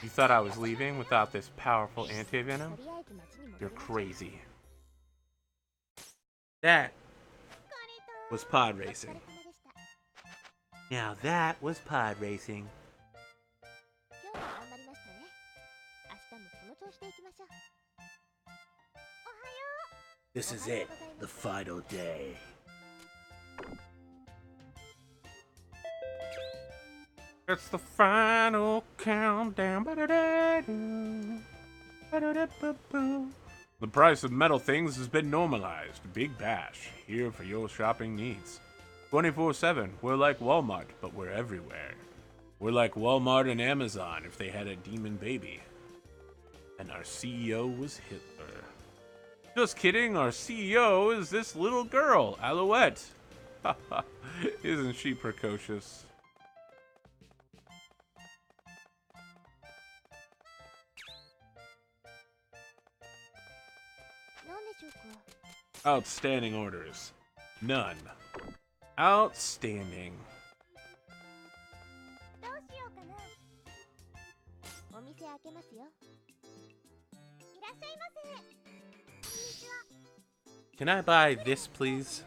You thought I was leaving without this powerful anti-venom? You're crazy. That was pod racing. Now that was pod racing. This is it, the final day. It's the final countdown. The price of metal things has been normalized. Big Bash, here for your shopping needs. 24/7, we're like Walmart, but we're everywhere. We're like Walmart and Amazon if they had a demon baby. And our CEO was Hitler. Just kidding, our CEO is this little girl, Alouette. Isn't she precocious? Outstanding orders. None. Outstanding. Can I buy this, please?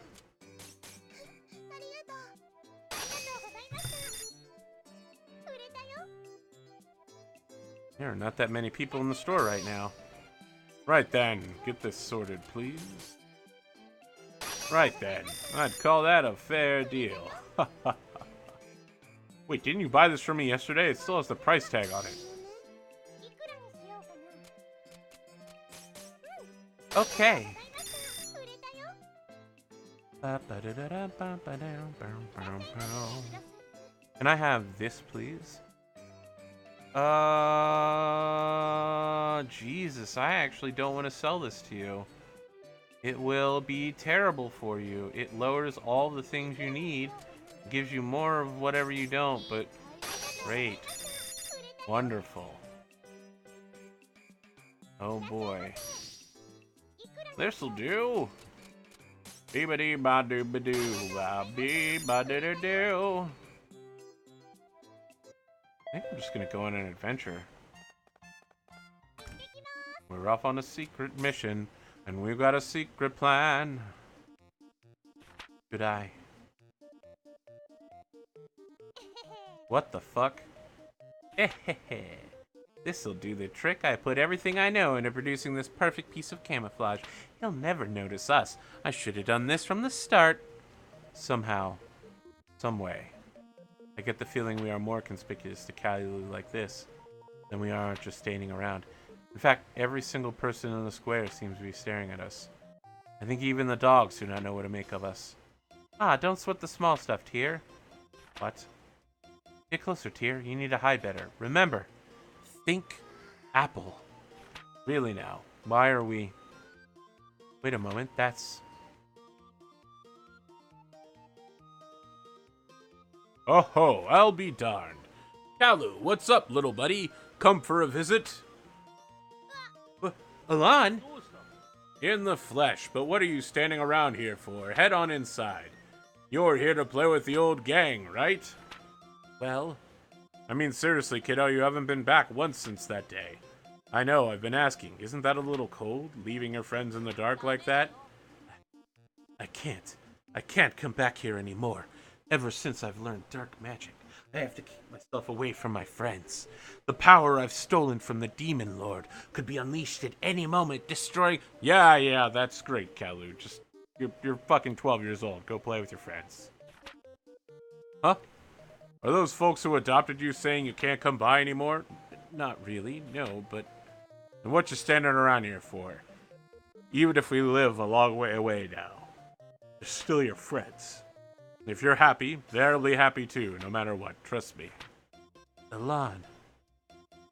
There are not that many people in the store right now. Right then, get this sorted, please. Right then, I'd call that a fair deal. Wait, didn't you buy this for me yesterday? It still has the price tag on it. Okay. Can I have this, please? Jesus, I actually don't want to sell this to you. It will be terrible for you. It lowers all the things you need, gives you more of whatever you don't, but great. Wonderful. Oh boy. This'll do. Beeba-dee-ba-doo-ba-doo, ba-bee-ba-doo-doo-doo. I think I'm just gonna go on an adventure. We're off on a secret mission, and we've got a secret plan. Good eye. What the fuck? This'll do the trick. I put everything I know into producing this perfect piece of camouflage. He'll never notice us. I should have done this from the start. Somehow. Some way. I get the feeling we are more conspicuous to Kalu like this than we are just standing around. In fact, every single person in the square seems to be staring at us. I think even the dogs do not know what to make of us. Ah, don't sweat the small stuff, Tyr. What? Get closer, Tyr. You need to hide better. Remember, think apple. Really now, why are we... Wait a moment, that's... Oh ho, I'll be darned. Kalu, what's up, little buddy? Come for a visit? Alon? In the flesh, but what are you standing around here for? Head on inside. You're here to play with the old gang, right? Well... I mean, seriously, kiddo, you haven't been back once since that day. I know, I've been asking. Isn't that a little cold, leaving your friends in the dark like that? I can't come back here anymore. Ever since I've learned dark magic, I have to keep myself away from my friends. The power I've stolen from the Demon Lord could be unleashed at any moment, destroying... Yeah, that's great, Kalu. Just, you're fucking 12 years old. Go play with your friends. Huh? Are those folks who adopted you saying you can't come by anymore? Not really, no, but... And what you standing around here for? Even if we live a long way away now, they're still your friends. If you're happy, they'll be happy too, no matter what, trust me. Alon.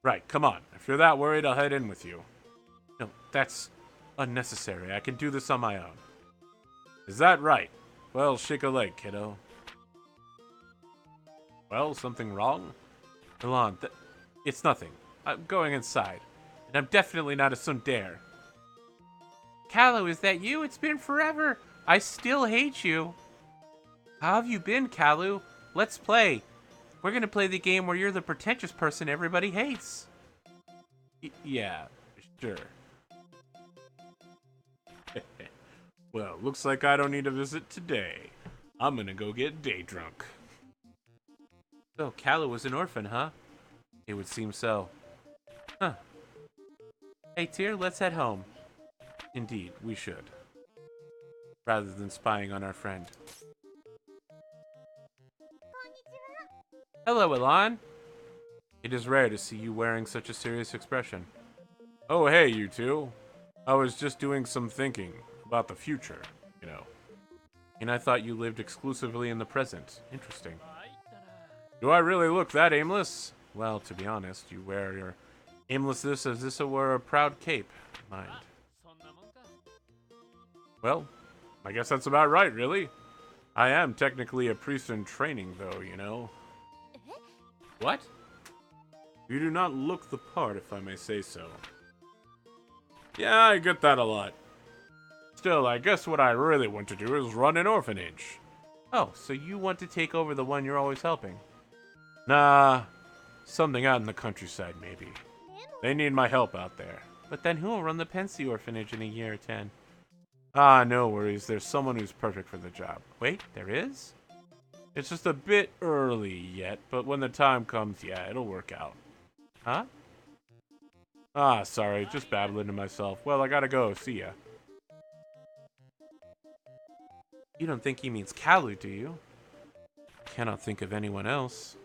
Right, come on. If you're that worried, I'll head in with you. No, that's unnecessary. I can do this on my own. Is that right? Well, shake a leg, kiddo. Well, something wrong? Alon, it's nothing. I'm going inside. And I'm definitely not a tsundere. Kalu, is that you? It's been forever. I still hate you. How have you been, Kalu? Let's play. We're gonna play the game where you're the pretentious person everybody hates. Yeah, sure. Well, looks like I don't need a visit today. I'm gonna go get day drunk. So, Kalu was an orphan, huh? It would seem so. Huh. Hey, Tyr, let's head home. Indeed, we should. Rather than spying on our friend. Hello, Alon. It is rare to see you wearing such a serious expression. Oh, hey, you two. I was just doing some thinking about the future, you know. And I thought you lived exclusively in the present. Interesting. Do I really look that aimless? Well, to be honest, you wear your aimlessness as if it were a proud cape. Mind. Well, I guess that's about right, really. I am technically a priest in training, though, you know. What? You do not look the part, if I may say so. Yeah, I get that a lot. Still, I guess what I really want to do is run an orphanage. Oh, so you want to take over the one you're always helping? Nah, something out in the countryside, maybe. They need my help out there. But then who will run the Pensy orphanage in a year or 10? Ah, no worries. There's someone who's perfect for the job. Wait, there is? It's just a bit early yet, but when the time comes, yeah, it'll work out. Huh? Ah, sorry, just babbling to myself. Well, I gotta go. See ya. You don't think he means Kalu, do you? Cannot think of anyone else.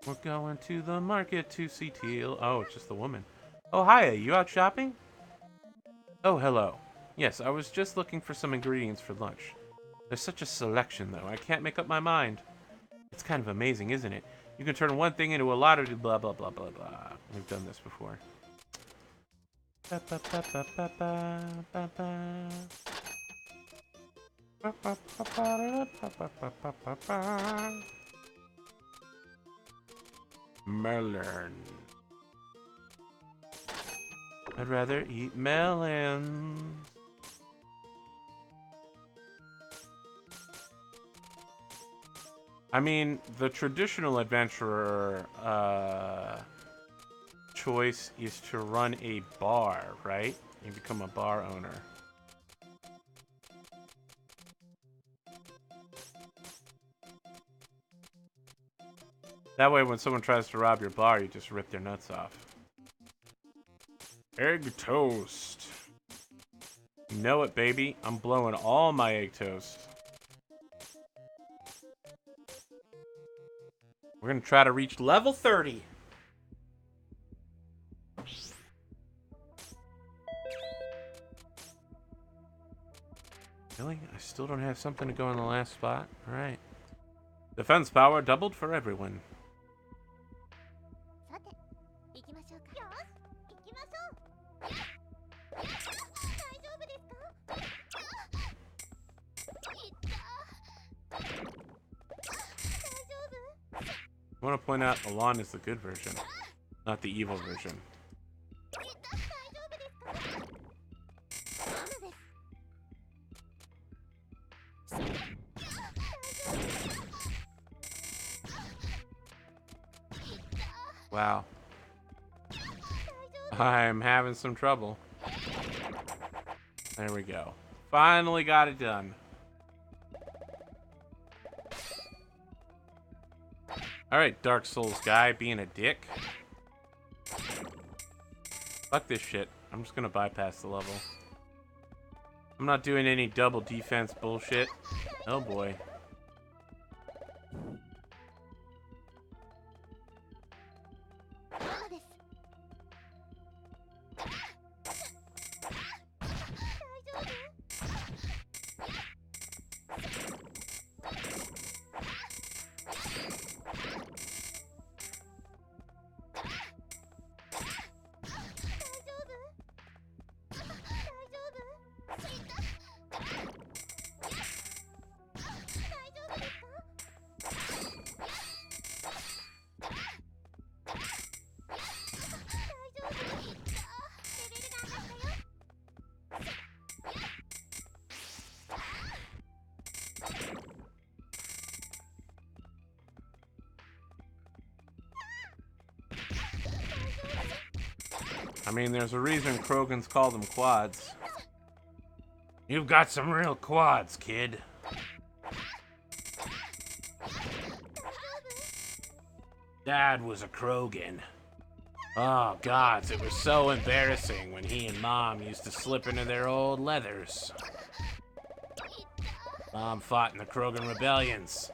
We're going to the market to see Teal. Oh, it's just the woman. Oh, hiya, you out shopping? Oh, hello. Yes, I was just looking for some ingredients for lunch. There's such a selection, though. I can't make up my mind. It's kind of amazing, isn't it? You can turn one thing into a lot of blah, blah, blah, blah, blah. We've done this before. Ba, ba, ba, ba, ba, ba, ba, ba. Ba, ba, ba, ba, ba, ba, ba, ba, ba, ba. Melon. I'd rather eat melons. I mean, the traditional adventurer choice is to run a bar, right? You become a bar owner. That way, when someone tries to rob your bar, you just rip their nuts off. Egg toast. You know it, baby. I'm blowing all my egg toast. We're gonna try to reach level 30. Really? I still don't have something to go in the last spot? Alright. Defense power doubled for everyone. I want to point out Alon is the good version, not the evil version. Wow. I'm having some trouble. There we go. Finally got it done. Alright, Dark Souls guy being a dick. Fuck this shit. I'm just gonna bypass the level. I'm not doing any double defense bullshit. Oh boy. I mean, there's a reason Krogans call them quads. You've got some real quads, kid. Dad was a Krogan. Oh, gods, it was so embarrassing when he and Mom used to slip into their old leathers. Mom fought in the Krogan rebellions.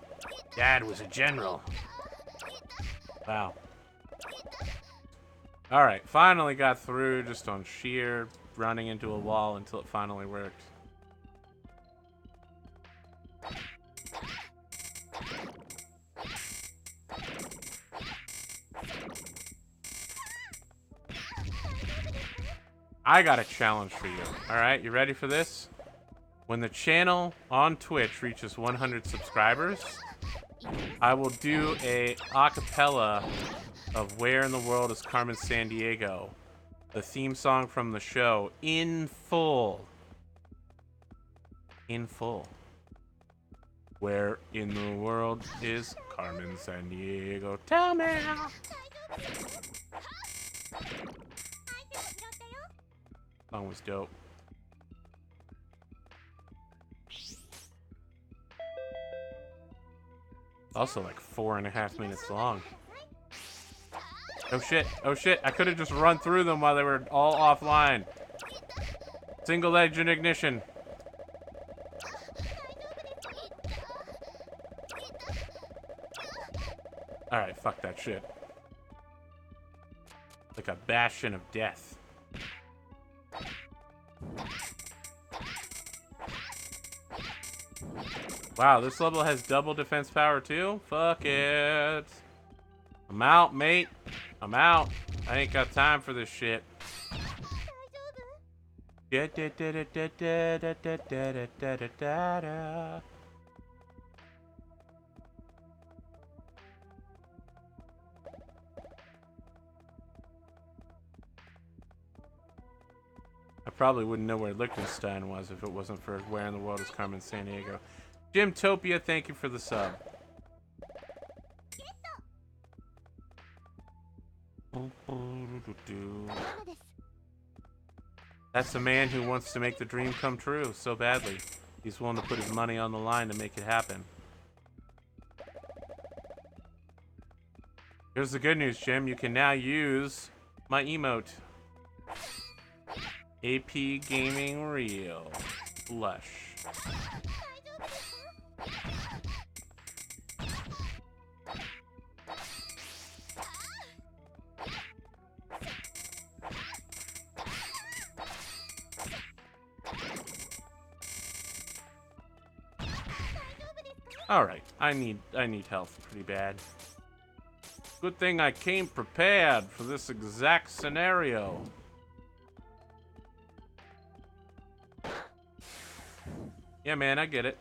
Dad was a general. Wow. Alright, finally got through just on sheer running into a wall until it finally worked. I got a challenge for you. Alright, you ready for this? When the channel on Twitch reaches 100 subscribers, I will do a acapella of Where in the World is Carmen Sandiego, the theme song from the show, in full. In full. Where in the world is Carmen Sandiego? Tell me! Song was dope. Also like 4.5 minutes long. Oh shit, oh shit. I could have just run through them while they were all offline. Single engine ignition. Alright, fuck that shit. Like a bastion of death. Wow, this level has double defense power too? Fuck it. I'm out, mate. I'm out. I ain't got time for this shit. I probably wouldn't know where Liechtenstein was if it wasn't for Where in the World is Carmen Sandiego. Jimtopia, thank you for the sub. That's a man who wants to make the dream come true so badly. He's willing to put his money on the line to make it happen. Here's the good news, Jim. You can now use my emote. APGamingREAL. Lush. Alright, I need health pretty bad. Good thing I came prepared for this exact scenario. Yeah, man, I get it.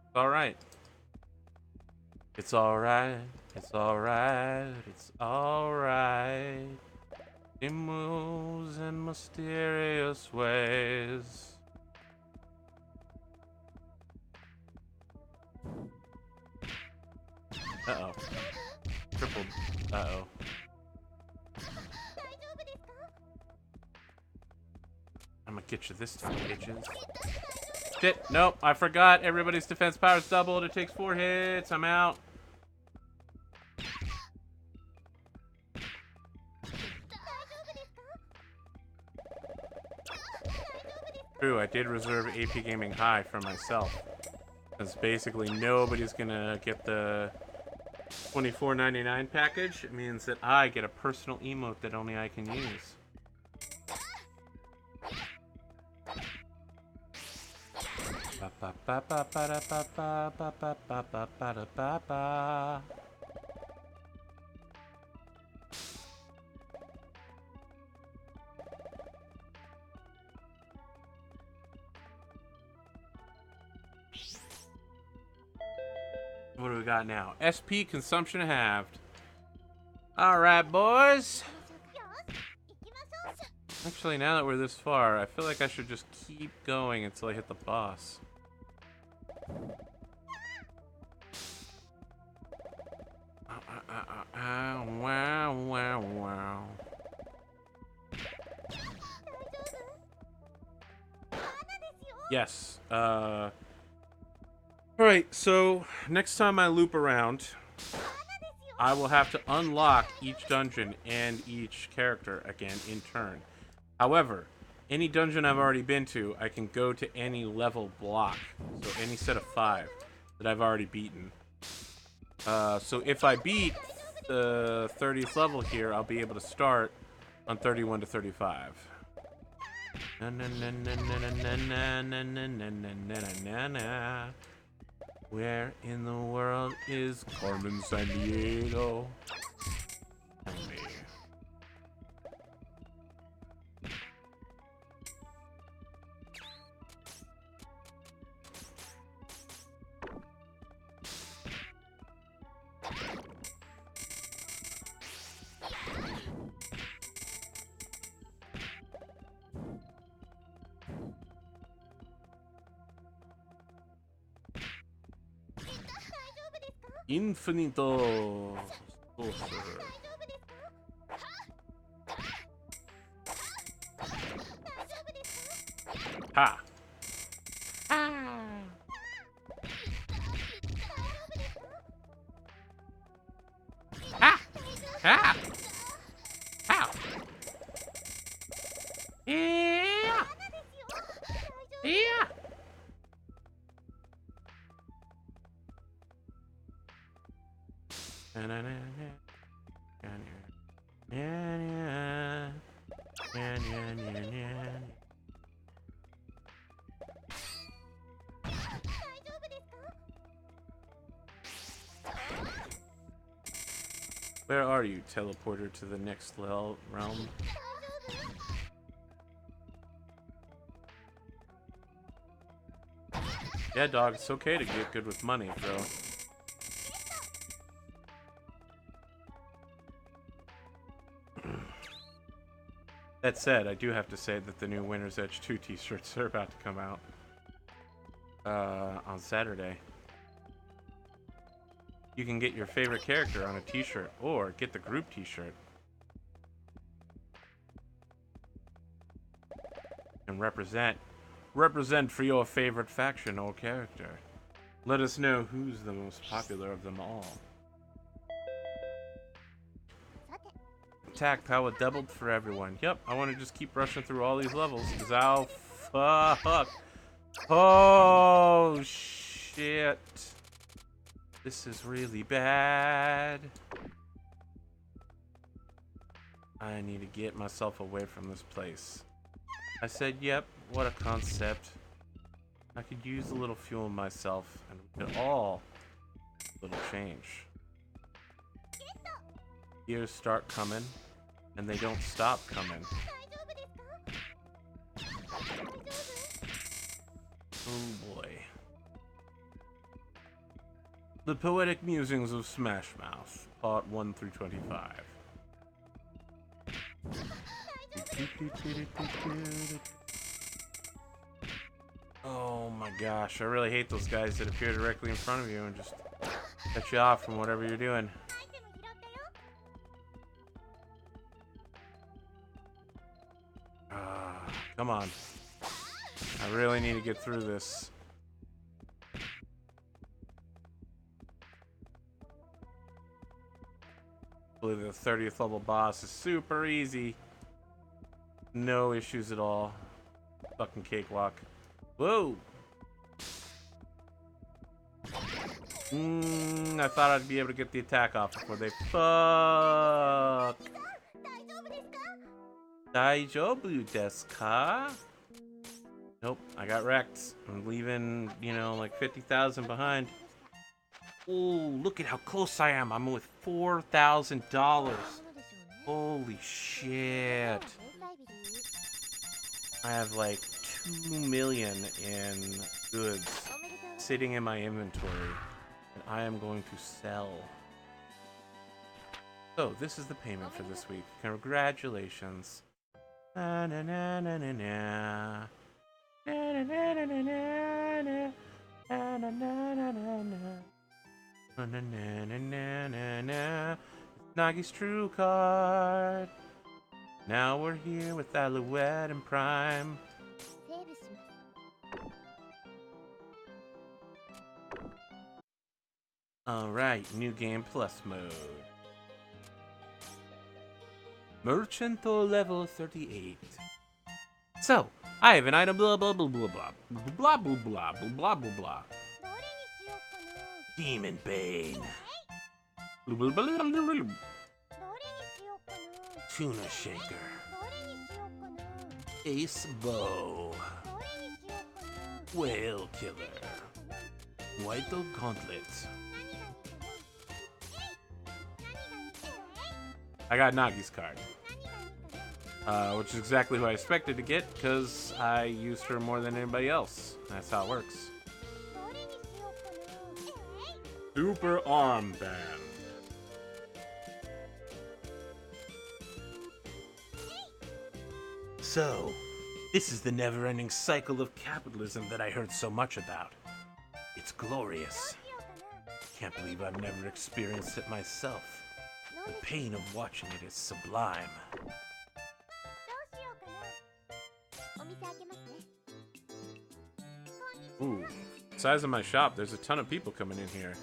It's alright. It's alright. It's alright. It's alright. It moves in mysterious ways. Uh-oh. Tripled. Uh-oh. I'm gonna get you this time, bitches. Shit, nope, I forgot. Everybody's defense power's doubled. It takes 4 hits. I'm out. True, I did reserve AP Gaming High for myself. Because basically nobody's gonna get the $24.99 package. It means that I get a personal emote that only I can use. What do we got now? SP consumption halved. Alright, boys. Actually, now that we're this far, I feel like I should just keep going until I hit the boss. Wow, wow, wow. Yes. Alright, so next time I loop around, I will have to unlock each dungeon and each character again in turn. However, any dungeon I've already been to, I can go to any level block. So any set of 5 that I've already beaten. So if I beat the 30th level here, I'll be able to start on 31 to 35. Where in the world is Carmen Sandiego? Tell me. Infinito. Saucer. Ha. Ha. Ha. Yeah! Yeah! Where are you, teleporter to the next realm? Yeah, dog, it's okay to get good with money, bro. That said, I do have to say that the new Winter's Edge 2 t-shirts are about to come out on Saturday. You can get your favorite character on a t-shirt or get the group t-shirt. And represent for your favorite faction or character. Let us know who's the most popular of them all. Attack power doubled for everyone. Yep, I want to just keep rushing through all these levels. Cause oh fuck. Oh shit. This is really bad. I need to get myself away from this place. I said, yep, what a concept. I could use a little fuel myself, and we could all a little change. Years start coming, and they don't stop coming. Oh boy. The Poetic Musings of Smash Mouth, Part 1 through 25. Oh my gosh, I really hate those guys that appear directly in front of you and just cut you off from whatever you're doing. Come on. I really need to get through this. I believe the 30th level boss is super easy. No issues at all. Fucking cakewalk. Whoa! I thought I'd be able to get the attack off before they fuck. Daijoubu desu ka? Nope, I got wrecked. I'm leaving, you know, like 50,000 behind. Oh, look at how close I am. I'm with $4,000. Holy shit. I have like 2 million in goods sitting in my inventory that I am going to sell. So, this is the payment for this week. Congratulations. Na na na na na na. Na na na na na na. Na na na na na na. Na na na na na na. Nagi's True Card. Now we're here with Alouette and Prime. Alright, new game plus mode. Merchanto level 38. So, I have an item blah blah blah blah blah blah blah blah blah blah blah. Demon Bane. Tuna Shaker. Ace Bow. Whale Killer. White Gauntlet. I got Nagi's card. Which is exactly who I expected to get, because I used her more than anybody else. That's how it works. Super Armband. So, this is the never-ending cycle of capitalism that I heard so much about. It's glorious. Can't believe I've never experienced it myself. The pain of watching it is sublime. Ooh, size of my shop, there's a ton of people coming in here.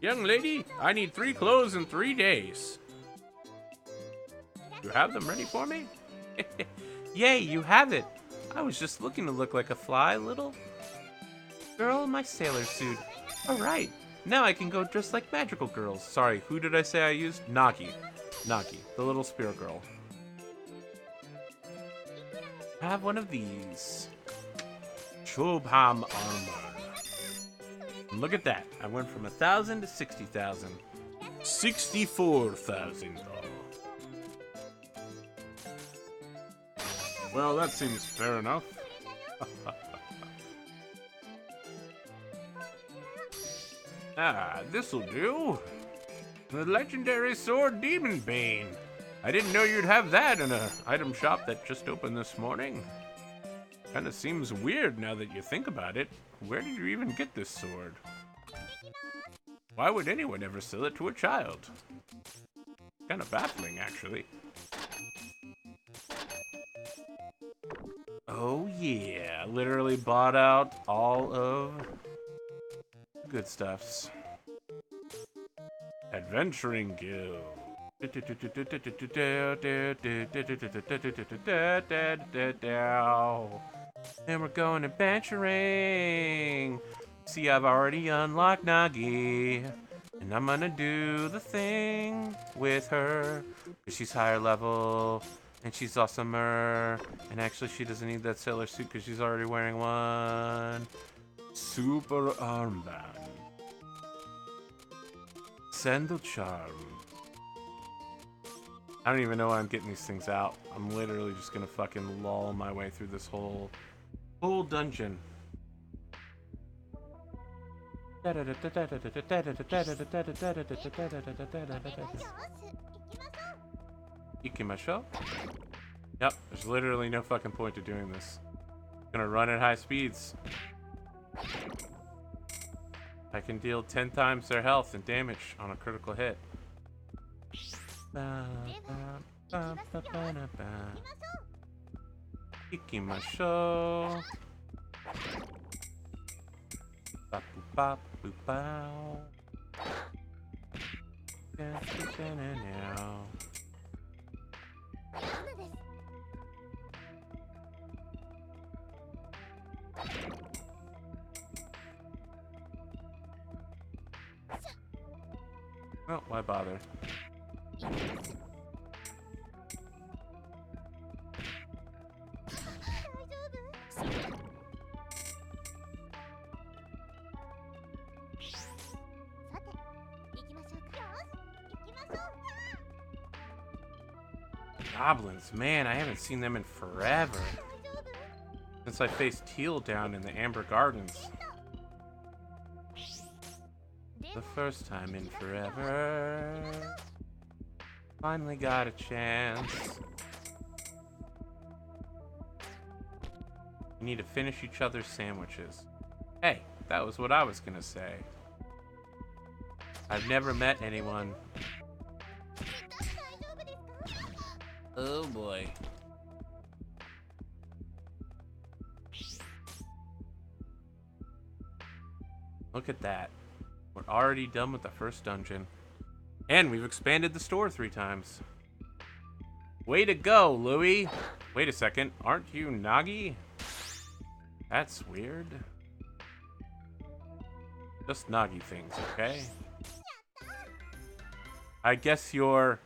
Young lady, I need 3 clothes in 3 days. You have them ready for me? Yay, you have it! I was just looking to look like a fly, little girl in my sailor suit. Alright, now I can go dressed like magical girls. Sorry, who did I say I used? Nagi. Nagi, the little spirit girl. Have one of these. Shobham armor. And look at that. I went from 1,000 to 60,000. 64,000. Well, that seems fair enough. Ah, this'll do. The legendary sword Demon Bane. I didn't know you'd have that in an item shop that just opened this morning. Kinda seems weird now that you think about it. Where did you even get this sword? Why would anyone ever sell it to a child? Kinda baffling, actually. Oh yeah, literally bought out all of the good stuffs. Adventuring Guild. And we're going adventuring. See, I've already unlocked Nagi, and I'm gonna do the thing with her, 'cause she's higher level, and she's awesomer, and actually she doesn't need that sailor suit because she's already wearing one. Super armband. Sandal charm. I don't even know why I'm getting these things out. I'm literally just gonna fucking lull my way through this whole dungeon. Ikimashou? Yep, there's literally no fucking point to doing this. I'm gonna run at high speeds. I can deal 10 times their health and damage on a critical hit. Ikimashou. Bop boop bop boop bow. Now. Well, why bother? Goblins, man, I haven't seen them in forever. Since I faced Teal down in the Amber Gardens. The first time in forever. Finally got a chance. We need to finish each other's sandwiches. Hey, that was what I was gonna say. I've never met anyone. Oh boy. Look at that. We're already done with the first dungeon. And we've expanded the store 3 times. Way to go, Louie! Wait a second, aren't you Nagi? That's weird. Just Nagi things, okay? I guess you're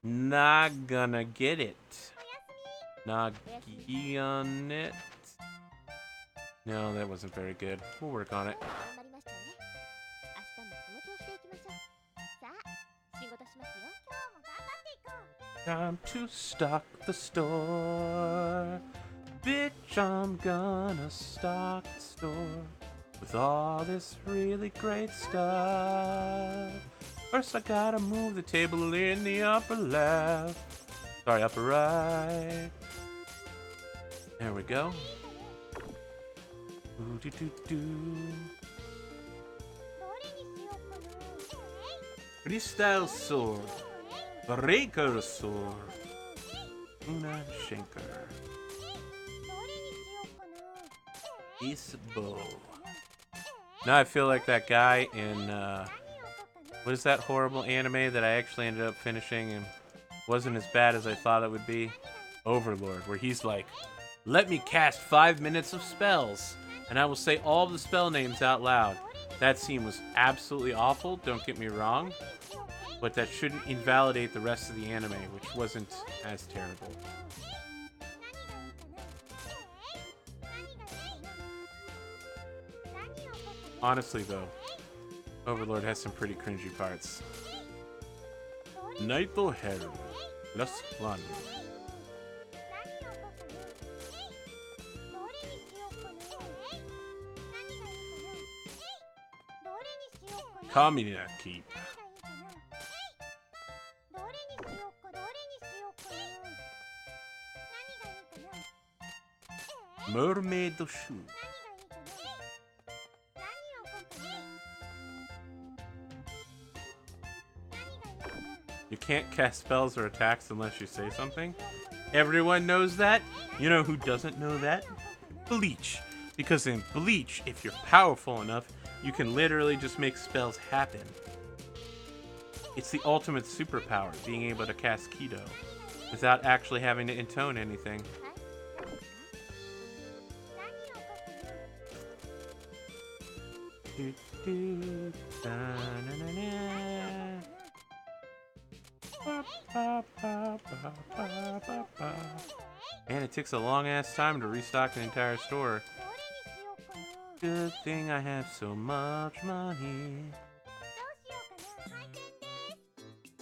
not gonna get it. Nagi on it. No, that wasn't very good. We'll work on it. Time to stock the store. Bitch, I'm gonna stock the store with all this really great stuff. First, I gotta move the table in the upper left. Sorry, upper right. There we go. Ooh, doo, doo, doo. Freestyle sword. Breaker sword. Una Shanker. Ace bow. Now I feel like that guy in what is that horrible anime that I actually ended up finishing and wasn't as bad as I thought it would be? Overlord, where he's like, let me cast 5 minutes of spells, and I will say all the spell names out loud. That scene was absolutely awful, don't get me wrong, but that shouldn't invalidate the rest of the anime, which wasn't as terrible. Honestly, though, Overlord has some pretty cringy parts. Naito Heru, +1. Kamina Keep. Mermaid Shoe. You can't cast spells or attacks unless you say something. Everyone knows that. You know who doesn't know that? Bleach. Because in Bleach, if you're powerful enough, you can literally just make spells happen. It's the ultimate superpower, being able to cast Kido without actually having to intone anything. Man, it takes a long-ass time to restock an entire store. Good thing I have so much money.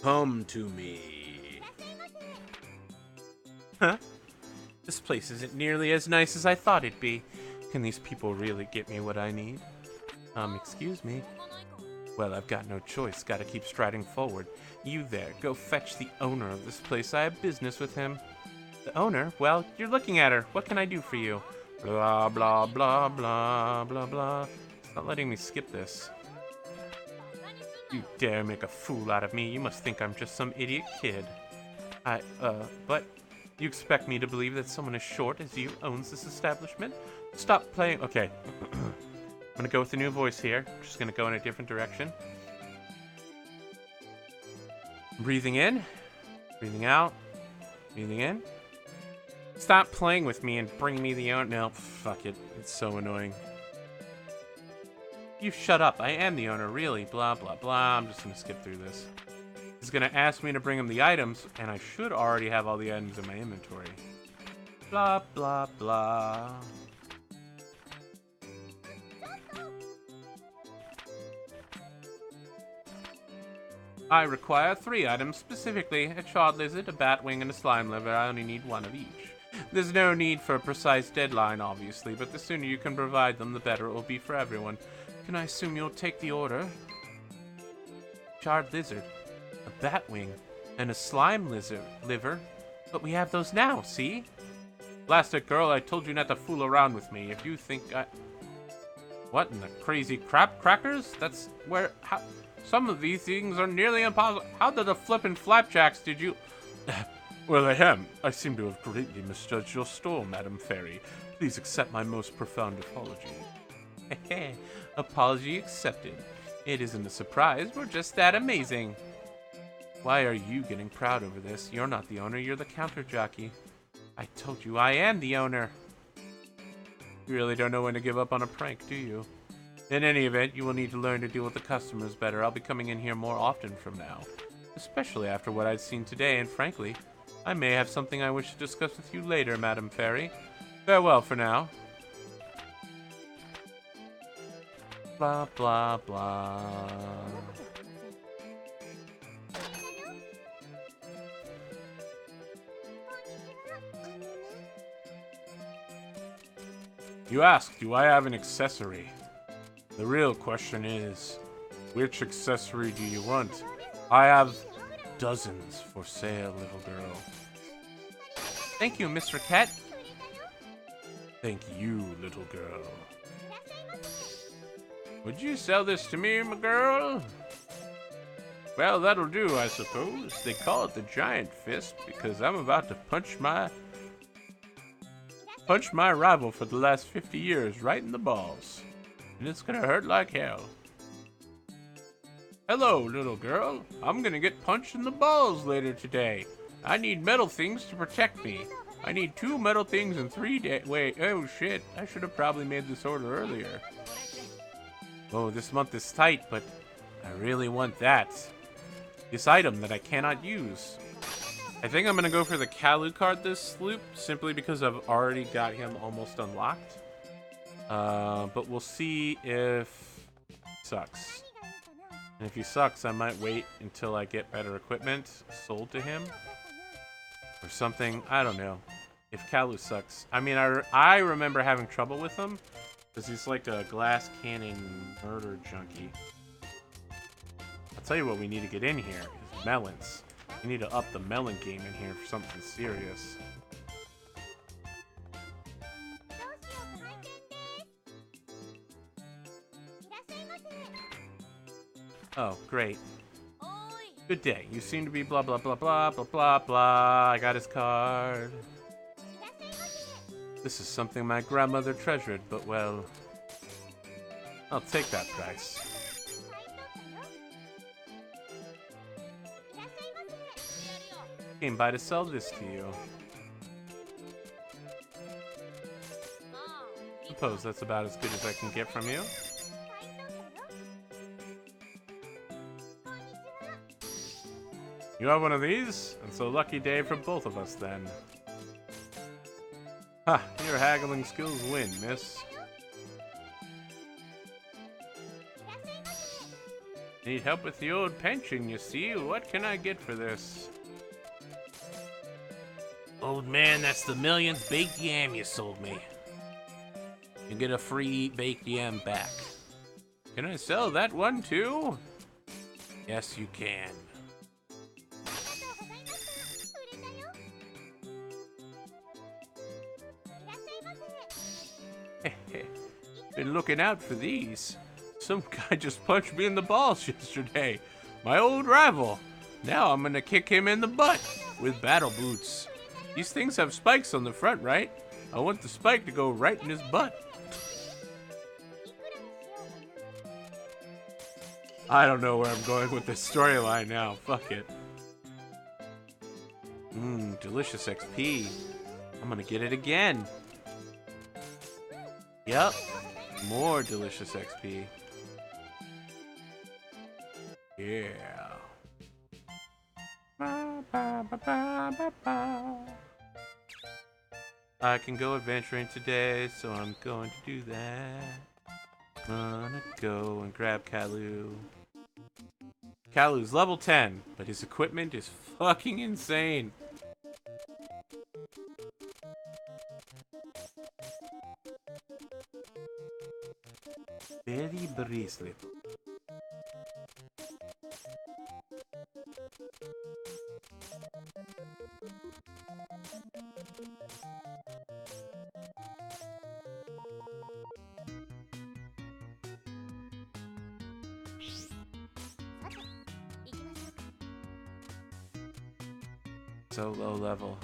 Come to me. Huh? This place isn't nearly as nice as I thought it'd be. Can these people really get me what I need? Excuse me? Well, I've got no choice. Gotta keep striding forward. You there, go fetch the owner of this place. I have business with him. The owner? Well, you're looking at her. What can I do for you? Blah, blah, blah, blah, blah, blah. It's not letting me skip this. You dare make a fool out of me. You must think I'm just some idiot kid. But you expect me to believe that someone as short as you owns this establishment? Stop playing. Okay. I'm gonna go with a new voice here. I'm just gonna go in a different direction. Breathing in. Breathing out. Breathing in. Stop playing with me and bring me the owner. No, fuck it. It's so annoying. You shut up. I am the owner, really. Blah, blah, blah. I'm just gonna skip through this. He's gonna ask me to bring him the items, and I should already have all the items in my inventory. Blah, blah, blah. I require 3 items specifically, a charred lizard, a bat wing, and a slime liver. I only need 1 of each. There's no need for a precise deadline, obviously, but the sooner you can provide them, the better it will be for everyone. Can I assume you'll take the order? Charred lizard, a bat wing, and a slime liver. But we have those now, see? Blast it, girl, I told you not to fool around with me. If you think I... What in the crazy crap crackers? That's where... How... Some of these things are nearly impossible. How the flippin' flapjacks did you... Well, I seem to have greatly misjudged your store, Madam Fairy. Please accept my most profound apology. Apology accepted. It isn't a surprise, we're just that amazing. Why are you getting proud over this? You're not the owner, you're the counter jockey. I told you I am the owner. You really don't know when to give up on a prank, do you? In any event, you will need to learn to deal with the customers better. I'll be coming in here more often from now. Especially after what I've seen today, and frankly, I may have something I wish to discuss with you later, Madam Fairy. Farewell for now. Blah, blah, blah. You ask, do I have an accessory? The real question is, which accessory do you want? I have dozens for sale, little girl. Thank you, Mr. Cat. Thank you, little girl. Would you sell this to me, my girl? Well, that'll do, I suppose. They call it the giant fist because I'm about to punch my rival for the last 50 years right in the balls. And it's gonna hurt like hell. Hello, little girl. I'm gonna get punched in the balls later today. I need metal things to protect me. I need 2 metal things in 3 days. Wait, oh shit. I should have probably made this order earlier. Oh, this month is tight, but I really want that. This item that I cannot use. I think I'm going to go for the Kalu card this loop, simply because I've already got him almost unlocked. But we'll see if he sucks. And if he sucks, I might wait until I get better equipment sold to him. Or something, I don't know. If Kalu sucks. I mean, I remember having trouble with him, because he's like a glass cannon murder junkie. I'll tell you what we need to get in here, is melons. We need to up the melon game in here for something serious. Oh, great. Good day. You seem to be blah blah blah blah blah blah blah. I got his card. This is something my grandmother treasured, but well, I'll take that price. Came by to sell this to you. Suppose that's about as good as I can get from you. You have one of these? It's a lucky day for both of us then. Ha! Your haggling skills win, miss. Need help with the old pension, you see? What can I get for this? Old man, that's the millionth baked yam you sold me. You get a free baked yam back. Can I sell that one too? Yes, you can. Been looking out for these. Some guy just punched me in the balls yesterday. My old rival. Now I'm gonna kick him in the butt with battle boots. These things have spikes on the front, right? I want the spike to go right in his butt. I don't know where I'm going with this storyline now. Fuck it. Delicious XP. I'm gonna get it again. Yep. More delicious XP. Yeah. I can go adventuring today, so I'm going to do that. Gonna go and grab Kalu. Kalu's level 10, but his equipment is fucking insane. Berry bracelet. So low level.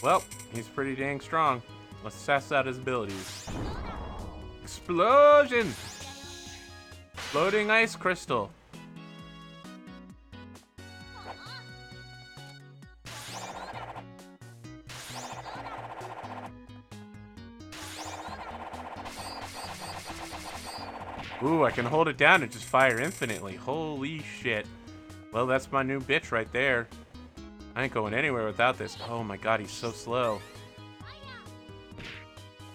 Well, he's pretty dang strong. Let's test out his abilities. Explosion! Floating ice crystal. Ooh, I can hold it down and just fire infinitely. Holy shit. Well, that's my new bitch right there. I ain't going anywhere without this. Oh my god, he's so slow.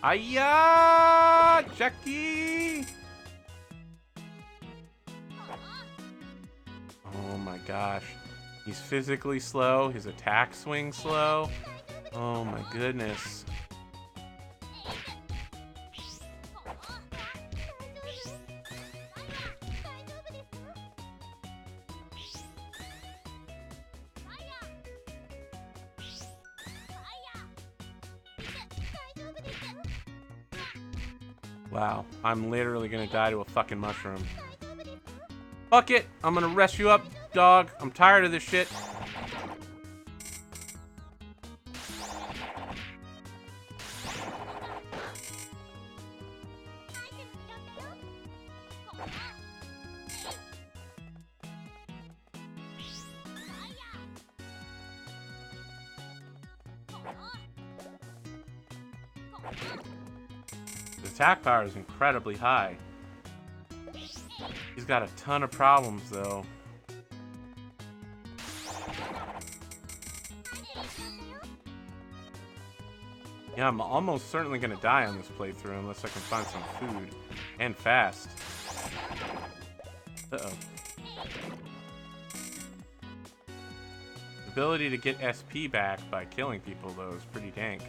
Aya! Jackie! Oh my gosh. He's physically slow. His attack swing slow. Oh my goodness. Wow, I'm literally gonna die to a fucking mushroom. Fuck it! I'm gonna rest you up, dog. I'm tired of this shit. His attack power is incredibly high. He's got a ton of problems, though. Yeah, I'm almost certainly going to die on this playthrough unless I can find some food. And fast. Uh-oh. The ability to get SP back by killing people, though, is pretty dank.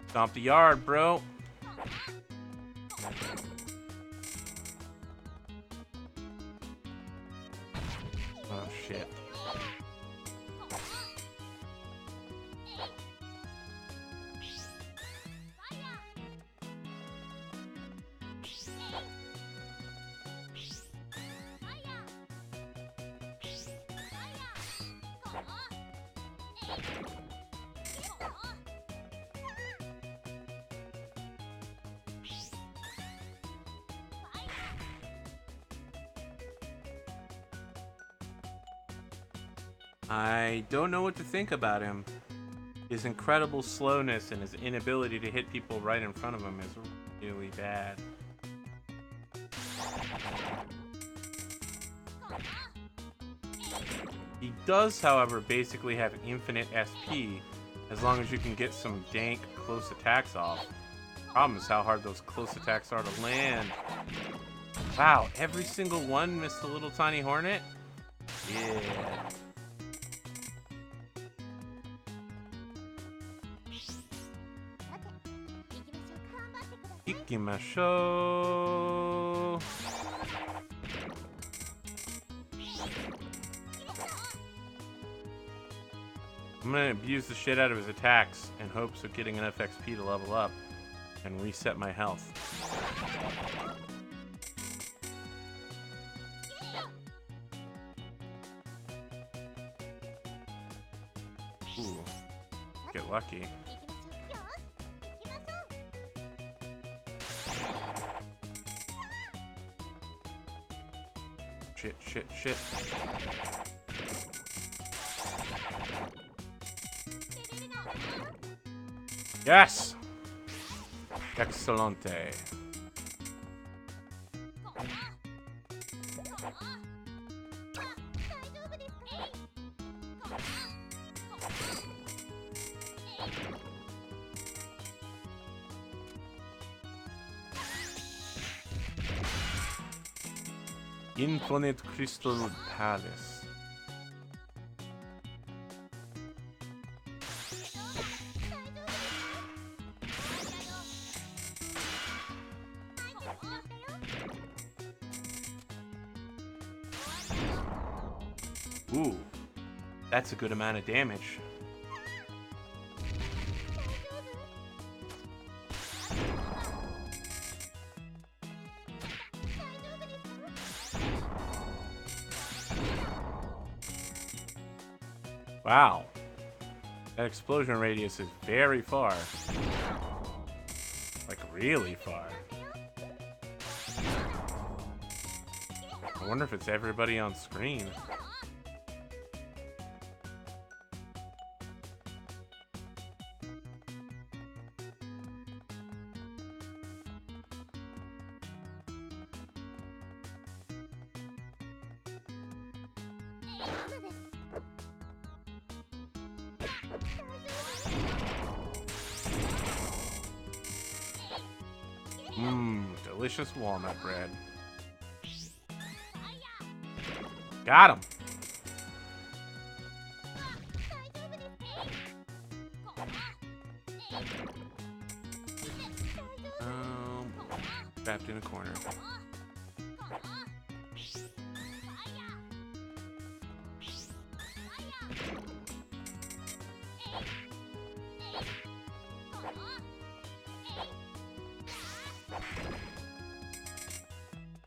Stomp the yard, bro. Oh, shit. I don't know what to think about him. His incredible slowness and his inability to hit people right in front of him is really bad. He does, however, basically have infinite SP as long as you can get some dank close attacks off. Problem is how hard those close attacks are to land. Wow, every single one missed the little tiny hornet? Yeah. Ikimashou. I'm gonna abuse the shit out of his attacks in hopes of getting enough XP to level up and reset my health. Ooh, get lucky. Shit, shit, shit. Yes! Excelente. Infinite Crystal Palace. Ooh, that's a good amount of damage. Wow. That explosion radius is very far. Like, really far. I wonder if it's everybody on screen. Delicious walnut bread. Got him. Trapped in a corner.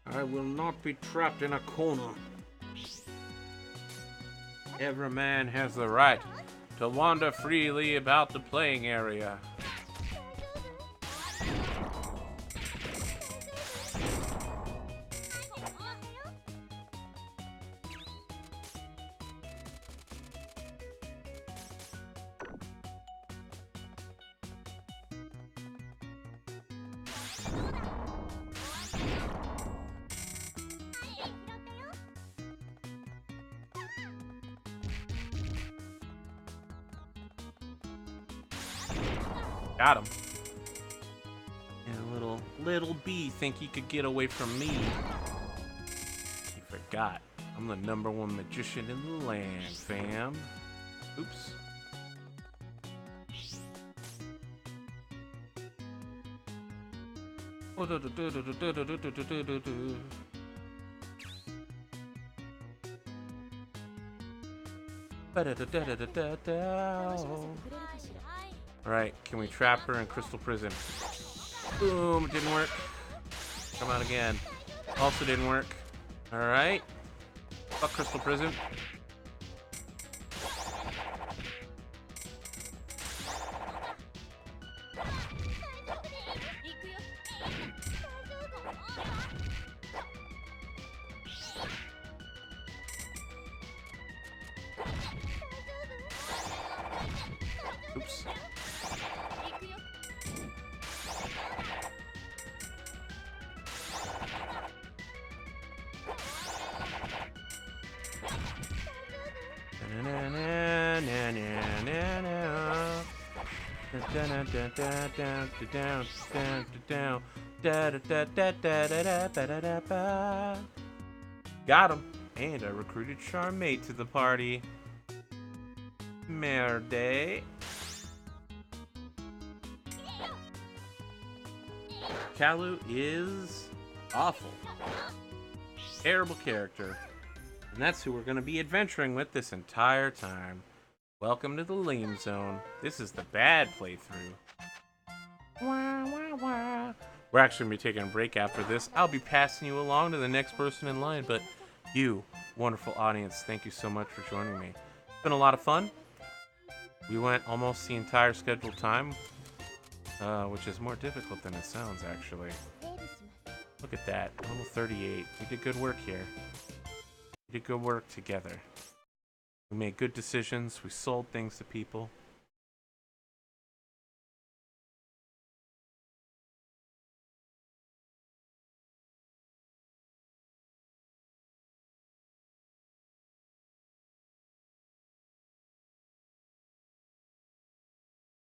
I will not be trapped in a corner. Every man has the right to wander freely about the playing area. Got him. And little bee think he could get away from me. He forgot. I'm the #1 magician in the land, fam. Oops. Alright, can we trap her in Crystal Prison? Boom, it didn't work. Come out again. Also didn't work. Alright. Fuck Crystal Prison. Oops. Got him. And I recruited Charmaine to the party. Merde. Kalu is awful. Terrible character. And that's who we're going to be adventuring with this entire time. Welcome to the lame zone. This is the bad playthrough. Wah, wah, wah. We're actually going to be taking a break after this. I'll be passing you along to the next person in line, but you, wonderful audience, thank you so much for joining me. It's been a lot of fun. We went almost the entire scheduled time, which is more difficult than it sounds, actually. Look at that, level 38. We did good work here. We did good work together. We made good decisions. We sold things to people.